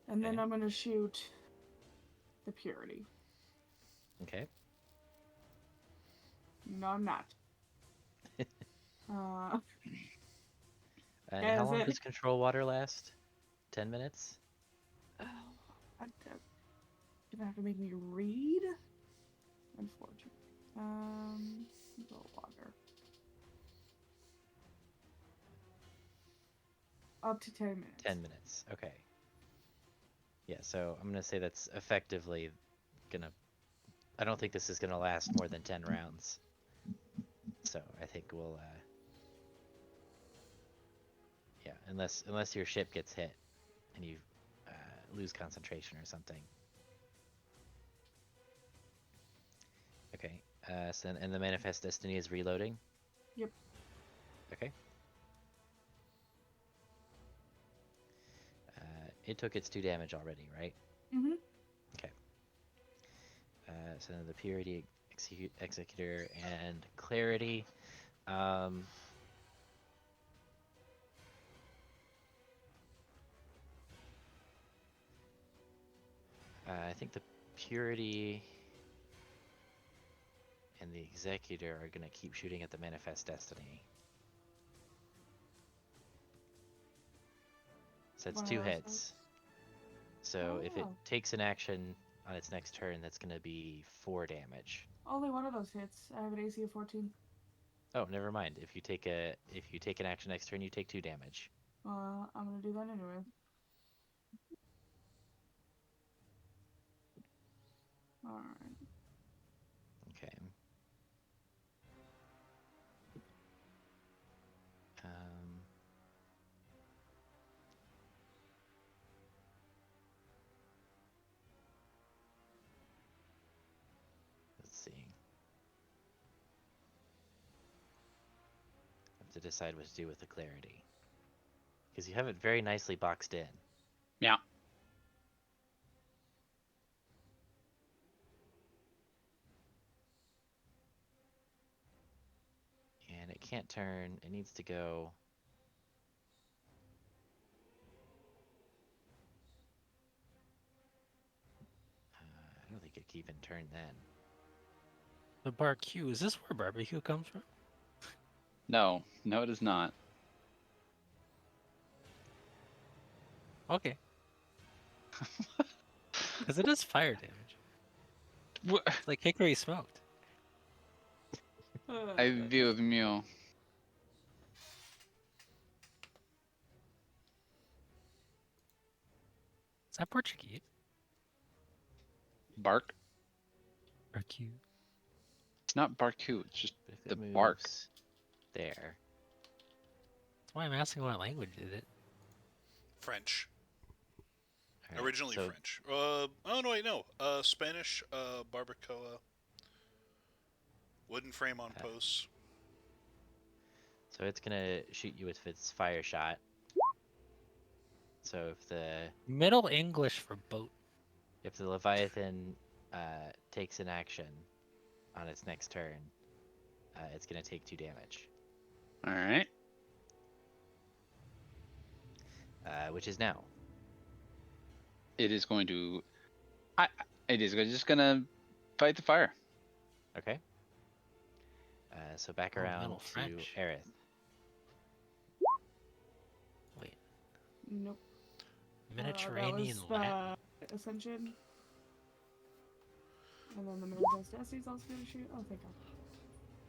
and then Okay. I'm gonna shoot the Purity. Okay. No, I'm not. And Yeah, how is long it? does control water last? 10 minutes? Oh, you're gonna have to make me read. Unfortunately. Go water. Up to 10 minutes. 10 minutes. Okay. Yeah, so I'm gonna say that's effectively gonna. I don't think this is gonna last more than 10 rounds. So I think we'll. Yeah, unless your ship gets hit and you lose concentration or something. Okay. So and the Manifest Destiny is reloading. Yep. Okay. It took its 2 damage already, right? Mm-hmm. Okay. So the Purity, Executor, and Clarity. I think the Purity and the Executor are gonna keep shooting at the Manifest Destiny. So it's One of 2 those hits. hits. So if it Oh. takes an action on its next turn, that's gonna be 4 damage. Only one of those hits. I have an AC of 14. Oh, never mind. If you take an action next turn, you take 2 damage. I'm gonna do that anyway. Alright. Okay. Um, let's see. I have to decide what to do with the Clarity. Because you have it very nicely boxed in. Yeah. And it can't turn. It needs to go. I don't think it can even turn then. The barbecue. Is this where barbecue comes from? No, no, it is not. Okay. Because it is fire damage. It's like hickory smoked. I view with Mew. Is that Portuguese? Bark. Barbecue. It's not Barku, it's just But if the it moves bark. there. That's why I'm asking what language is it. French. All right, Originally so French. Oh no, wait, no. Spanish. Barbacoa. Wooden frame on posts. So it's gonna shoot you with its fire shot. So Middle English for boat. if the Leviathan takes an action, on its next turn, it's going to take 2 damage, All right. which is now. It is going to. It is just gonna fight the fire. Okay. So back Oh, around little to French. Aerith. Wait, Nope. That Mediterranean was Latin. the Ascension. And then the Manifest Destiny's also gonna shoot. Oh, thank God.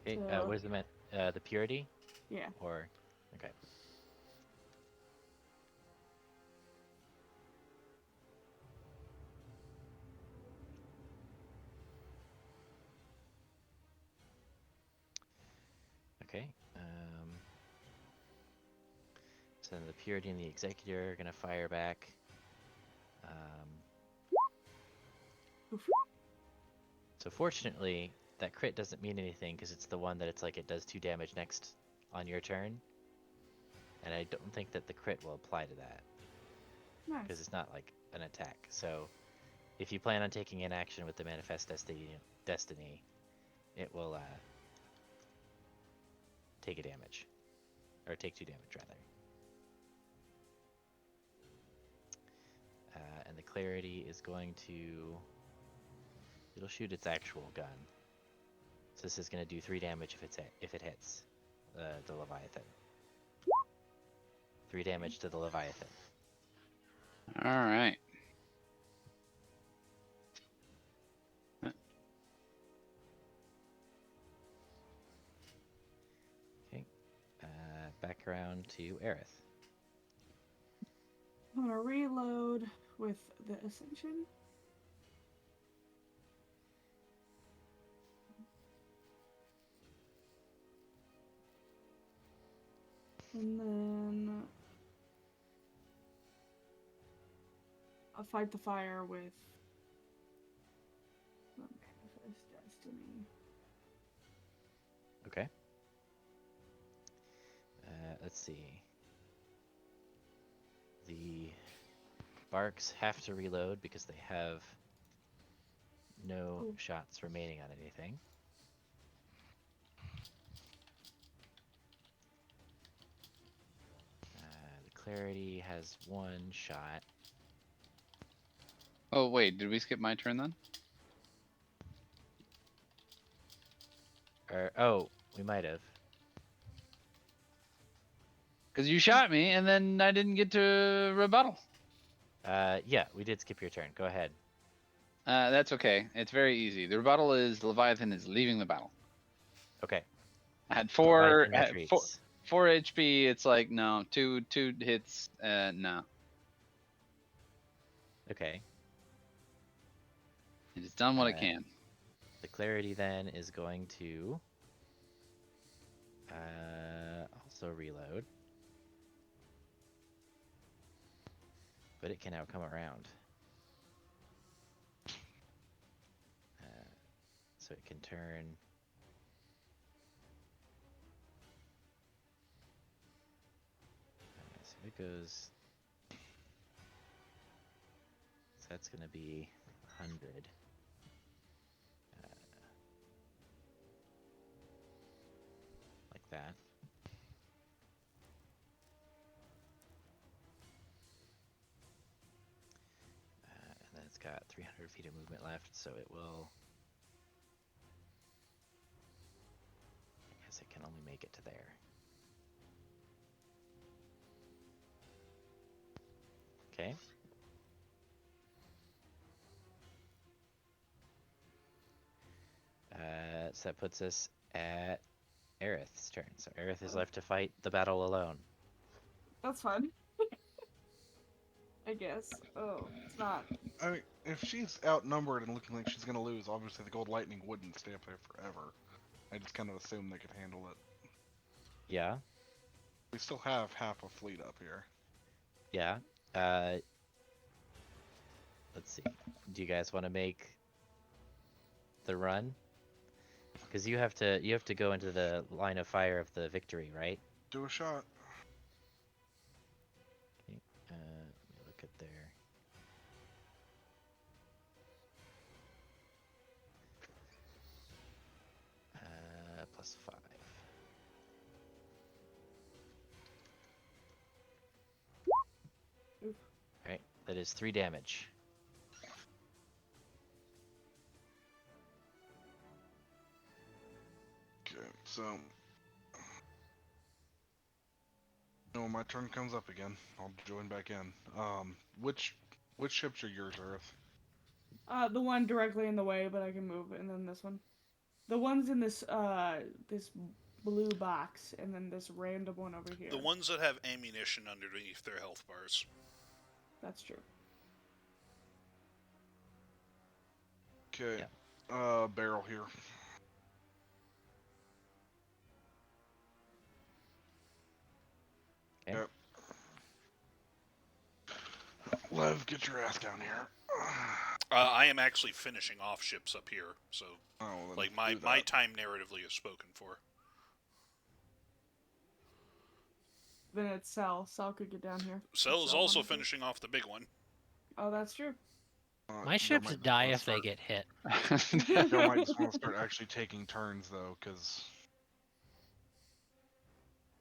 Okay. So, Where's the purity? yeah. Or okay. Okay. So then the purity and the executor are gonna fire back. Oof. So fortunately, that crit doesn't mean anything because it's the one that it's like it does 2 damage next on your turn, and I don't think that the crit will apply to that because Nice. it's not like an attack. So if you plan on taking an action with the Manifest Destiny, it will take a damage, or take 2 damage rather. And the clarity is going to, it'll shoot its actual gun. So this is going to do 3 damage if it hits the Leviathan. 3 damage to the Leviathan. All right. Okay. Back around to Aerith. I'm gonna reload with the Ascension. And then I'll fight the fire with the Manifest Destiny. Okay. Let's see. The Barks have to reload because they have no Cool. shots remaining on anything. The Clarity has 1 shot. Oh wait, did we skip my turn then? Or oh, we might have. Because you shot me, and then I didn't get to rebuttal. Yeah, we did skip your turn. Go ahead. That's okay. It's very easy. The rebuttal is the Leviathan is leaving the battle. Okay. I had Leviathan had retreats. 4 HP. It's like no, two hits. No, Okay. it has done what it Uh, can. the Clarity then is going to also reload. But it can now come around. So it can turn. So it goes. So that's going to be 100. Like that. And then it's got 300 feet of movement left, so it will. I guess it can only make it to there. Okay. So that puts us at Aerith's turn. So Aerith is left to fight the battle alone. That's fun. I guess. Oh, it's not. I mean, if she's outnumbered and looking like she's gonna lose, obviously the gold lightning wouldn't stay up there forever. I just kind of assumed they could handle it. Yeah. We still have half a fleet up here. Yeah. Let's see. Do you guys want to make the run? Because you have to go into the line of fire of the victory, right? Do a shot. Okay. Let me look at their. That is 3 damage. Okay, so. No, my turn comes up again. I'll join back in. Which ships are yours, Earth? The one directly in the way, but I can move, and then this one. The one's in this blue box, and then this random one over here. The ones that have ammunition underneath their health bars. That's true. Okay. Barrel here. Okay. Yep. Lev, get your ass down here. I am actually finishing off ships up here, so Oh, well, like then my do time narratively is spoken for. Then it's Cell. Cell could get down here. Cell is Cell also wanted to. finishing off the big one. Oh, that's true. that. My Y'all ships might just die wanna if they start- get hit. Y'all might just want to start actually taking turns, though, because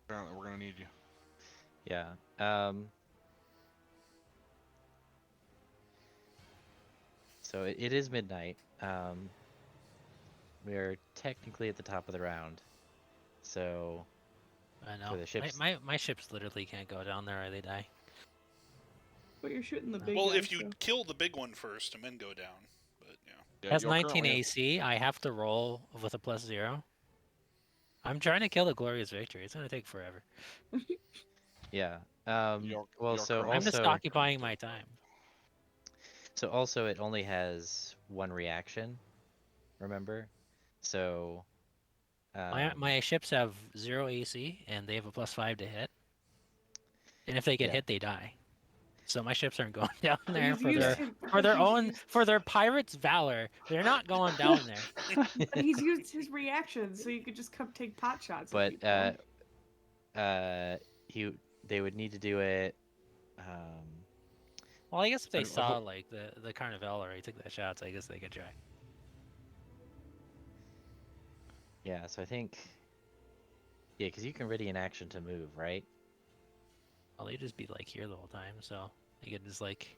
apparently we're gonna need you. Yeah. So it is midnight. We are technically at the top of the round. So I know. For the ships- My ships literally can't go down there or they die. But you're shooting the big Well, guys, if you so- kill the big one first and then go down, but yeah. Yeah, Has y'all 19 currently have- AC. I have to roll with a +0. I'm trying to kill the glorious victory. It's gonna take forever. yeah. Y'all- Well, y'all so currently I'm just also occupying my time. it only has 1 reaction. Remember? So My ships have 0 AC and they have a +5 to hit. And if they get Yeah. hit, they die. So my ships aren't going down there He's for used their his- for their he's own used- for their pirates' valor. They're not going down there. But he's used his reaction, so you could just come take pot shots. but at people. they would need to do it Well, I guess if I they don't- saw like the Carnival or he took the shots, I guess they could try. yeah, so I think because you can ready an action to move, right? Well, they'd just be like here the whole time, so they could just like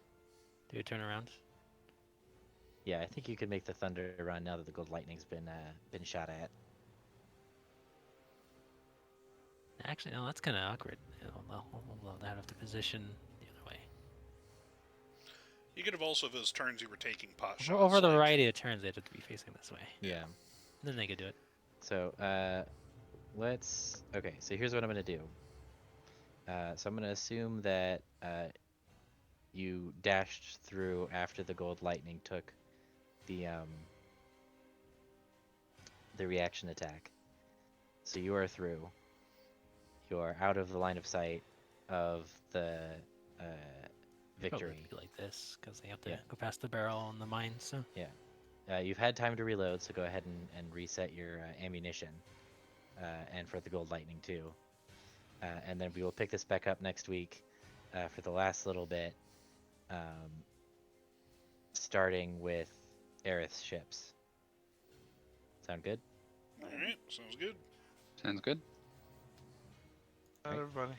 do a turnaround. Yeah, I think you could make the thunder run now that the gold lightning's been shot at. Actually, no, that's kind of awkward. They'd have to position the other way. You could have also, if those turns you were taking pot shots. Over the like- variety of turns, they'd have to be facing this way. Yeah. Then they could do it. So okay, so here's what I'm gonna do. So I'm gonna assume that you dashed through after the gold lightning took the reaction attack. So you are through. You are out of the line of sight of the victory. Probably be like this because they have to Yeah. go past the barrel and the mine. So You've had time to reload, so go ahead and reset your ammunition, and for the gold lightning too. And then we will pick this back up next week for the last little bit, starting with Aerith's ships. Sound good? All right, sounds good. Sounds good. Everybody.